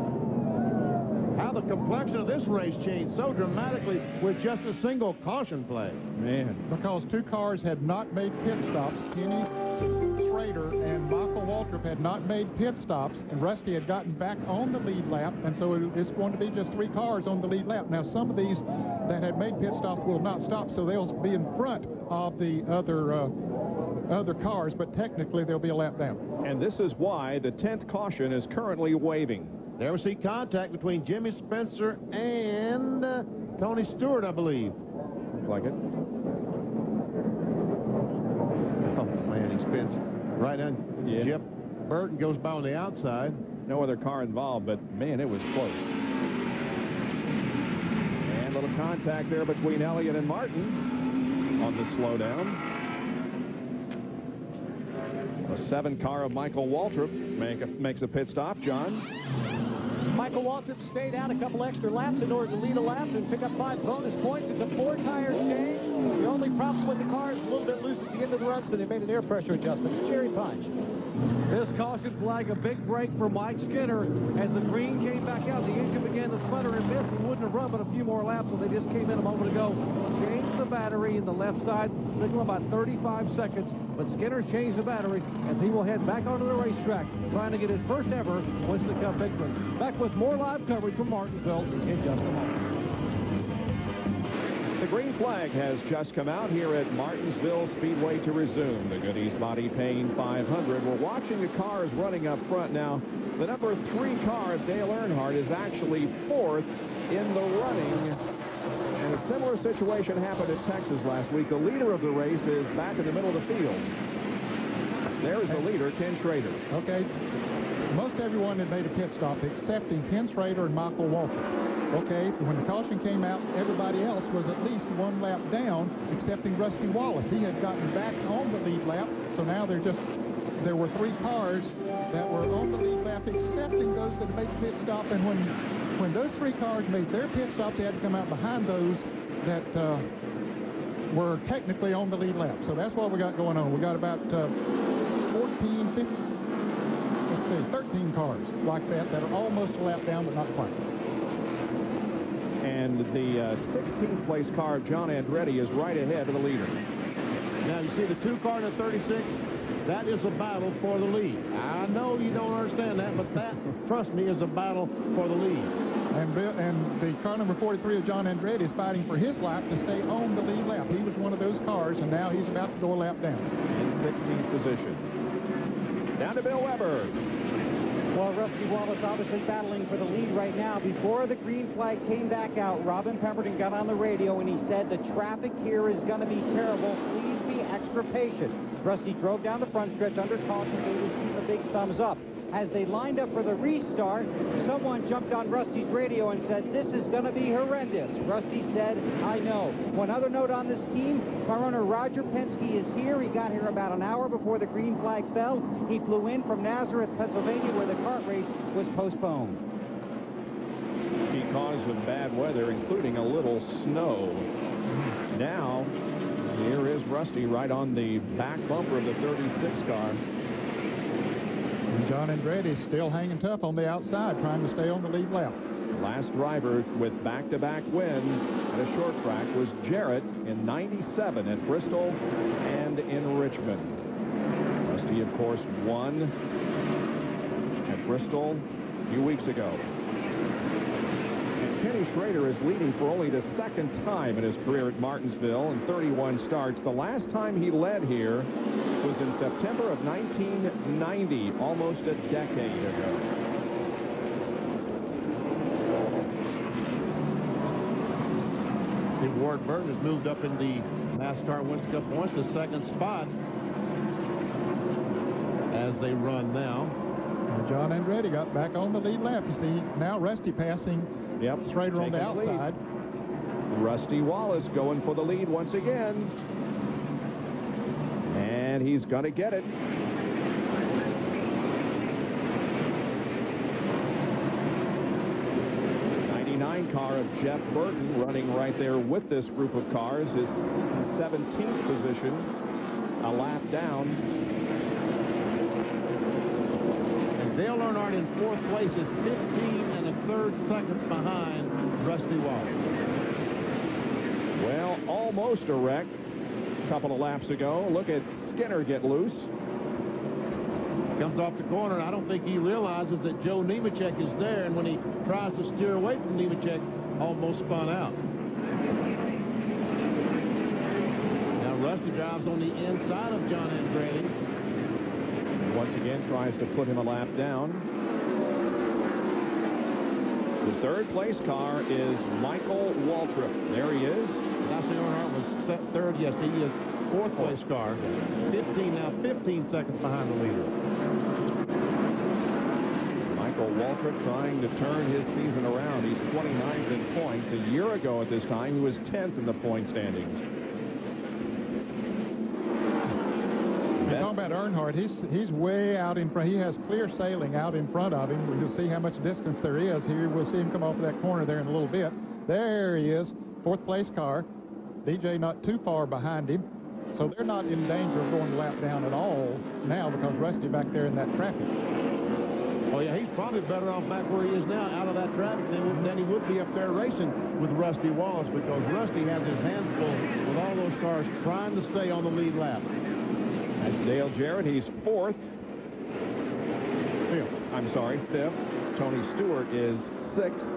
Speaker 5: How the complexion of this race changed so dramatically with just a single caution play.
Speaker 6: Man. Because 2 cars had not made pit stops. Kenny Schrader and Michael Waltrip had not made pit stops, and Rusty had gotten back on the lead lap, and so it's going to be just 3 cars on the lead lap. Now, some of these that had made pit stops will not stop, so they'll be in front of the other other cars, but technically they'll be a lap down.
Speaker 1: And this is why the 10th caution is currently waving.
Speaker 5: There we see contact between Jimmy Spencer and Tony Stewart, I believe.
Speaker 1: Looks like it.
Speaker 5: Oh, man, he spins right on.
Speaker 1: Yeah.
Speaker 5: Jeff Burton goes by on the outside.
Speaker 1: No other car involved, but, man, it was close. And a little contact there between Elliott and Martin on the slowdown. The 7 car of Michael Waltrip makes a pit stop. John?
Speaker 17: Michael Waltrip stayed out a couple extra laps in order to lead a lap and pick up 5 bonus points. It's a 4-tire change. The only problem with the car is a little bit loose at the end of the run, so they made an air pressure adjustment. It's Jerry Punch.
Speaker 2: This caution flag, a big break for Mike Skinner. As the green came back out, the engine began to sputter and miss. He wouldn't have run but a few more laps, so they just came in a moment ago. Changed the battery in the left side. Took him about 35 seconds, but Skinner changed the battery as he will head back onto the racetrack, trying to get his first ever Winston Cup victory. Back with more live coverage from Martinsville in just a moment.
Speaker 1: The green flag has just come out here at Martinsville Speedway to resume the Goody's Body Paint 500. We're watching the cars running up front now. The number 3 car of Dale Earnhardt is actually 4th in the running. And a similar situation happened at Texas last week. The leader of the race is back in the middle of the field. There's the leader, Ken Schrader.
Speaker 6: Okay. Most everyone had made a pit stop excepting Ken Schrader and Michael Waltrip. Okay, when the caution came out, everybody else was at least 1 lap down, excepting Rusty Wallace. He had gotten back on the lead lap, so now there were 3 cars that were on the lead lap, excepting those that made the pit stop. And when those 3 cars made their pit stops, they had to come out behind those that were technically on the lead lap. So that's what we got going on. We got about 14, 15, let's see, 13 cars like that are almost a lap down, but not quite.
Speaker 1: And the 16th place car of John Andretti is right ahead of the leader.
Speaker 5: Now you see the 2 car to 36. That is a battle for the lead. I know you don't understand that, but that, trust me, is a battle for the lead.
Speaker 6: And the car number 43 of John Andretti is fighting for his lap to stay on the lead lap. He was one of those cars, and now he's about to go a lap down.
Speaker 1: In 16th position. Down to Bill Weber.
Speaker 3: Well, Rusty Wallace obviously battling for the lead right now. Before the green flag came back out, Robin Pemberton got on the radio and he said the traffic here is going to be terrible. Please be extra patient. Rusty drove down the front stretch under caution, gave his team a big thumbs up. As they lined up for the restart, someone jumped on Rusty's radio and said, this is going to be horrendous. Rusty said, I know. One other note on this team, car owner Roger Penske is here. He got here about an hour before the green flag fell. He flew in from Nazareth, Pennsylvania, where the kart race was postponed.
Speaker 1: Because of bad weather, including a little snow. Now, here is Rusty right on the back bumper of the 36 car.
Speaker 6: And John Andretti is still hanging tough on the outside, trying to stay on the lead lap.
Speaker 1: Last driver with back-to-back wins at a short track was Jarrett in '97 at Bristol and in Richmond. Rusty, of course, won at Bristol a few weeks ago. And Kenny Schrader is leading for only the 2nd time in his career at Martinsville in 31 starts. The last time he led here was in September of 1990, almost a decade ago.
Speaker 5: Ward Burton has moved up in the NASCAR Winston Cup points to 2nd spot as they run now.
Speaker 6: And John Andretti got back on the lead lap. You see, now Rusty passing Schrader on the outside.
Speaker 1: Rusty Wallace going for the lead once again. And he's going to get it. Car of Jeff Burton running right there with this group of cars is 17th position, a lap down.
Speaker 5: And Dale Earnhardt in 4th place is 15 1/3 seconds behind Rusty Wallace.
Speaker 1: Well, almost a wreck a couple of laps ago. Look at Skinner get loose.
Speaker 5: Comes off the corner, and I don't think he realizes that Joe Nemechek is there, and when he tries to steer away from Nemechek, almost spun out. Now Rusty Rusty drives on the inside of John Andretti.
Speaker 1: Once again tries to put him a lap down. The third place car is Michael Waltrip. There he is.
Speaker 5: Dusty Earnhardt was third. Yes, he is fourth place car. 15 seconds behind the leader.
Speaker 1: Michael Waltrip trying to turn his season around. He's 29th in points. A year ago at this time, he was 10th in the point standings.
Speaker 6: You're talking about Earnhardt. He's way out in front. He has clear sailing out in front of him. You'll see how much distance there is here. We'll see him come off of that corner there in a little bit. There he is, fourth place car. DJ not too far behind him. So they're not in danger of going lap down at all now because Rusty back there in that traffic.
Speaker 5: Oh, yeah, he's probably better off back where he is now, out of that traffic, than he would be up there racing with Rusty Wallace, because Rusty has his hands full with all those cars trying to stay on the lead lap.
Speaker 1: That's Dale Jarrett. He's fourth.
Speaker 5: Fifth.
Speaker 1: I'm sorry, fifth. Tony Stewart is sixth.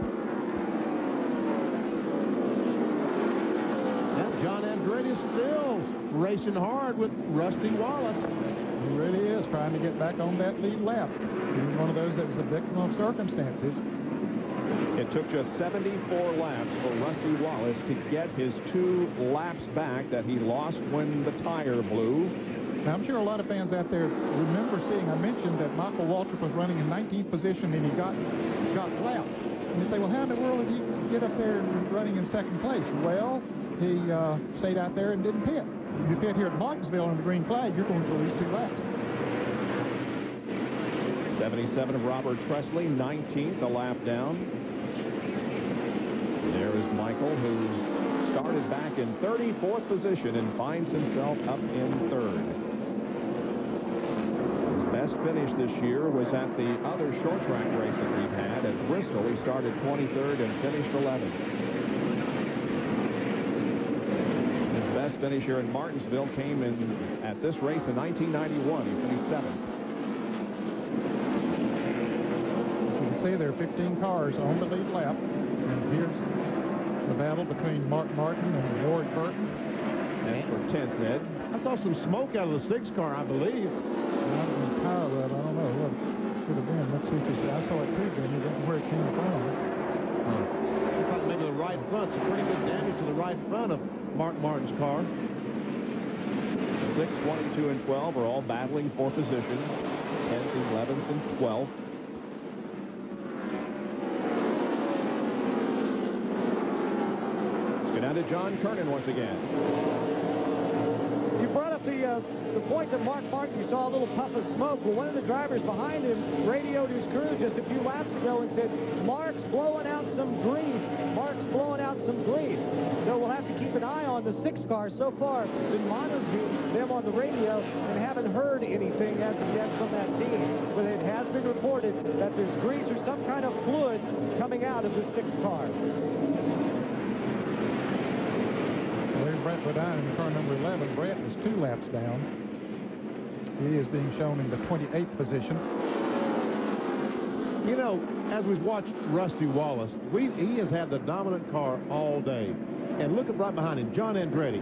Speaker 5: And John Andretti is still racing hard with Rusty Wallace.
Speaker 6: He really is trying to get back on that lead lap. He's one of those that was a victim of circumstances.
Speaker 1: It took just 74 laps for Rusty Wallace to get his 2 laps back that he lost when the tire blew.
Speaker 6: Now, I'm sure a lot of fans out there remember seeing, I mentioned that Michael Waltrip was running in 19th position and he got lapped. And they say, well, how in the world did he get up there and running in second place? Well, he stayed out there and didn't pit. If you pit here at Martinsville on the green flag, you're going to lose 2 laps.
Speaker 1: 77 of Robert Presley, 19th, a lap down. There is Michael, who started back in 34th position and finds himself up in 3rd. His best finish this year was at the other short track race that we've had at Bristol. He started 23rd and finished 11th. His best finish here in Martinsville came in at this race in 1991. He finished 7th.
Speaker 6: See, there are 15 cars on the lead lap, and here's the battle between Mark Martin and Ward Burton.
Speaker 1: And for 10th, Ned.
Speaker 5: I saw some smoke out of the 6 car, I believe.
Speaker 6: Not in the power rod. I don't know what it could have been. Let's see if you see. I saw it too, Ben. You don't know where it came from.
Speaker 5: Looks like maybe the right front. Some pretty good damage to the right front of Mark Martin's car.
Speaker 1: 6, 22, and 12 are all battling for position. 10th, 11th, and 12th. Down to John Kernan once again.
Speaker 17: You brought up the point that Mark Martin, you saw a little puff of smoke. Well, one of the drivers behind him radioed his crew just a few laps ago and said, Mark's blowing out some grease. Mark's blowing out some grease. So we'll have to keep an eye on the 6 car. So far, been monitoring them on the radio and haven't heard anything as of yet from that team. But it has been reported that there's grease or some kind of fluid coming out of the 6 car.
Speaker 6: Brett Bodine in car number 11. Brett is 2 laps down. He is being shown in the 28th position.
Speaker 5: You know, as we've watched Rusty Wallace, he has had the dominant car all day. And look at right behind him, John Andretti.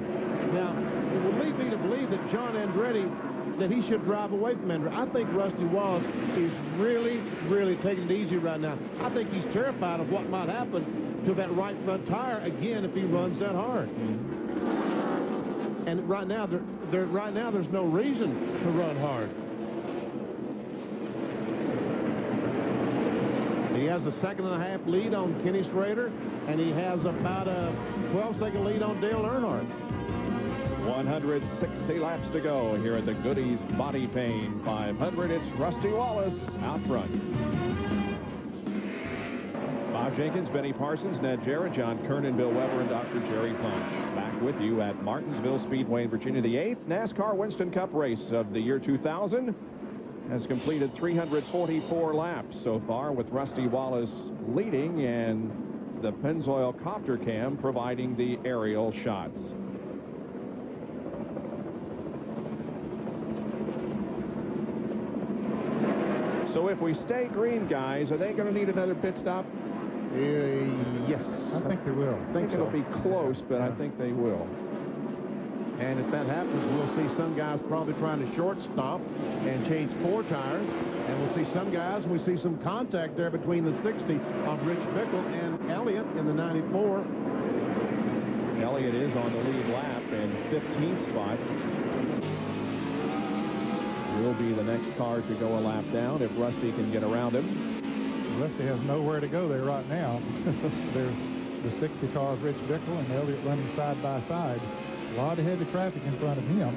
Speaker 5: Now, it would lead me to believe that John Andretti, that he should drive away from Andretti. I think Rusty Wallace is really, really taking it easy right now. I think he's terrified of what might happen to that right front tire again if he runs that hard. And right now, there's no reason to run hard. He has a 2.5-second lead on Kenny Schrader, and he has about a 12-second lead on Dale Earnhardt.
Speaker 1: 160 laps to go here at the Goody's Body Pain 500. It's Rusty Wallace out front. Bob Jenkins, Benny Parsons, Ned Jarrett, John Kernan, Bill Weber, and Dr. Jerry Punch. Back with you at Martinsville Speedway in Virginia. The 8th NASCAR Winston Cup race of the year 2000 has completed 344 laps so far, with Rusty Wallace leading and the Pennzoil copter cam providing the aerial shots. So if we stay green, guys, are they going to need another pit stop?
Speaker 5: Yes.
Speaker 6: I think they will.
Speaker 1: I think it'll be close, but I think they will.
Speaker 5: And if that happens, we'll see some guys probably trying to short stop and change 4 tires. And we'll see some guys, we see some contact there between the 60 of Rich Bickle and Elliott in the 94.
Speaker 1: Elliott is on the lead lap in 15th spot. Will be the next car to go a lap down if Rusty can get around him.
Speaker 6: Rusty has nowhere to go there right now. There's the 60 car of Rich Bickle and Elliott running side by side. A lot of heavy traffic in front of him.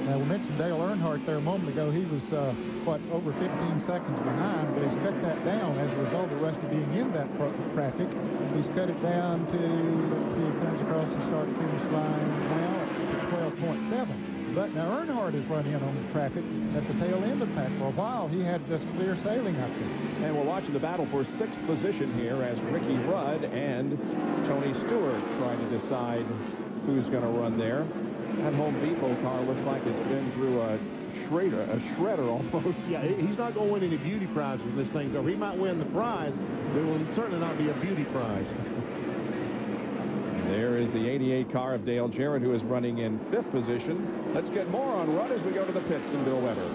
Speaker 6: Now, we mentioned Dale Earnhardt there a moment ago. He was, over 15 seconds behind, but he's cut that down as a result of Rusty being in that traffic. He's cut it down to, let's see, it comes across the start-finish line now at 12.7. But now Earnhardt is running in on the traffic at the tail end of the pack. For a while, he had just clear sailing up there.
Speaker 1: And we're watching the battle for 6th position here as Ricky Rudd and Tony Stewart trying to decide who's going to run there. That Home Depot car looks like it's been through a shredder almost.
Speaker 5: Yeah, he's not going to win any beauty prizes with this thing, so he might win the prize, but it will certainly not be a beauty prize.
Speaker 1: There is the 88 car of Dale Jarrett, who is running in 5th position. Let's get more on Rudd as we go to the pits and Bill Weber.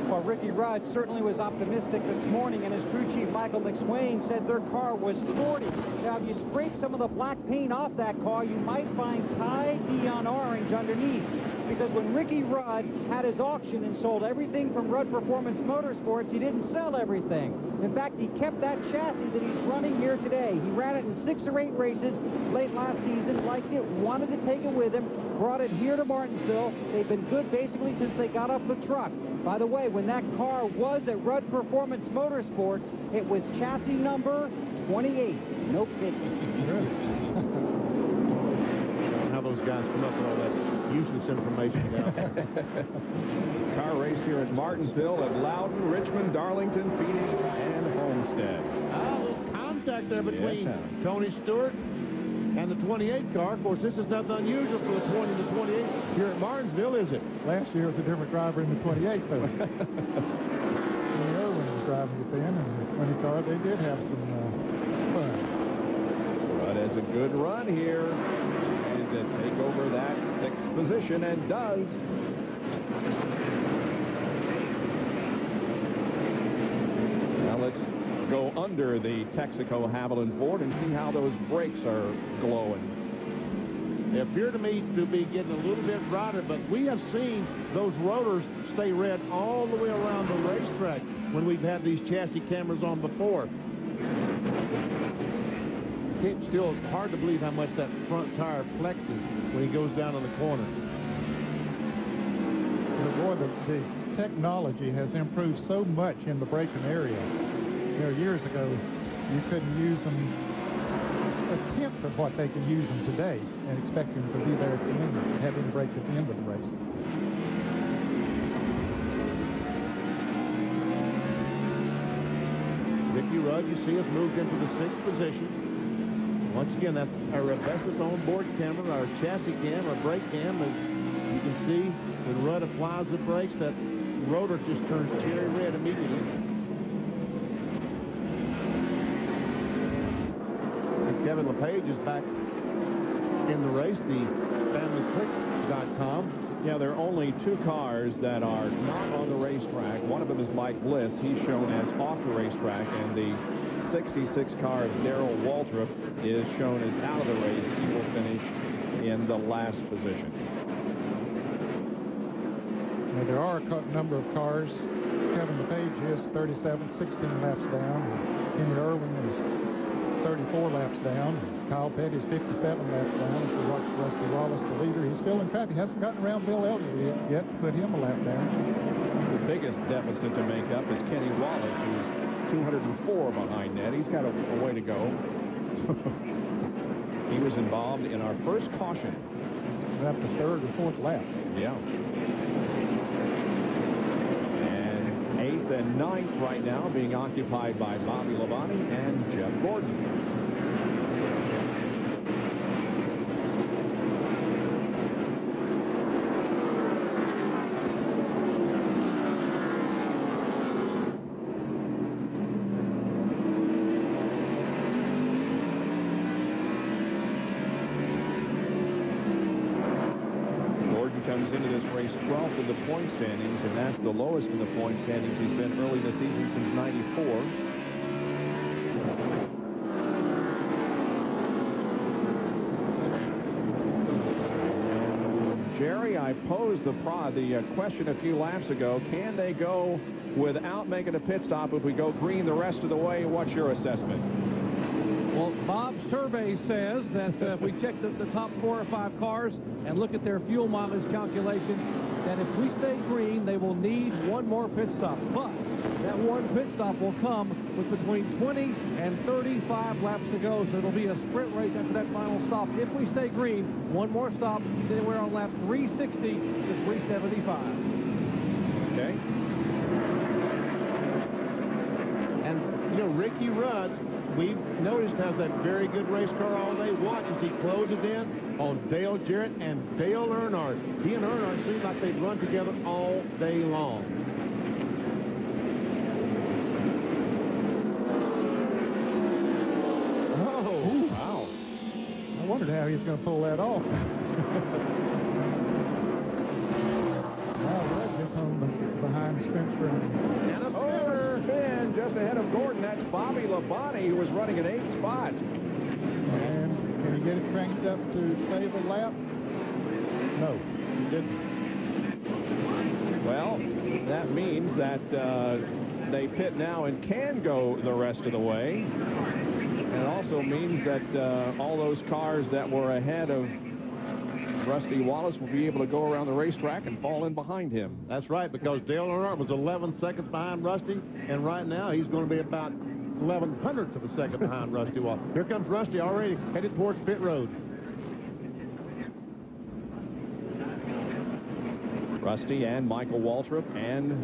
Speaker 3: Well, Ricky Rudd certainly was optimistic this morning, and his crew chief Michael McSwain said their car was sporty. Now, if you scrape some of the black paint off that car, you might find Tide neon orange underneath. Because when Ricky Rudd had his auction and sold everything from Rudd Performance Motorsports, he didn't sell everything. In fact, he kept that chassis that he's running here today. He ran it in 6 or 8 races late last season, liked it, wanted to take it with him, brought it here to Martinsville. They've been good basically since they got off the truck. By the way, when that car was at Rudd Performance Motorsports, it was chassis number 28. No kidding.
Speaker 5: How those guys come up with all that useless information now.
Speaker 1: Car race here at Martinsville, at Loudon, Richmond, Darlington, Phoenix, and Homestead.
Speaker 5: A little contact there between Tony Stewart and the 28 car. Of course, this is nothing unusual for the 20 and the 28 here at Martinsville, is it?
Speaker 6: Last year it was a different driver in the 28, though. Tony Irwin was driving it then, and the 20 car, they did have some fun.
Speaker 1: Rudd has a good run here. To take over that 6th position, and does. Now let's go under the Texaco Haviland Ford and see how those brakes are glowing.
Speaker 5: They appear to me to be getting a little bit brighter, but we have seen those rotors stay red all the way around the racetrack when we've had these chassis cameras on before. It's still hard to believe how much that front tire flexes when he goes down on the corner.
Speaker 6: Boy, the technology has improved so much in the braking area. You know, years ago, you couldn't use them a tenth of what they can use them today and expect them to be there at the end, having brakes at the end of the race.
Speaker 5: Ricky Rudd, you see, has moved into the 6th position. Once again, that's our Rebecca's onboard camera, our chassis cam, our brake cam. As you can see, when Rudd applies the brakes, that rotor just turns cherry red immediately. And Kevin LePage is back in the race, the FamilyClick.com.
Speaker 1: Yeah, there are only 2 cars that are not on the racetrack. One of them is Mike Bliss. He's shown as off the racetrack, and the 66 car of Darrell Waltrip is shown as out of the race. He will finish in the last position.
Speaker 6: Now, there are a number of cars. Kevin LePage is 37, 16 laps down. Kenny Irwin is 34 laps down. Kyle Petty is 57 laps down. If you watch Rusty Wallace, the leader, he's still in traffic. He hasn't gotten around Bill Elliott yet to put him a lap down.
Speaker 1: The biggest deficit to make up is Kenny Wallace, who's 204 behind that. He's got a way to go. He was involved in our first caution.
Speaker 6: Up to 3rd or 4th lap.
Speaker 1: Yeah. And 8th and 9th right now being occupied by Bobby Labonte and Jeff Gordon. 12th in the point standings, and that's the lowest in the point standings he's been early in the season since '94. Jerry, I posed the question a few laps ago. Can they go without making a pit stop if we go green the rest of the way? What's your assessment?
Speaker 2: Well, Bob's survey says that if we check the top 4 or 5 cars and look at their fuel mileage calculation, that if we stay green, they will need one more pit stop. But that one pit stop will come with between 20 and 35 laps to go, so it'll be a sprint race after that final stop. If we stay green, one more stop, then we're on lap 360 to 375.
Speaker 1: Okay.
Speaker 5: And, you know, Ricky Rudd, we've noticed, has that very good race car all day. Watch as he closes in on Dale Jarrett and Dale Earnhardt. He and Earnhardt seem like they've run together all day long.
Speaker 6: Oh, wow. I wondered how he's going to pull that off. Rudd is home behind Spencer.
Speaker 5: And a
Speaker 1: spin just ahead of Gordon. That's Bobby Labonte, who was running an 8th spot.
Speaker 6: And can he get it cranked up to save a lap? No, he didn't.
Speaker 1: Well, that means that they pit now and can go the rest of the way. And it also means that all those cars that were ahead of Rusty Wallace will be able to go around the racetrack and fall in behind him.
Speaker 5: That's right, because Dale Earnhardt was 11 seconds behind Rusty, and right now he's going to be about 11 hundredths of a second behind Rusty Wallace. Here comes Rusty already headed towards pit road.
Speaker 1: Rusty and Michael Waltrip and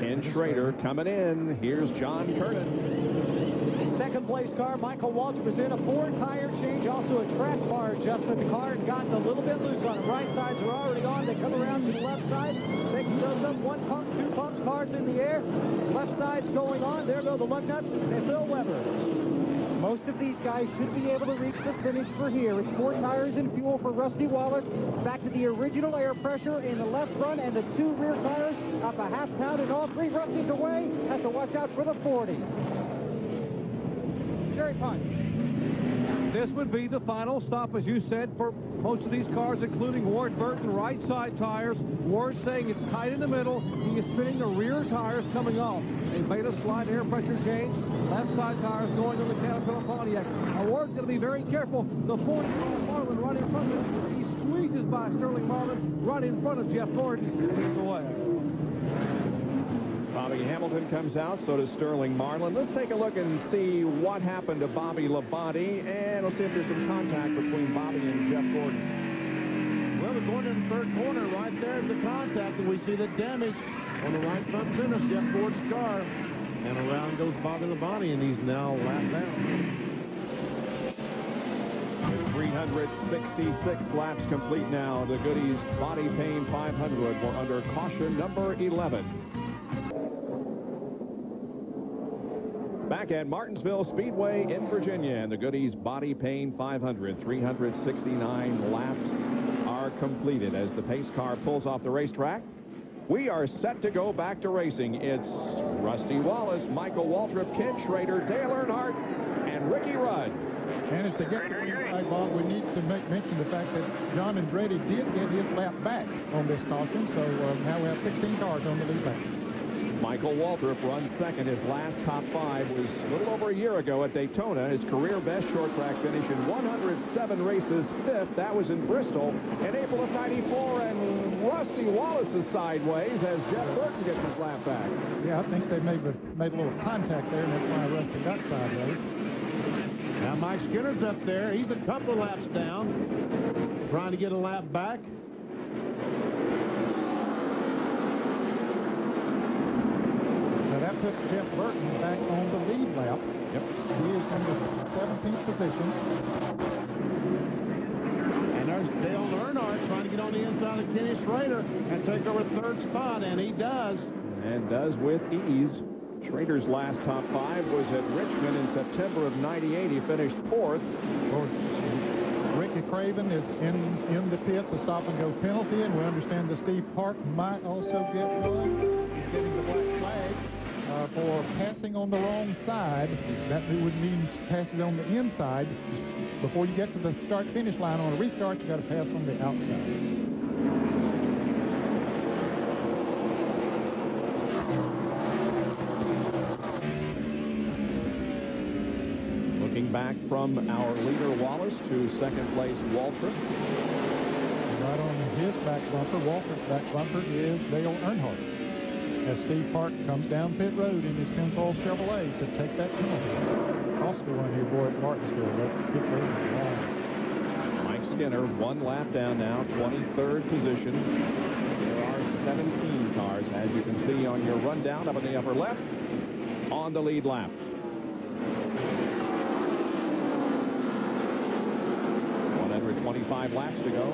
Speaker 1: Ken Schrader coming in. Here's John Kernan.
Speaker 17: Second place car, Michael Waltrip is in. A 4-tire change, also a track bar adjustment. The car had gotten a little bit loose on it. Right sides are already on. They come around to the left side. They can those up 1 pump, 2 pumps, cars in the air. Left side's going on. There go the lug nuts and Phil Weber.
Speaker 3: Most of these guys should be able to reach the finish for here. It's 4 tires and fuel for Rusty Wallace. Back to the original air pressure in the left front, and the 2 rear tires up a half pound in all 3. Rusty's away. Has to watch out for the 40. Jerry Punch.
Speaker 2: This would be the final stop, as you said, for most of these cars, including Ward Burton, right side tires. Ward saying it's tight in the middle. He is spinning the rear tires coming off. They made a slight air pressure change. Left side tires going on the Caterpillar Pontiac. Now Ward's going to be very careful. The 40 Marlin right in front of him. He squeezes by Sterling Marlin right in front of Jeff Gordon. And he's away.
Speaker 1: Bobby Hamilton comes out, so does Sterling Marlin. Let's take a look and see what happened to Bobby Labonte, and we'll see if there's some contact between Bobby and Jeff Gordon.
Speaker 5: Well, they're going in the third corner. Right there's the contact, and we see the damage on the right front fin of Jeff Gordon's car. And around goes Bobby Labonte, and he's now lapped down.
Speaker 1: 366 laps complete now. The Goody's Body Pain 500. We're under caution number 11. Back at Martinsville Speedway in Virginia, and the Goody's Body Pain 500. 369 laps are completed as the pace car pulls off the racetrack. We are set to go back to racing. It's Rusty Wallace, Michael Waltrip, Ken Schrader, Dale Earnhardt, and Ricky Rudd.
Speaker 6: And as they get to the inside, Bob, we need to mention the fact that John Andretti did get his lap back on this caution, so now we have 16 cars on the lead lap.
Speaker 1: Michael Waltrip runs second. His last top 5 was a little over a year ago at Daytona. His career best short track finish in 107 races, 5th. That was in Bristol in April of '94. And Rusty Wallace is sideways as Jeff Burton gets his lap back.
Speaker 6: Yeah, I think they made a little contact there, and that's why Rusty got sideways.
Speaker 5: Now Mike Skinner's up there. He's a couple laps down, trying to get a lap back.
Speaker 6: That puts Jeff Burton back on the lead lap.
Speaker 1: Yep.
Speaker 6: He is in the 17th position.
Speaker 5: And there's Dale Earnhardt trying to get on the inside of Kenny Schrader and take over 3rd spot, and he does.
Speaker 1: And does with ease. Schrader's last top 5 was at Richmond in September of '98. He finished 4th.
Speaker 6: Rick Ricky Craven is in the pits, a stop-and-go penalty, and we understand that Steve Park might also get one. He's getting the black flag for passing on the wrong side. That would mean passes on the inside. Before you get to the start-finish line on a restart, you got to pass on the outside.
Speaker 1: Back from our leader Wallace to second place Waltrip.
Speaker 6: Right on his back bumper, Waltrip's back bumper, is Dale Earnhardt. As Steve Park comes down pit road in his Pennzoil Chevrolet to take that penalty. Costly one here, boy, at Martinsville. That pit road is long.
Speaker 1: Mike Skinner, one lap down now, 23rd position. There are 17 cars, as you can see on your rundown up in the upper left, on the lead lap. Under 25 laps to go.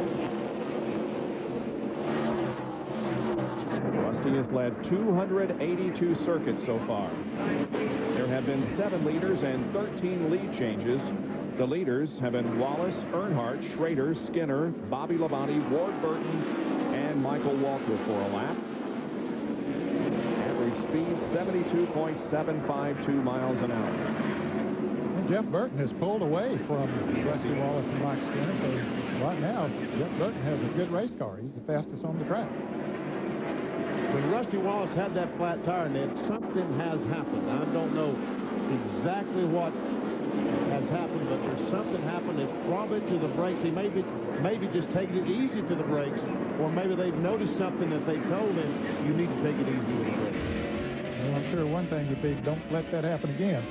Speaker 1: Rusty has led 282 circuits so far. There have been 7 leaders and 13 lead changes. The leaders have been Wallace, Earnhardt, Schrader, Skinner, Bobby Labonte, Ward Burton, and Michael Waltrip for a lap. Average speed 72.752 miles an hour.
Speaker 6: Jeff Burton has pulled away from Rusty Wallace and Mike Skinner, so right now, Jeff Burton has a good race car. He's the fastest on the track.
Speaker 5: When Rusty Wallace had that flat tire, Ned, something has happened. I don't know exactly what has happened, but there's something happened. It's probably to the brakes. He maybe just taking it easy to the brakes, or maybe they've noticed something that they told him, you need to take it easy with the brakes.
Speaker 6: Well, I'm sure one thing would be, don't let that happen again.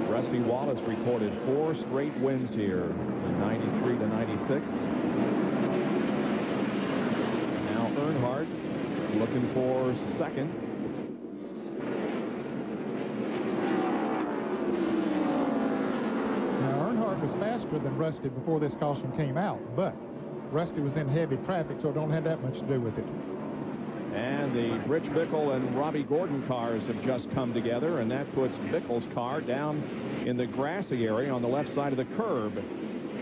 Speaker 1: Rusty Wallace recorded 4 straight wins here in 93 to 96. Now Earnhardt looking for second.
Speaker 6: Now Earnhardt was faster than Rusty before this caution came out, but Rusty was in heavy traffic, so it don't have that much to do with it.
Speaker 1: And the Rich Bickle and Robbie Gordon cars have just come together, and that puts Bickle's car down in the grassy area on the left side of the curb.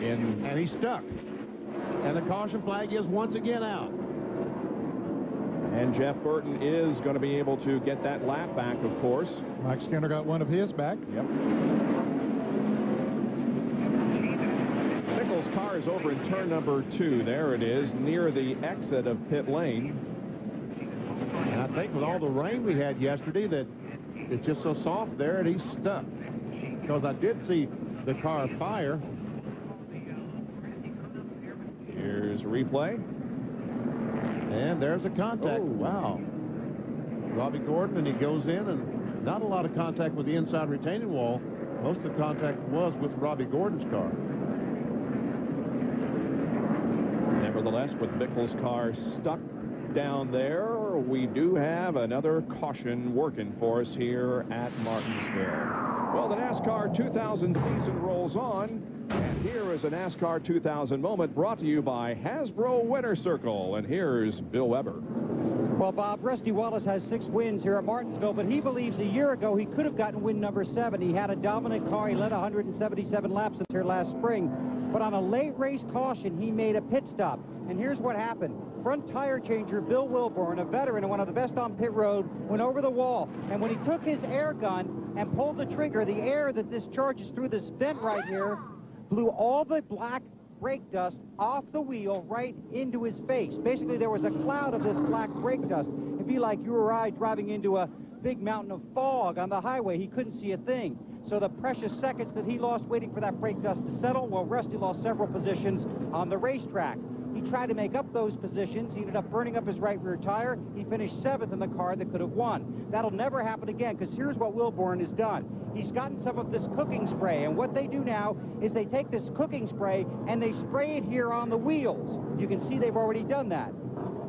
Speaker 5: And he's stuck. And the caution flag is once again out.
Speaker 1: And Jeff Burton is going to be able to get that lap back, of course.
Speaker 6: Mike Skinner got one of his back.
Speaker 1: Yep. Bickle's car is over in turn number 2. There it is, near the exit of pit lane.
Speaker 5: And I think with all the rain we had yesterday that it's just so soft there and he's stuck. Because I did see the car fire.
Speaker 1: Here's a replay.
Speaker 5: And there's a contact. Oh. Wow. Robbie Gordon, and he goes in, and not a lot of contact with the inside retaining wall. Most of the contact was with Robbie Gordon's car.
Speaker 1: Nevertheless, with Bickle's car stuck down there, we do have another caution working for us here at Martinsville. Well, the NASCAR 2000 season rolls on, and here is a NASCAR 2000 moment brought to you by Hasbro Winter Circle, and here's Bill Weber.
Speaker 3: Well, Bob, Rusty Wallace has 6 wins here at Martinsville, but he believes a year ago he could have gotten win number 7. He had a dominant car. He led 177 laps since here last spring, but on a late race caution, he made a pit stop. And here's what happened. Front tire changer Bill Wilborn, a veteran and one of the best on pit road, went over the wall. And when he took his air gun and pulled the trigger, the air that discharges through this vent right here blew all the black brake dust off the wheel right into his face. Basically, there was a cloud of this black brake dust. It'd be like you or I driving into a big mountain of fog on the highway. He couldn't see a thing. So the precious seconds that he lost waiting for that brake dust to settle, well, Rusty lost several positions on the racetrack. He tried to make up those positions. He ended up burning up his right rear tire. He finished 7th in the car that could have won. That'll never happen again, because here's what Wilborn has done. He's gotten some of this cooking spray, and what they do now is they take this cooking spray and they spray it here on the wheels. You can see they've already done that.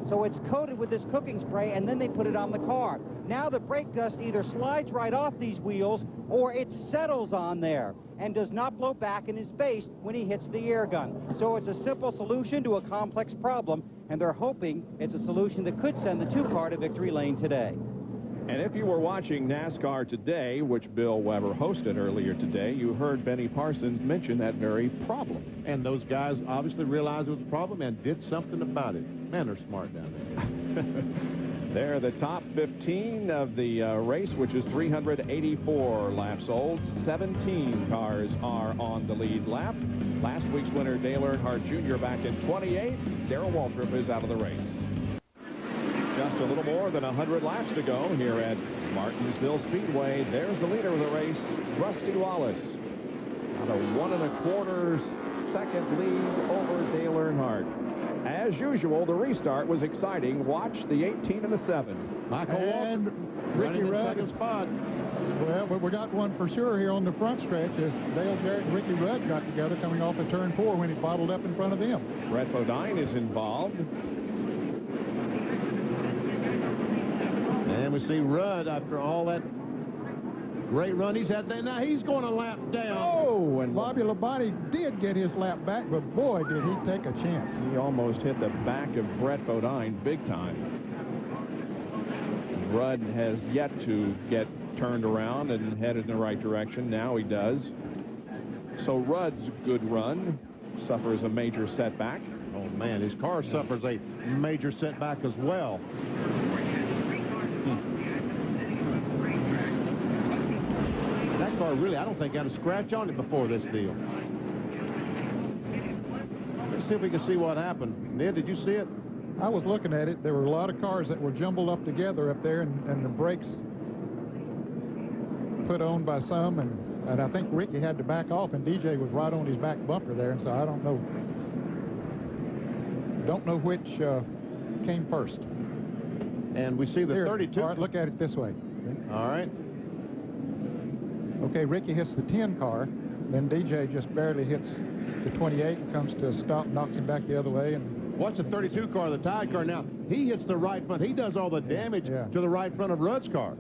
Speaker 3: so it's coated with this cooking spray, and then they put it on the car. Now the brake dust either slides right off these wheels or it settles on there and does not blow back in his face when he hits the air gun. So it's a simple solution to a complex problem, and they're hoping it's a solution that could send the 2-car to victory lane today.
Speaker 1: And if you were watching NASCAR Today, which Bill Weber hosted earlier today, you heard Benny Parsons mention that very problem.
Speaker 5: And those guys obviously realized it was a problem and did something about it. Man, they're smart down there.
Speaker 1: They're the top 15 of the race, which is 384 laps old. 17 cars are on the lead lap. Last week's winner, Dale Earnhardt Jr., back in 28. Darrell Waltrip is out of the race. Just a little more than 100 laps to go here at Martinsville Speedway. There's the leader of the race, Rusty Wallace. About a 1 1/4 second lead over Dale Earnhardt. As usual, the restart was exciting. Watch the 18 and the 7.
Speaker 5: Michael
Speaker 6: and Ricky Rudd.
Speaker 5: Second spot.
Speaker 6: Well, we got one for sure here on the front stretch as Dale Jarrett and Ricky Rudd got together coming off of turn 4 when he bottled up in front of them.
Speaker 1: Brett Bodine is involved.
Speaker 5: And we see Rudd, after all that great run he's had there, now he's going a lap down.
Speaker 6: Oh, and Bobby Labonte did get his lap back, but boy, did he take a chance.
Speaker 1: He almost hit the back of Brett Bodine big time. Rudd has yet to get turned around and headed in the right direction. Now he does. So Rudd's good run suffers a major setback.
Speaker 5: Oh, man, his car suffers a major setback as well. That car really, I don't think, got a scratch on it before this deal. Let's see if we can see what happened. Ned, did you see it?
Speaker 6: I was looking at it. There were a lot of cars that were jumbled up together up there, and the brakes put on by some, and I think Ricky had to back off, and DJ was right on his back bumper there, and so I don't know which came first.
Speaker 5: And we see the
Speaker 6: Here,
Speaker 5: 32.
Speaker 6: All right, look at it this way. Okay.
Speaker 5: All right.
Speaker 6: Okay, Ricky hits the 10 car, then DJ just barely hits the 28 and comes to a stop, knocks him back the other way. And
Speaker 5: watch the 32 car, the tied car. Now, he hits the right front. He does all the damage to the right front of Rudd's car.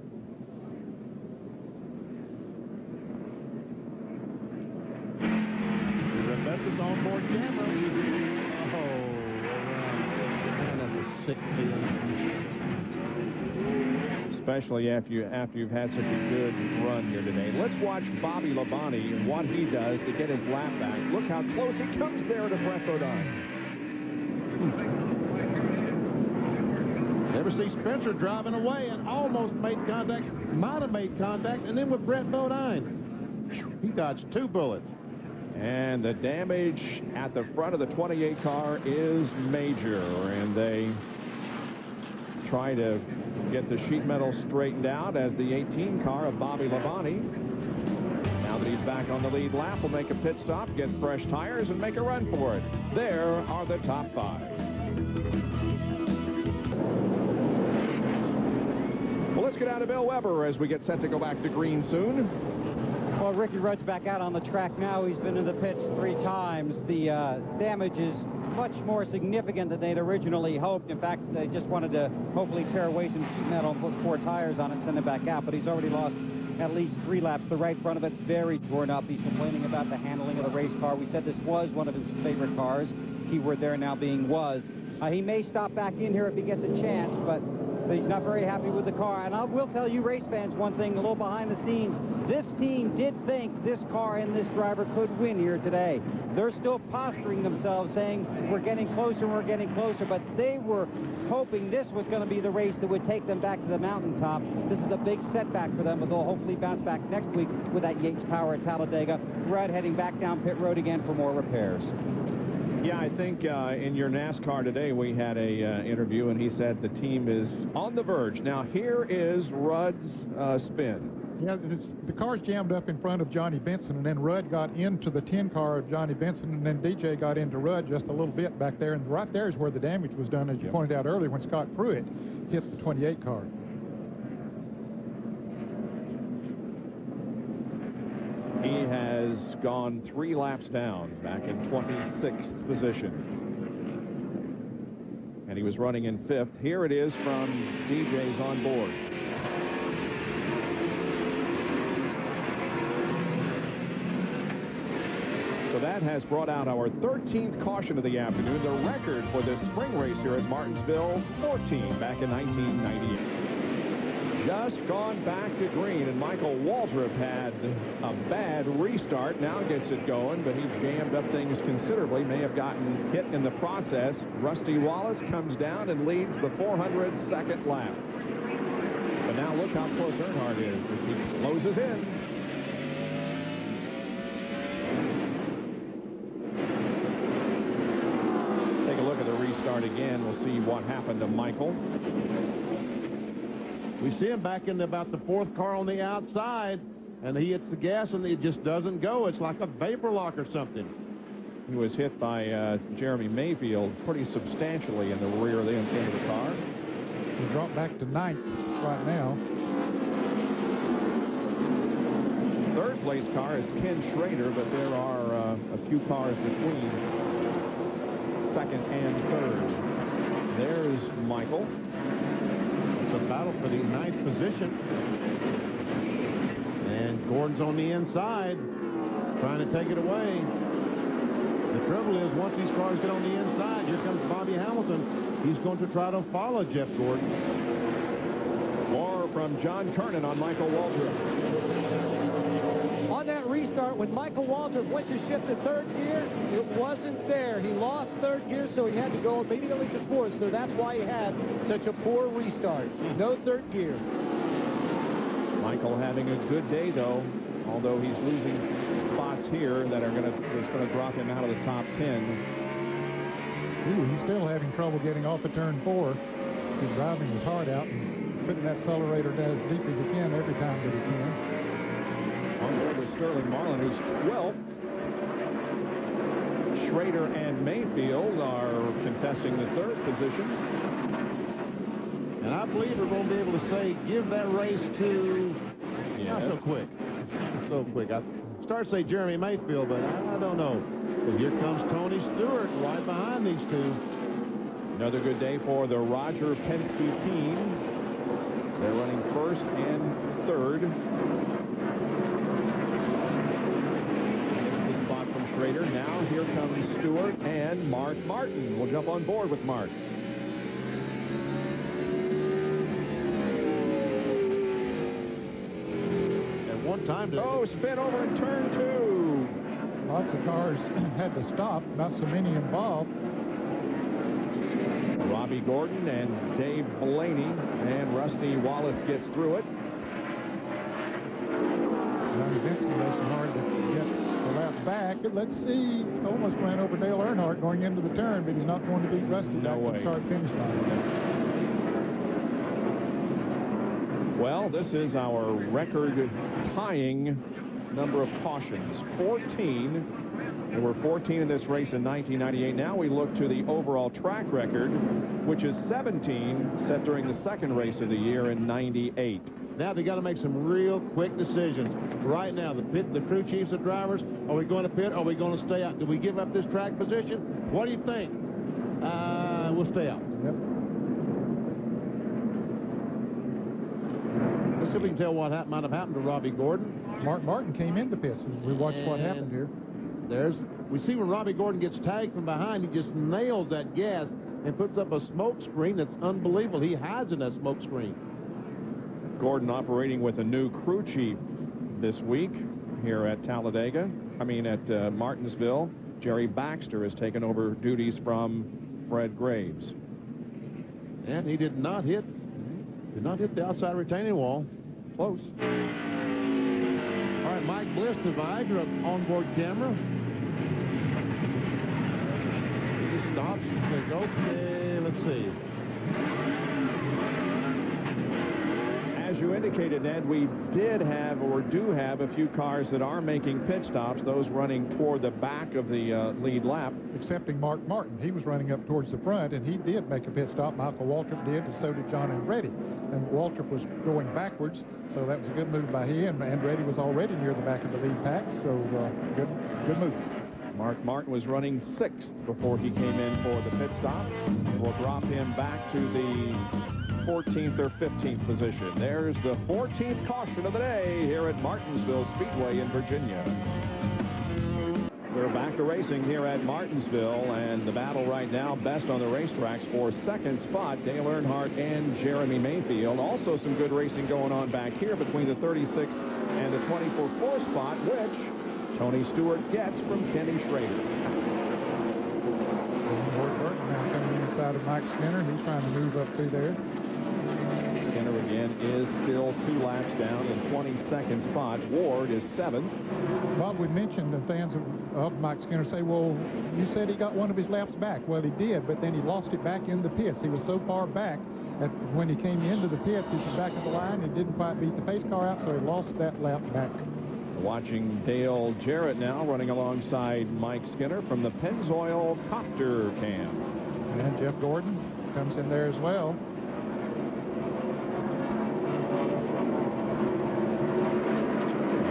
Speaker 5: The bestest onboard camera. Oh, man, that's a sick feeling.
Speaker 1: Especially after you've had such a good run here today. Let's watch Bobby Labonte and what he does to get his lap back. Look how close he comes there to Brett Bodine.
Speaker 5: Never see Spencer driving away and almost made contact, might have made contact, and then with Brett Bodine. He dodged 2 bullets.
Speaker 1: And the damage at the front of the 28 car is major, and they try to get the sheet metal straightened out as the 18 car of Bobby Labonte, now that he's back on the lead lap, will make a pit stop, get fresh tires, and make a run for it. There are the top 5. Well, let's get out of Bill Weber as we get set to go back to green soon.
Speaker 3: Well, Ricky Rudd's back out on the track now. He's been in the pits 3 times. The damage is much more significant than they'd originally hoped. In fact, they just wanted to hopefully tear away some sheet metal and put 4 tires on it and send it back out. But he's already lost at least 3 laps. The right front of it very torn up. He's complaining about the handling of the race car. We said this was one of his favorite cars. Keyword there now being was. He may stop back in here if he gets a chance, but he's not very happy with the car. And I will tell you race fans one thing, a little behind the scenes. This team did think this car and this driver could win here today. They're still posturing themselves, saying we're getting closer, but they were hoping this was going to be the race that would take them back to the mountaintop. This is a big setback for them, but they'll hopefully bounce back next week with that Yates power at Talladega. Rudd heading back down pit road again for more repairs.
Speaker 1: Yeah, I think in your NASCAR Today, we had a interview, and he said the team is on the verge. Now, here is Rudd's spin.
Speaker 6: Yeah, the car's jammed up in front of Johnny Benson, and then Rudd got into the 10 car of Johnny Benson, and then DJ got into Rudd just a little bit back there, and right there is where the damage was done, as you pointed out earlier, when Scott Pruitt hit the 28 car.
Speaker 1: He has gone 3 laps down, back in 26th position. and he was running in 5th. Here it is from DJ's on board. So that has brought out our 13th caution of the afternoon. The record for this spring race here at Martinsville, 14 back in 1998. Just gone back to green, and Michael Waltrip had a bad restart. Now gets it going, but he jammed up things considerably. May have gotten hit in the process. Rusty Wallace comes down and leads the 402nd lap. But now look how close Earnhardt is as he closes in. Take a look at the restart again. We'll see what happened to Michael.
Speaker 5: We see him back in about the 4th car on the outside, and he hits the gas, and it just doesn't go. It's like a vapor lock or something.
Speaker 1: He was hit by Jeremy Mayfield pretty substantially in the rear of the end of the car.
Speaker 6: He dropped back to 9th right now.
Speaker 1: 3rd place car is Ken Schrader, but there are a few cars between 2nd and 3rd. There's Michael.
Speaker 5: A battle for the 9th position, and Gordon's on the inside trying to take it away. The trouble is, once these cars get on the inside, here comes Bobby Hamilton. He's going to try to follow Jeff Gordon.
Speaker 1: More from John Kernan on Michael Waltrip.
Speaker 17: On that restart, when Michael Waltrip went to shift to 3rd gear, it wasn't there. He lost 3rd gear, so he had to go immediately to 4th, so that's why he had such a poor restart. No 3rd gear.
Speaker 1: Michael having a good day, though, although he's losing spots here that are going to drop him out of the top 10.
Speaker 6: Ooh, he's still having trouble getting off of turn 4. He's driving his heart out and putting that accelerator down as deep as he can every time that he can.
Speaker 1: On board with Sterling Marlin, who's 12th. Schrader and Mayfield are contesting the 3rd position.
Speaker 5: And I believe we're going to be able to say, give that race to...
Speaker 1: Yes.
Speaker 5: Not so quick. So quick. I start to say Jeremy Mayfield, but I don't know. But here comes Tony Stewart right behind these two.
Speaker 1: Another good day for the Roger Penske team. They're running 1st and 3rd. Schrader. Now here comes Stewart and Mark Martin. We'll jump on board with Mark.
Speaker 5: At one time...
Speaker 1: Oh, spin over in turn 2.
Speaker 6: Lots of cars had to stop, not so many involved.
Speaker 1: Robbie Gordon and Dave Blaney, and Rusty Wallace gets through it.
Speaker 6: Johnny Vincent racing hard to get the lap back. Let's see. Almost ran over Dale Earnhardt going into the turn, but he's not going to beat Rusty back to start-finish line.
Speaker 1: Well, this is our record-tying number of cautions. 14. There were 14 in this race in 1998. Now we look to the overall track record, which is 17 set during the 2nd race of the year in 98.
Speaker 5: Now they got to make some real quick decisions. Right now, the crew chiefs of drivers, are we going to pit? Are we going to stay out? Do we give up this track position? What do you think? We'll stay out.
Speaker 6: Yep.
Speaker 5: Let's see if we can tell what might have happened to Robbie Gordon.
Speaker 6: Mark Martin came in the pits as we watched what happened here.
Speaker 5: We see when Robbie Gordon gets tagged from behind, he just nails that gas and puts up a smoke screen that's unbelievable. He hides in that smoke screen.
Speaker 1: Gordon operating with a new crew chief this week here at Talladega. At Martinsville. Jerry Baxter has taken over duties from Fred Graves.
Speaker 5: And he did not hit the outside retaining wall.
Speaker 1: Close.
Speaker 5: All right, Mike Bliss survived your onboard camera. He just stops and says, okay, let's see.
Speaker 1: As you indicated, Ned, we did have or do have a few cars that are making pit stops, those running toward the back of the lead lap.
Speaker 6: Excepting Mark Martin. He was running up towards the front, and he did make a pit stop. Michael Waltrip did, and so did John Andretti. And Waltrip was going backwards, so that was a good move by him. And Andretti was already near the back of the lead pack, so good move.
Speaker 1: Mark Martin was running 6th before he came in for the pit stop. We'll drop him back to the 14th or 15th position. There's the 14th caution of the day here at Martinsville Speedway in Virginia. We're back to racing here at Martinsville, and the battle right now best on the racetracks for 2nd spot, Dale Earnhardt and Jeremy Mayfield. Also some good racing going on back here between the 36th and the 24th spot, which Tony Stewart gets from Kenny Schrader.
Speaker 6: Ward Burton now coming inside of Mike Skinner. He's trying to move up through there.
Speaker 1: Skinner again is still 2 laps down in 22nd spot. Ward is 7th.
Speaker 6: Bob, we mentioned the fans of Mike Skinner say, well, you said he got one of his laps back. Well, he did, but then he lost it back in the pits. He was so far back that when he came into the pits, he was back of the line and didn't quite beat the pace car out, so he lost that lap back.
Speaker 1: Watching Dale Jarrett now running alongside Mike Skinner from the Pennzoil copter cam.
Speaker 6: And Jeff Gordon comes in there as well.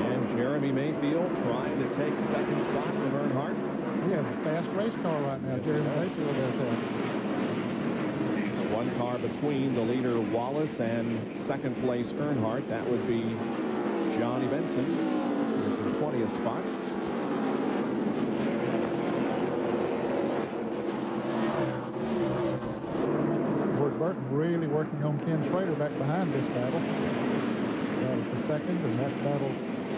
Speaker 1: And Jeremy Mayfield trying to take 2nd spot from Earnhardt.
Speaker 6: He has a fast race car right now. Jeremy Mayfield does that.
Speaker 1: One car between the leader Wallace and 2nd place Earnhardt. That would be Johnny Benson. 20th spot.
Speaker 6: Ward Burton really working on Ken Schrader back behind this battle. Battle for 2nd, and that battle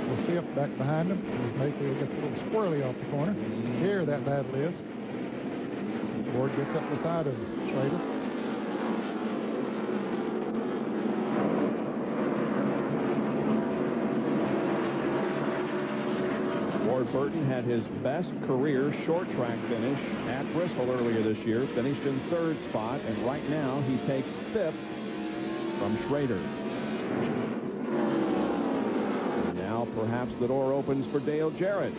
Speaker 6: for 5th back behind him. As Mayfield gets a little squirrely off the corner. Here that battle is. Ward gets up beside of Schrader.
Speaker 1: Burton had his best career short track finish at Bristol earlier this year, finished in 3rd spot, and right now he takes 5th from Schrader. And now perhaps the door opens for Dale Jarrett.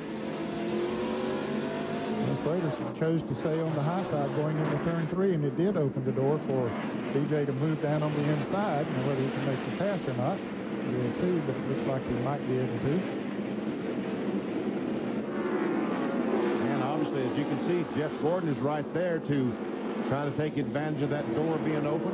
Speaker 6: Well, Schrader chose to stay on the high side going into turn 3, and it did open the door for DJ to move down on the inside. Now whether he can make the pass or not, we'll see, but it looks like he might be able to.
Speaker 5: As you can see, Jeff Gordon is right there to try to take advantage of that door being open.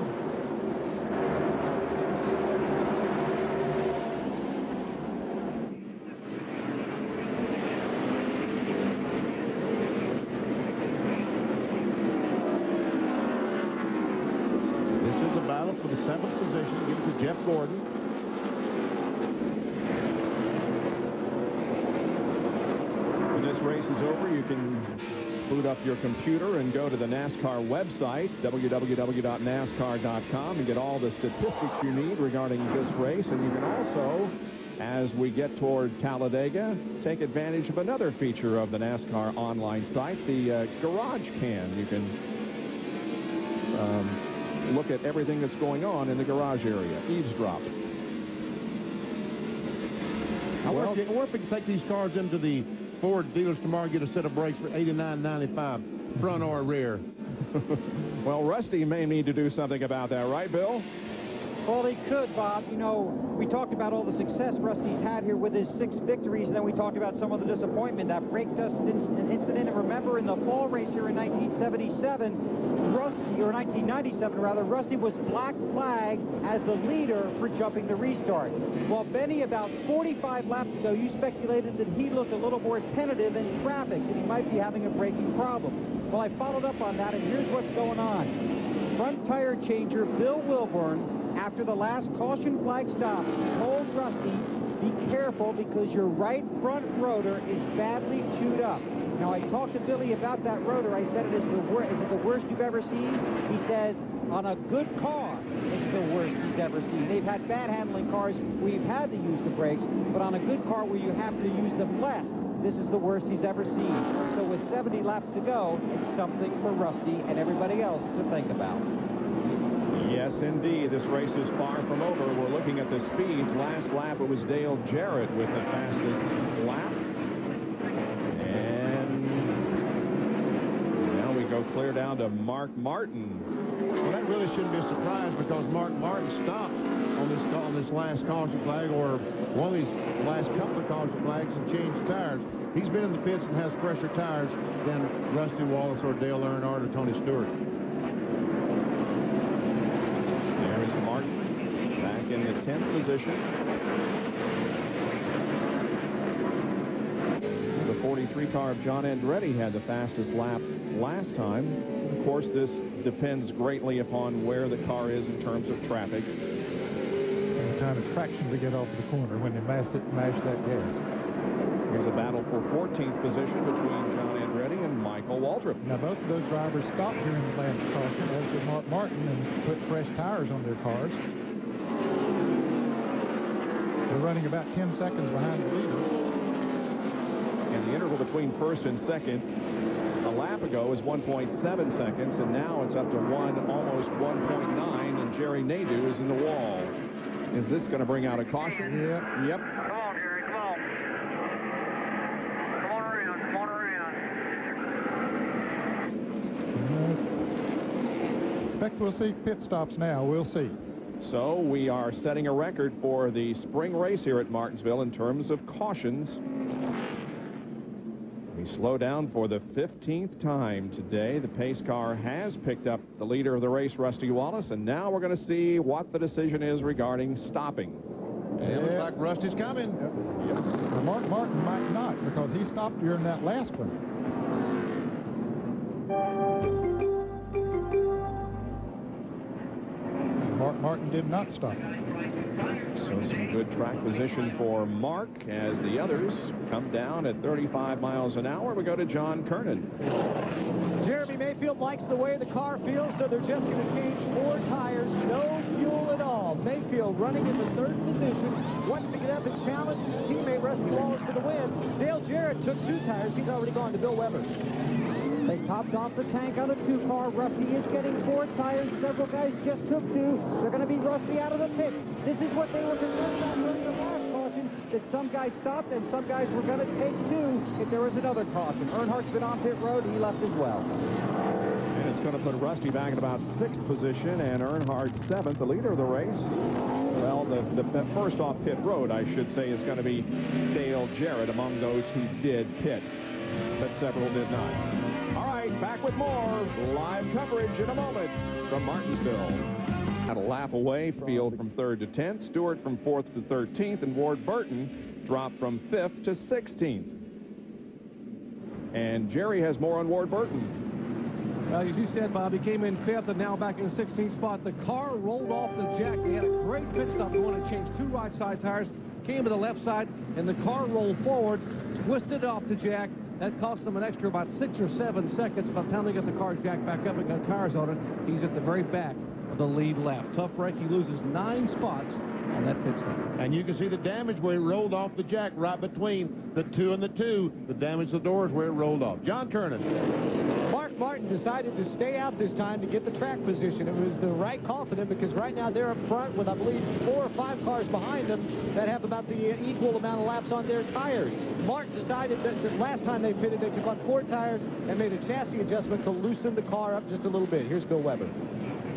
Speaker 5: This is a battle for the 7th position. Give it to Jeff Gordon.
Speaker 1: Race is over. You can boot up your computer and go to the NASCAR website, www.nascar.com, and get all the statistics you need regarding this race. And you can also, as we get toward Talladega, take advantage of another feature of the NASCAR online site, the Garage Cam. You can look at everything that's going on in the garage area, eavesdrop.
Speaker 5: I wonder if we can take these cars into the Ford dealers tomorrow and get a set of brakes for $89.95, front or rear.
Speaker 1: Well, Rusty may need to do something about that, right, Bill?
Speaker 3: Well, he could, Bob. You know, we talked about all the success Rusty's had here with his 6 victories, and then we talked about some of the disappointment, that brake dust incident. And remember, in the fall race here in 1977, Rusty, or 1997 rather, Rusty was black flagged as the leader for jumping the restart. Well, Benny, about 45 laps ago, you speculated that he looked a little more tentative in traffic, that he might be having a braking problem. Well, I followed up on that, and here's what's going on. Front tire changer Bill Wilburn, after the last caution flag stop, told Rusty, be careful because your right front rotor is badly chewed up. Now, I talked to Billy about that rotor. I said, is it the worst you've ever seen? He says, on a good car, it's the worst he's ever seen. They've had bad handling cars where you've had to use the brakes, but on a good car where you have to use them less, this is the worst he's ever seen. So with 70 laps to go, it's something for Rusty and everybody else to think about.
Speaker 1: Yes, indeed. This race is far from over. We're looking at the speeds. Last lap, it was Dale Jarrett with the fastest lap. And now we go clear down to Mark Martin.
Speaker 5: Well, that really shouldn't be a surprise because Mark Martin stopped on this last caution flag, or one of these last couple of caution flags, and changed tires. he's been in the pits and has fresher tires than Rusty Wallace or Dale Earnhardt or Tony Stewart.
Speaker 1: There is Martin back in the 10th position. The 43 car of John Andretti had the fastest lap last time. Of course, this depends greatly upon where the car is in terms of traffic.
Speaker 6: And the kind of traction to get off the corner when they mash that gas.
Speaker 1: Here's a battle for 14th position between John Andretti and Michael Waltrip.
Speaker 6: Now, both of those drivers stopped during the last caution, as did Mark Martin, and put fresh tires on their cars. They're running about 10 seconds behind the leader.
Speaker 1: And the interval between first and second a lap ago was 1.7 seconds, and now it's up to almost 1.9, and Jerry Nadeau is in the wall. Is this going to bring out a caution?
Speaker 6: Yep.
Speaker 1: Yep.
Speaker 19: Come on, Jerry, come on. Come on around, come on around.
Speaker 6: Expect we'll see pit stops now. We'll see.
Speaker 1: So we are setting a record for the spring race here at Martinsville in terms of cautions. We slow down for the 15th time today. The pace car has picked up the leader of the race, Rusty Wallace, and now we're going to see what the decision is regarding stopping.
Speaker 5: It looks like Rusty's coming.
Speaker 6: Yep. Well, Mark Martin might not, because he stopped during that last one. Mark Martin did not stop.
Speaker 1: So some good track position for Mark as the others come down at 35 miles an hour. We go to John Kernan.
Speaker 17: Jeremy Mayfield likes the way the car feels, so they're just going to change 4 tires, no fuel at all. Mayfield running in the 3rd position, wants to get up and challenge his teammate Rusty Wallace for the win. Dale Jarrett took 2 tires. He's already gone to Bill Weber.
Speaker 3: They topped off the tank on the 2 car. Rusty is getting 4 tires. Several guys just took 2. They're going to be Rusty out of the pits. This is what they were concerned about during the last caution, that some guys stopped and some guys were going to take 2 if there was another caution. Earnhardt's been on pit road. He left as well.
Speaker 1: And it's going to put Rusty back in about 6th position and Earnhardt 7th, the leader of the race. Well, the first off pit road, I should say, is going to be Dale Jarrett among those who did pit, but several did not. All right, back with more live coverage in a moment from Martinsville. At a lap away, Field from 3rd to 10th, Stewart from 4th to 13th, and Ward Burton dropped from 5th to 16th. And Jerry has more on Ward Burton.
Speaker 2: As you said, Bob, he came in 5th and now back in the 16th spot. The car rolled off the jack. They had a great pit stop going and changed 2 right side tires, came to the left side, and the car rolled forward, twisted off the jack. That cost them an extra about 6 or 7 seconds. By the time they got the car jacked back up and got tires on it, he's at the very back of the lead lap. Tough wreck. He loses 9 spots on that pit stop.
Speaker 5: And you can see the damage where he rolled off the jack right between the 2 and the 2. The damage to the doors where it rolled off. John Kernan.
Speaker 17: Mark Martin decided to stay out this time to get the track position. It was the right call for them, because right now they're up front with, I believe, 4 or 5 cars behind them that have about the equal amount of laps on their tires. Martin decided that last time they pitted, they took on 4 tires and made a chassis adjustment to loosen the car up just a little bit. Here's Bill Weber.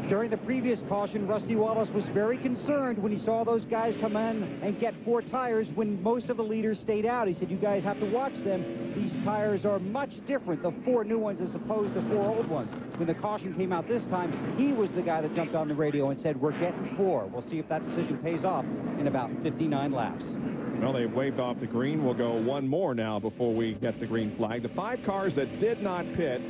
Speaker 3: During the previous caution, Rusty Wallace was very concerned when he saw those guys come in and get 4 tires when most of the leaders stayed out. He said, you guys have to watch them. These tires are much different, the 4 new ones as opposed to 4 old ones. When the caution came out this time, he was the guy that jumped on the radio and said, we're getting 4. We'll see if that decision pays off in about 59 laps.
Speaker 1: Well, they've waved off the green. We'll go 1 more now before we get the green flag. The 5 cars that did not pit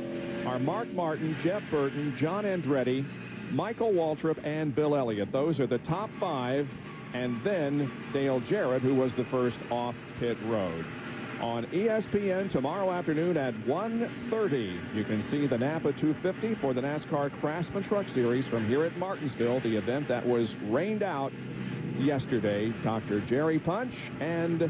Speaker 1: are Mark Martin, Jeff Burton, John Andretti, Michael Waltrip, and Bill Elliott. Those are the top 5, and then Dale Jarrett, who was the first off pit road. On ESPN tomorrow afternoon at 1:30, you can see the Napa 250 for the NASCAR Craftsman Truck Series from here at Martinsville, the event that was rained out yesterday. Dr. Jerry Punch and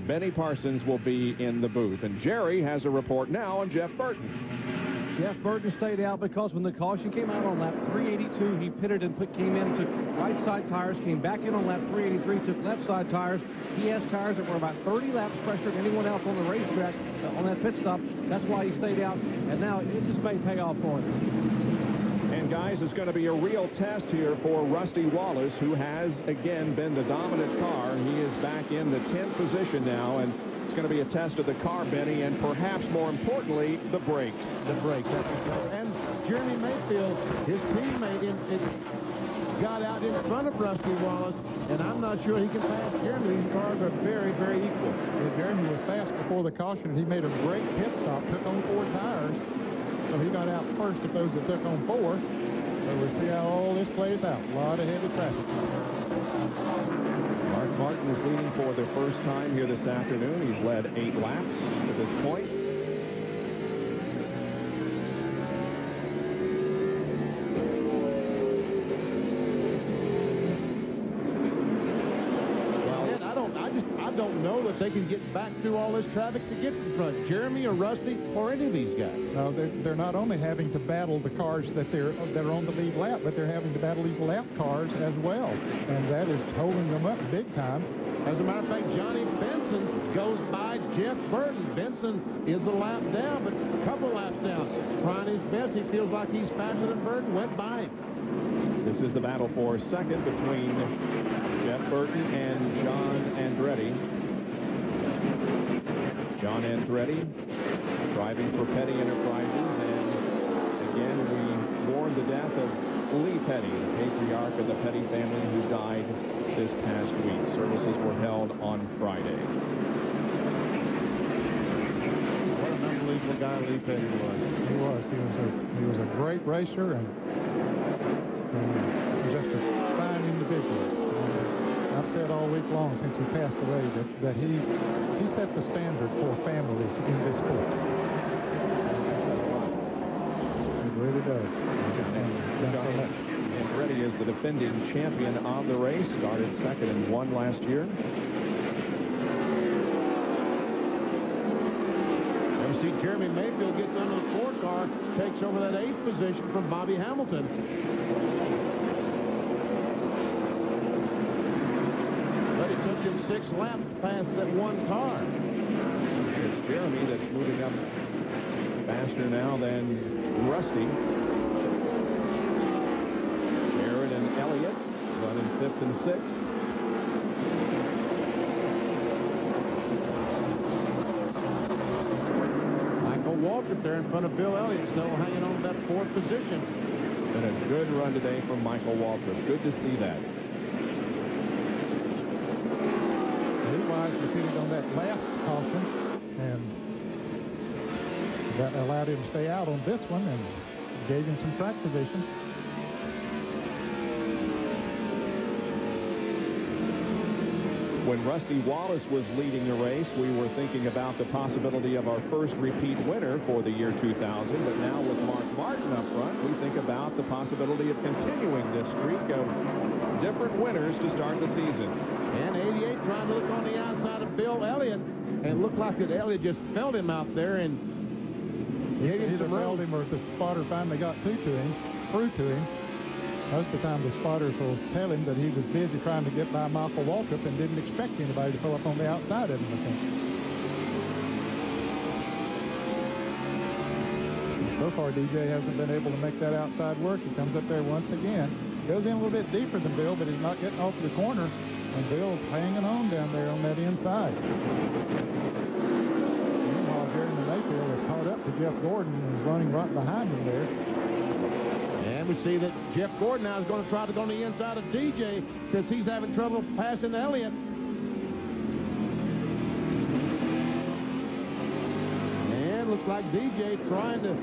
Speaker 1: Benny Parsons will be in the booth. And Jerry has a report now on Jeff Burton.
Speaker 2: Jeff Burton stayed out because when the caution came out on lap 382, he pitted and came in, took right side tires, came back in on lap 383, took left side tires. He has tires that were about 30 laps fresher than anyone else on the racetrack on that pit stop. That's why he stayed out, and now it just may pay off for him.
Speaker 1: And guys, it's going to be a real test here for Rusty Wallace, who has again been the dominant car. He is back in the 10th position now, and it's going to be a test of the car, Benny, and perhaps more importantly, the brakes.
Speaker 5: The brakes, that's exactly. And Jeremy Mayfield, his teammate, got out in front of Rusty Wallace, and I'm not sure he can pass Jeremy. These cars are very, very equal.
Speaker 6: Yeah, Jeremy was fast before the caution. He made a great pit stop, took on 4 tires. So he got out first of those that took on 4. So we'll see how all this plays out. A lot of heavy traffic.
Speaker 1: Mark Martin is leading for the first time here this afternoon. He's led 8 laps to this point.
Speaker 5: I don't know that they can get back through all this traffic to get in front. Jeremy or Rusty or any of these guys.
Speaker 6: No, they're not only having to battle the cars that are on the lead lap, but they're having to battle these lap cars as well. And that is holding them up big time.
Speaker 5: As a matter of fact, Johnny Benson goes by Jeff Burton. Benson is a lap down, but a couple laps down. Trying his best. He feels like he's faster than Burton. Went by him.
Speaker 1: This is the battle for second between Jeff Burton and John Andretti. John Andretti driving for Petty Enterprises, and again we mourn the death of Lee Petty, the patriarch of the Petty family, who died this past week. Services were held on Friday.
Speaker 5: What an unbelievable guy Lee Petty was.
Speaker 6: He was a great racer and just a fine individual. I've said all week long since he passed away that he set the standard for families in this sport. It really does.
Speaker 1: Andretti is the defending champion of the race. Started second and won last year.
Speaker 5: And we see Jeremy Mayfield gets under the 4 car, takes over that 8th position from Bobby Hamilton. But it took him 6 laps past that 1 car.
Speaker 1: It's Jeremy that's moving up faster now than Rusty. Barrett and Elliott running 5th and 6th.
Speaker 5: Michael Walker there in front of Bill Elliott, still hanging on that 4th position.
Speaker 1: Been a good run today from Michael Walker. Good to see that.
Speaker 6: He proceeded on that last caution, and that allowed him to stay out on this one and gave him some track position.
Speaker 1: When Rusty Wallace was leading the race, we were thinking about the possibility of our first repeat winner for the year 2000. But now with Mark Martin up front, we think about the possibility of continuing this streak of different winners to start the season.
Speaker 5: And 88 trying to look on the outside of Bill Elliott, and it looked like that Elliott just felt him out there and gave him some
Speaker 6: felt him, or the spotter finally got through to him. Most of the time the spotters will tell him that he was busy trying to get by Michael Waltrip and didn't expect anybody to pull up on the outside of him, I think. And so far, DJ hasn't been able to make that outside work. He comes up there once again. Goes in a little bit deeper than Bill, but he's not getting off the corner. And Bill's hanging on down there on that inside. Meanwhile, Jeremy Mayfield has caught up to Jeff Gordon and is running right behind him there.
Speaker 5: And we see that Jeff Gordon now is going to try to go on the inside of DJ since he's having trouble passing Elliott. And looks like DJ trying to...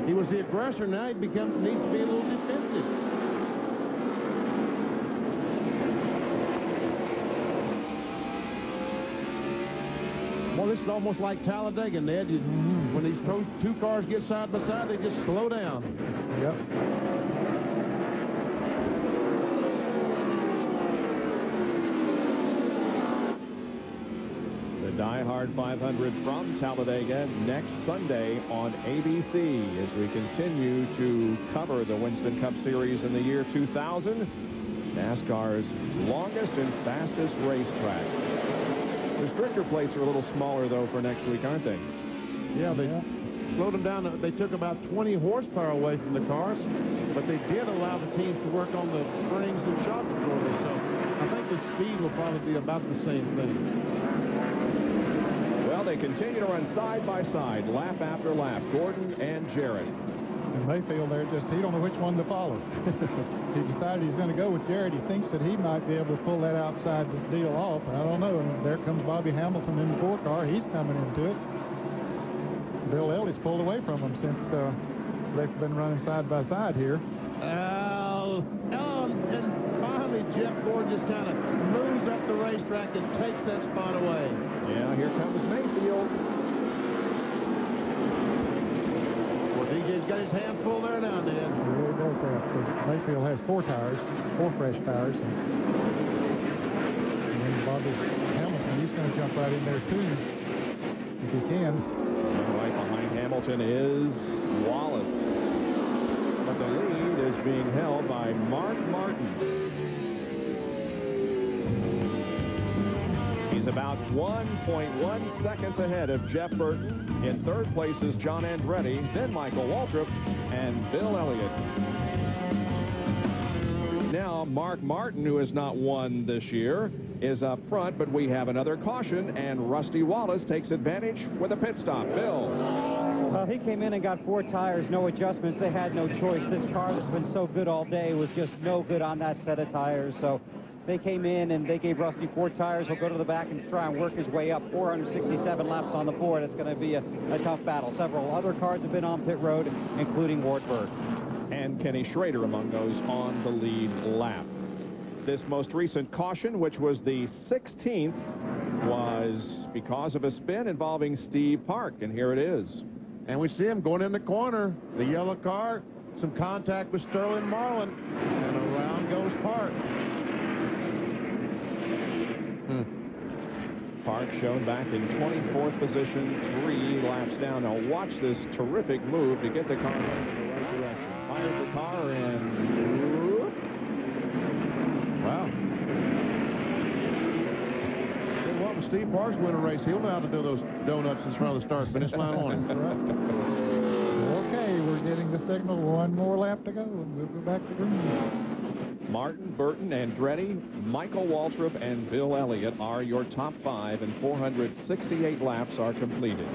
Speaker 5: He was the aggressor. Now he needs to be a little defensive. Well, this is almost like Talladega, Ned. When these 2 cars get side by side, they just slow down.
Speaker 6: Yep.
Speaker 1: The Die-Hard 500 from Talladega next Sunday on ABC as we continue to cover the Winston Cup Series in the year 2000, NASCAR's longest and fastest racetrack. The restrictor plates are a little smaller, though, for next week, aren't they?
Speaker 5: Yeah, they slowed them down. They took about 20 horsepower away from the cars, but they did allow the teams to work on the springs and shock absorbers. So I think the speed will probably be about the same thing.
Speaker 1: Well, they continue to run side by side, lap after lap, Gordon and Jarrett.
Speaker 6: And Mayfield there he don't know which one to follow. He decided he's going to go with Jarrett. He thinks that he might be able to pull that outside deal off. I don't know. And there comes Bobby Hamilton in the 4 car. He's coming into it. Bill Elliott's pulled away from him since they've been running side by side here.
Speaker 5: And finally Jeff Gordon just kind of moves up the racetrack and takes that spot away.
Speaker 1: Yeah, here comes Mayfield.
Speaker 5: Well, DJ's got his hand full there now, Ned.
Speaker 6: He really does have, because Mayfield has 4 tires, 4 fresh tires. And then Bobby Hamilton, he's going to jump right in there too, if he can.
Speaker 1: Right behind Hamilton is Wallace. But the lead is being held by Mark Martin. He's about 1.1 seconds ahead of Jeff Burton. In 3rd place is John Andretti, then Michael Waltrip, and Bill Elliott. Now, Mark Martin, who has not won this year, is up front, but we have another caution, and Rusty Wallace takes advantage with a pit stop. Bill.
Speaker 3: Well, he came in and got 4 tires, no adjustments. They had no choice. This car that's been so good all day was just no good on that set of tires. So they came in and they gave Rusty 4 tires. He'll go to the back and try and work his way up. 467 laps on the board. It's going to be a tough battle. Several other cars have been on pit road, including Ward Berg.
Speaker 1: And Kenny Schrader among those on the lead lap. This most recent caution, which was the 16th, was because of a spin involving Steve Park, and here it is.
Speaker 5: And we see him going in the corner. The yellow car, some contact with Sterling Marlin, and around goes Park.
Speaker 1: Park shown back in 24th position, 3 laps down. Now watch this terrific move to get the car in the right direction. Fires the car and...
Speaker 5: Wow. When Steve Parks win a race, he'll know how to do those donuts in front of the start-finish line on him.
Speaker 6: Okay, we're getting the signal. 1 more lap to go, and we'll go back to green.
Speaker 1: Martin, Burton, Andretti, Michael Waltrip, and Bill Elliott are your top 5, and 468 laps are completed.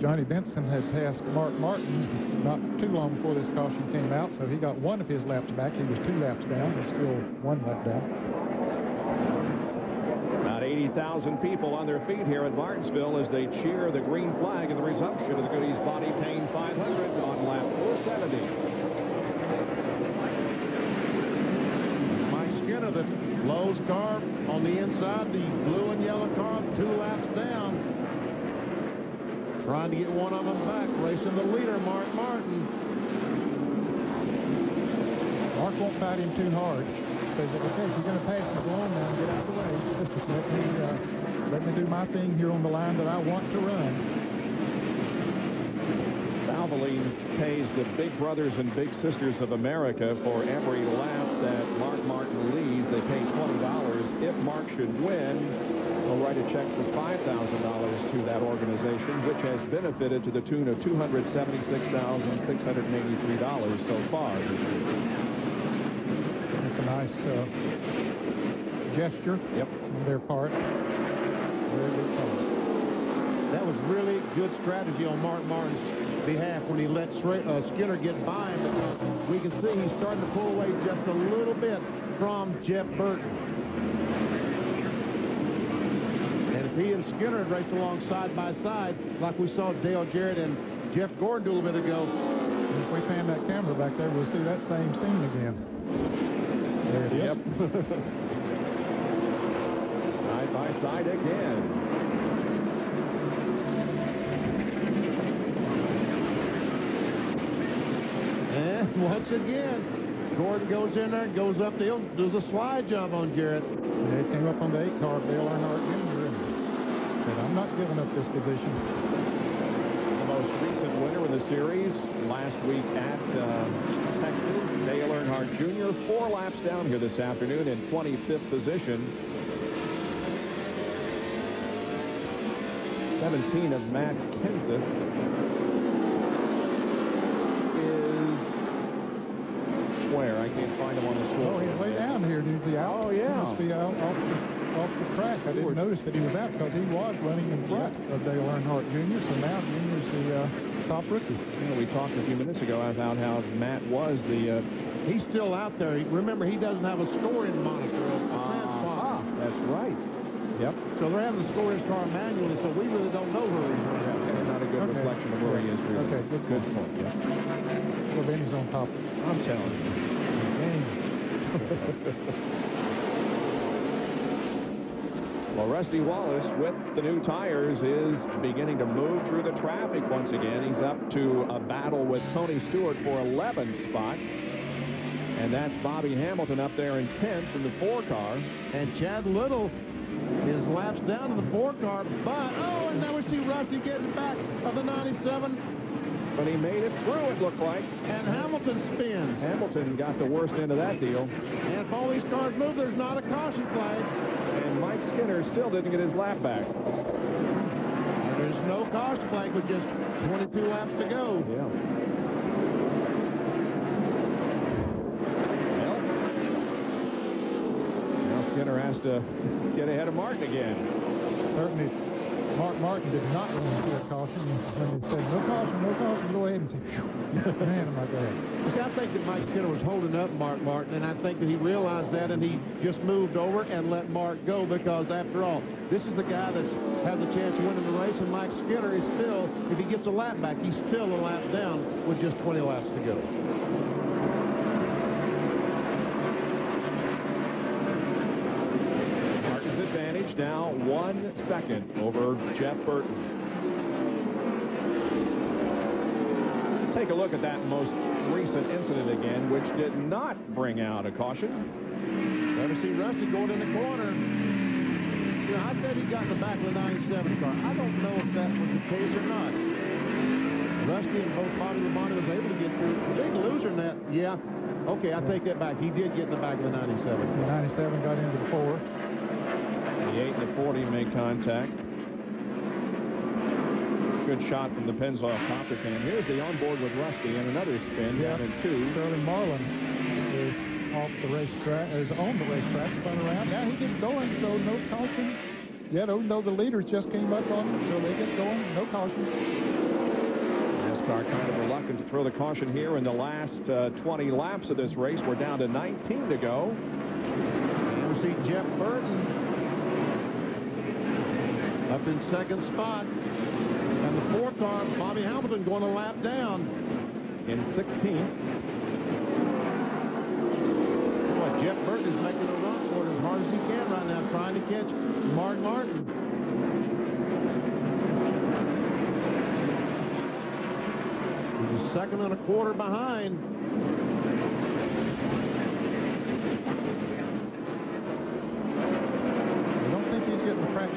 Speaker 6: Johnny Benson had passed Mark Martin not too long before this caution came out, so he got 1 of his laps back. He was 2 laps down. He's still 1 lap down.
Speaker 1: About 80,000 people on their feet here at Martinsville as they cheer the green flag and the resumption of the Goody's Body Paint 500 on lap 470.
Speaker 5: Mike Skinner, the Lowe's car on the inside, the blue and yellow car 2 laps down. Trying to get one of them back, racing the leader, Mark Martin.
Speaker 6: Mark won't fight him too hard. Says, okay, if you're going to pass me, go on now and get out of the way. Just let me do my thing here on the line that I want to run. Valvoline
Speaker 1: pays the big brothers and big sisters of America for every lap that Mark Martin leads. They pay $20. If Mark should win, they'll write a check for $5,000 to that organization, which has benefited to the tune of $276,683 so far this year.
Speaker 6: It's a nice gesture on their part. Very good call.
Speaker 5: That was really good strategy on Mark Martin's behalf when he let Skinner get by him. Because we can see he's starting to pull away just a little bit from Jeff Burton. And if he and Skinner had raced along side by side, like we saw Dale Jarrett and Jeff Gordon do a little bit ago.
Speaker 6: If we pan that camera back there, we'll see that same scene again. There it is.
Speaker 1: Yep. Side by side again.
Speaker 5: And once again, Gordon goes in there, goes up the hill, does a slide job on Jarrett.
Speaker 6: They came up on the 8 car, Dale Earnhardt Jr. Said, I'm not giving up this position.
Speaker 1: The most recent winner in the series last week at Texas, Dale Earnhardt Jr. 4 laps down here this afternoon in 25th position. 17 of Matt Kenseth is where? I can't find him on
Speaker 5: on the score.
Speaker 6: Oh, he's way down here. Is he out?
Speaker 5: Oh, yeah.
Speaker 6: He must be out off the track. I didn't notice that he was out because he was running in front of Dale Earnhardt Jr., so now Junior's the top rookie.
Speaker 1: You know, we talked a few minutes ago about how Matt was the...
Speaker 5: He's still out there. Remember, he doesn't have a scoring monitor.
Speaker 1: That's right. Yep.
Speaker 5: So they're having to score his car manually, so we really don't know where he's at.
Speaker 1: Yeah, it's not a good reflection of where he is, really.
Speaker 6: Okay, good point.
Speaker 1: Yeah.
Speaker 6: Well, then he's on top.
Speaker 1: I'm telling you. Well, Rusty Wallace, with the new tires, is beginning to move through the traffic once again. He's up to a battle with Tony Stewart for 11th spot. And that's Bobby Hamilton up there in 10th in the 4 car.
Speaker 5: And Chad Little is laps down in the 4 car, but, oh, and now we see Rusty getting back of the 97.
Speaker 1: But he made it through, it looked like.
Speaker 5: And Hamilton spins.
Speaker 1: Hamilton got the worst end of that deal.
Speaker 5: And if all these cars move, there's not a caution flag.
Speaker 1: And Mike Skinner still didn't get his lap back.
Speaker 5: And there's no caution flag with just 22 laps to go.
Speaker 1: Yeah. Skinner has to get ahead of Martin again.
Speaker 6: Certainly, Martin did not run into a caution. When he said, no caution, go ahead and say, man, am I glad.
Speaker 5: See, I think that Mike Skinner was holding up Mark Martin, and I think that he realized that, and he just moved over and let Mark go, because after all, this is the guy that has a chance of winning the race, and Mike Skinner is still, if he gets a lap back, he's still a lap down with just 20 laps to go.
Speaker 1: Now 1 second over Jeff Burton. Let's take a look at that most recent incident again, which did not bring out a caution.
Speaker 5: Better see Rusty going in the corner. You know, I said he got in the back of the 97 car. I don't know if that was the case or not. Rusty and both Bobby Labonte was able to get through. The big loser in that, yeah. Okay, I take that back. He did get in the back of the 97.
Speaker 6: The 97 got into the 4.
Speaker 1: The 8 and the 40 make contact. Good shot from the Pennzoil copter cam. Here's the onboard with Rusty and another spin down in 2.
Speaker 6: Sterling Marlin is off the racetrack, is on the racetrack, spun around. Now he gets going, so no caution. Yet, even though the leaders just came up on him, so they get going, no caution.
Speaker 1: Nascar kind of reluctant to throw the caution here in the last 20 laps of this race. We're down to 19 to go.
Speaker 5: And we see Jeff Burton up in 2nd spot. And the 4 car, Bobby Hamilton, going a lap down.
Speaker 1: In 16th.
Speaker 5: Boy, Jeff Burton is making a run for it as hard as he can right now, trying to catch Mark Martin. He's a 2nd and a quarter behind.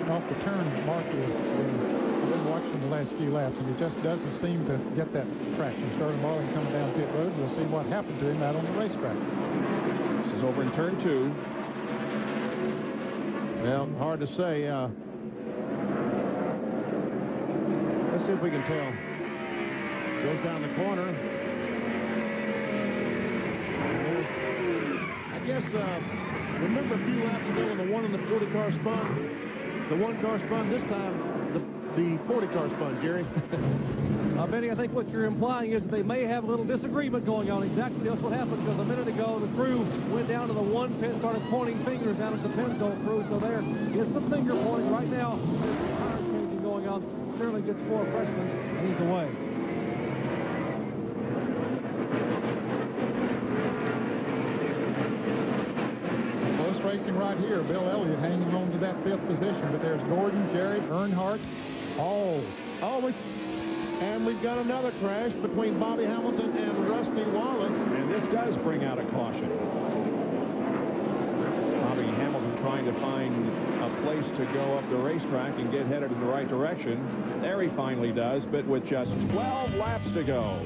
Speaker 6: Off the turn, Mark is. I've been watching the last few laps, and he just doesn't seem to get that traction. Sterling Marlin coming down pit road. We'll see what happened to him out on the racetrack.
Speaker 1: This is over in turn 2.
Speaker 5: Well, hard to say. Let's see if we can tell. Goes down the corner. I guess, remember a few laps ago when the 1 and the 40 car spun? The 1 car spun this time, the 40 car spun, Jerry.
Speaker 2: Benny, I think what you're implying is that they may have a little disagreement going on. Exactly that's what happened, because a minute ago the crew went down to the 1 pit, started pointing fingers down at the Pennzoil crew, so there is some finger pointing right now. There's tire changing going on. Clearly gets 4 freshmen, and he's away.
Speaker 6: Racing right here. Bill Elliott hanging on to that 5th position, but there's Gordon, Jarrett, Earnhardt.
Speaker 5: And we've got another crash between Bobby Hamilton and Rusty Wallace.
Speaker 1: And this does bring out a caution. Bobby Hamilton trying to find a place to go up the racetrack and get headed in the right direction. There he finally does, but with just 12 laps to go.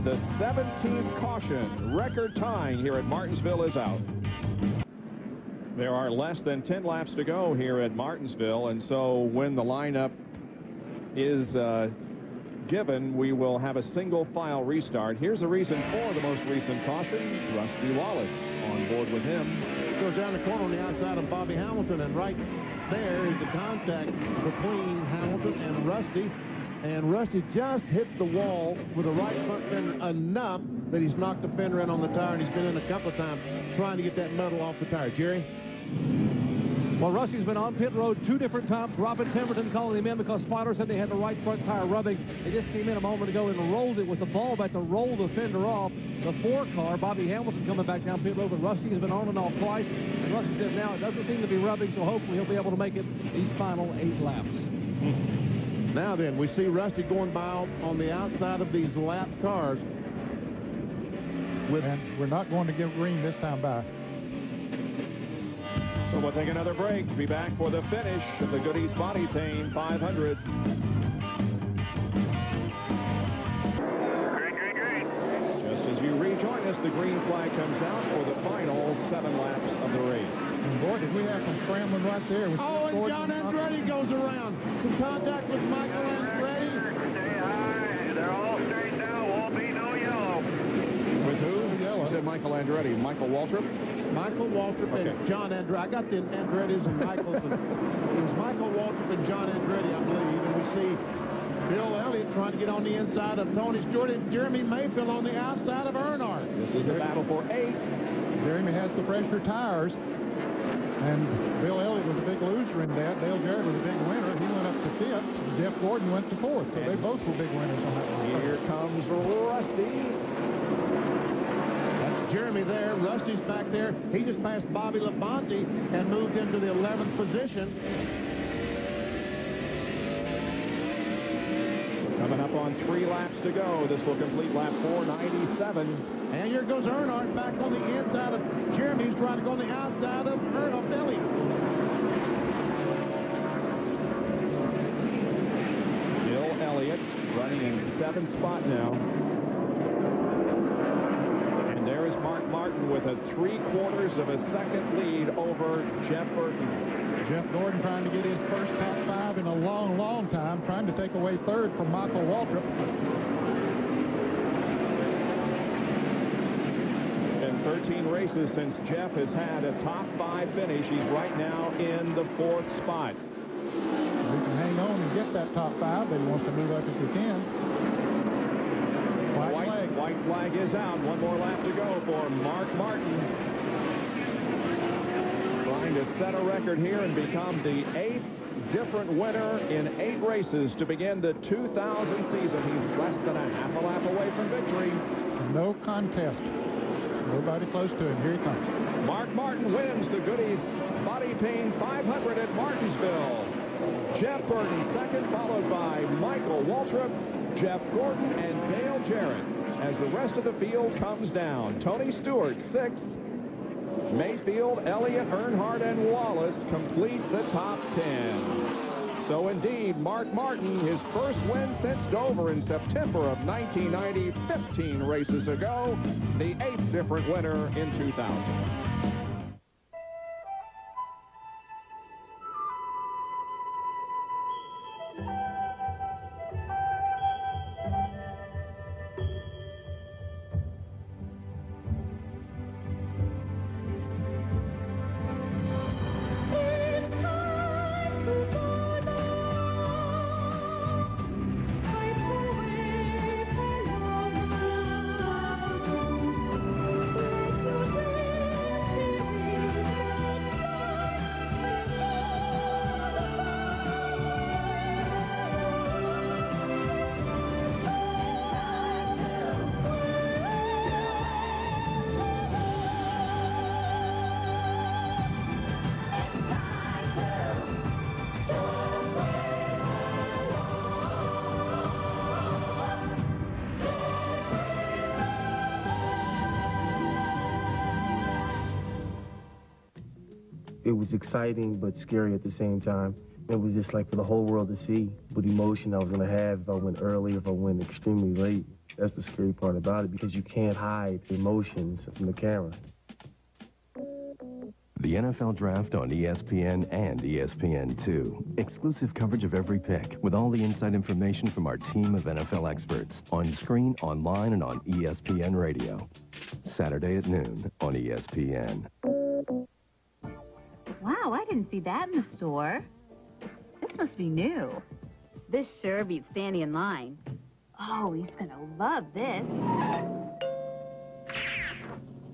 Speaker 1: The 17th caution, record tying here at Martinsville, is out. There are less than 10 laps to go here at Martinsville, and so when the lineup is given, we will have a single file restart. Here's the reason for the most recent caution. Rusty Wallace on board with him.
Speaker 5: Goes down the corner on the outside of Bobby Hamilton, and right there is the contact between Hamilton and Rusty. And Rusty just hit the wall with the right front fender enough that he's knocked the fender in on the tire, and he's been in a couple of times trying to get that metal off the tire. Jerry?
Speaker 2: Well, Rusty's been on pit road 2 different times. Robin Pemberton calling him in because spotters said they had the right front tire rubbing. They just came in a moment ago and rolled it with the ball back to roll the fender off. The 4 car, Bobby Hamilton, coming back down pit road, but Rusty has been on and off twice. And Rusty says now it doesn't seem to be rubbing, so hopefully he'll be able to make it these final 8 laps.
Speaker 5: Now then, we see Rusty going by on the outside of these lap cars.
Speaker 6: And we're not going to give green this time by.
Speaker 1: So we'll take another break. Be back for the finish of the Goody's Body Paint 500. Just as you rejoin us, the green flag comes out for the final 7 laps of the race.
Speaker 6: And boy, did we have some scrambling right there. With
Speaker 5: And John Andretti goes around. Some contact with Michael Andretti.
Speaker 7: Stay high. They're all straight now. Won't be no yellow.
Speaker 1: With who?
Speaker 6: Yellow.
Speaker 1: You said Michael Andretti. Michael Waltrip?
Speaker 5: Michael Waltrip and John Andretti. I got the Andrettis and Michaels. And it was Michael Waltrip and John Andretti, I believe. And we see Bill Elliott trying to get on the inside of Tony Stewart and Jeremy Mayfield on the outside of Earnhardt.
Speaker 1: This is the battle for 8.
Speaker 6: Jeremy has the fresher tires. And Bill Elliott was a big loser in that. Dale Jarrett was a big winner. He went up to 5th. Jeff Gordon went to 4th. So they both were big winners on that one.
Speaker 1: Here comes Rusty.
Speaker 5: That's Jeremy there. Rusty's back there. He just passed Bobby Labonte and moved into the 11th position.
Speaker 1: Coming up on 3 laps to go. This will complete lap 497.
Speaker 5: And here goes Earnhardt back on the inside of Jeremy. He's trying to go on the outside of Elliott.
Speaker 1: Bill Elliott running in 7th spot now. And there is Mark Martin with a 3/4 of a second lead over Jeff Burton.
Speaker 6: Jeff Gordon trying to get his first top 5 in a long, long time, trying to take away 3rd from Michael Waltrip.
Speaker 1: It's been 13 races since Jeff has had a top 5 finish. He's right now in the 4th spot.
Speaker 6: We can hang on and get that top 5, but he wants to move up if he can.
Speaker 1: White flag is out. 1 more lap to go for Mark Martin. Trying to set a record here and become the 8th different winner in 8 races to begin the 2000 season. He's less than a half a lap away from victory.
Speaker 6: No contest. Nobody close to him. Here he comes.
Speaker 1: Mark Martin wins the Goody's Body Paint 500 at Martinsville. Jeff Burton second, followed by Michael Waltrip, Jeff Gordon, and Dale Jarrett. As the rest of the field comes down, Tony Stewart 6th. Mayfield, Elliott, Earnhardt, and Wallace complete the top 10. So indeed, Mark Martin, his first win since Dover in September of 1990, 15 races ago, the 8th different winner in 2000.
Speaker 20: It was exciting but scary at the same time. It was just like for the whole world to see what emotion I was going to have if I went early, if I went extremely late. That's the scary part about it, because you can't hide the emotions from the camera.
Speaker 21: The NFL Draft on ESPN and ESPN2. Exclusive coverage of every pick with all the inside information from our team of NFL experts. On screen, online, and on ESPN Radio. Saturday at noon on ESPN.
Speaker 22: Wow, I didn't see that in the store. This must be new. This sure beats standing in line. Oh, he's gonna love this.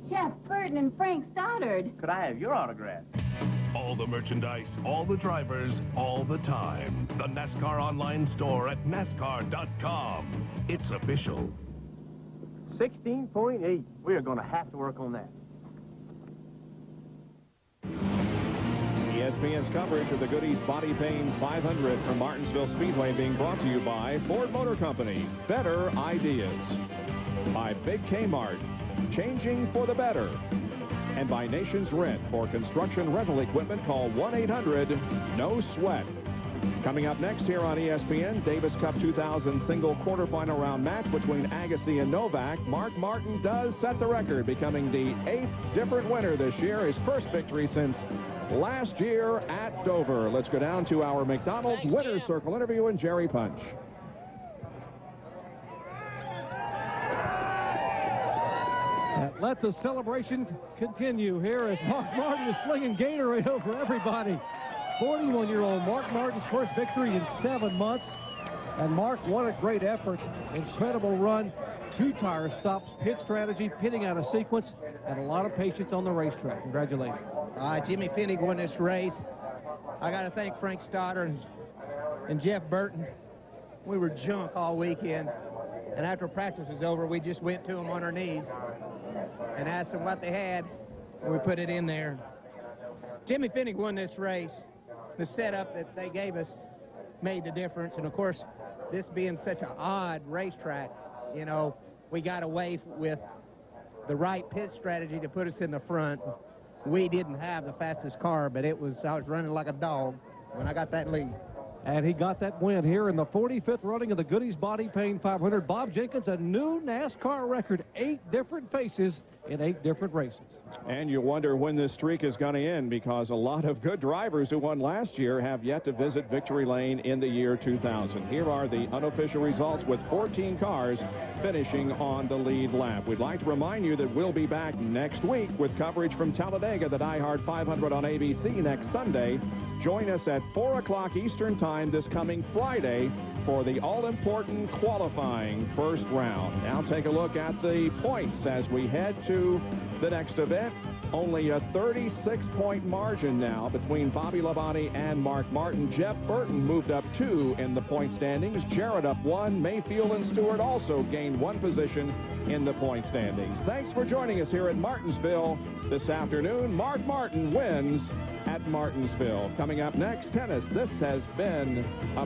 Speaker 22: Jeff Burton and Frank Stoddard.
Speaker 16: Could I have your autograph?
Speaker 12: All the merchandise, all the drivers, all the time. The NASCAR online store at NASCAR.com. It's official.
Speaker 16: 16.8. We are going to have to work on that.
Speaker 1: ESPN's coverage of the Goody's Body Pain 500 from Martinsville Speedway being brought to you by Ford Motor Company. Better ideas. By Big Kmart. Changing for the better. And by Nation's Rent. For construction rental equipment, call 1-800-NO-SWEAT. Coming up next here on ESPN, Davis Cup 2000 single quarterfinal round match between Agassi and Novak. Mark Martin does set the record, becoming the 8th different winner this year, his first victory since last year at Dover. Let's go down to our McDonald's Winner's Circle interview and Jerry Punch.
Speaker 2: Let the celebration continue here as Mark Martin is slinging Gatorade over everybody. 41-year-old Mark Martin's first victory in 7 months. And Mark, what a great effort. Incredible run. 2 tire stops, pit strategy, pitting out of sequence, and a lot of patience on the racetrack. Congratulations.
Speaker 23: Jimmy Finnig won this race. I got to thank Frank Stoddard and Jeff Burton. We were junk all weekend. And after practice was over, we just went to them on our knees and asked them what they had, and we put it in there. Jimmy Finnig won this race. The setup that they gave us made the difference. And, of course, this being such an odd racetrack, you know, we got away with the right pit strategy to put us in the front. We didn't have the fastest car, but I was running like a dog when I got that lead.
Speaker 2: And he got that win here in the 45th running of the Goody's Body Pain 500. Bob Jenkins, a new NASCAR record, 8 different faces in 8 different races.
Speaker 1: And you wonder when this streak is going to end, because a lot of good drivers who won last year have yet to visit victory lane in the year 2000. Here are the unofficial results with 14 cars finishing on the lead lap. We'd like to remind you that we'll be back next week with coverage from Talladega, the Die Hard 500 on ABC next Sunday. Join us at 4 o'clock Eastern Time this coming Friday for the all-important qualifying first round. Now take a look at the points as we head to the next event. Only a 36-point margin now between Bobby Labonte and Mark Martin. Jeff Burton moved up 2 in the point standings. Jarrett up 1. Mayfield and Stewart also gained 1 position in the point standings. Thanks for joining us here at Martinsville this afternoon. Mark Martin wins at Martinsville. Coming up next, tennis. This has been a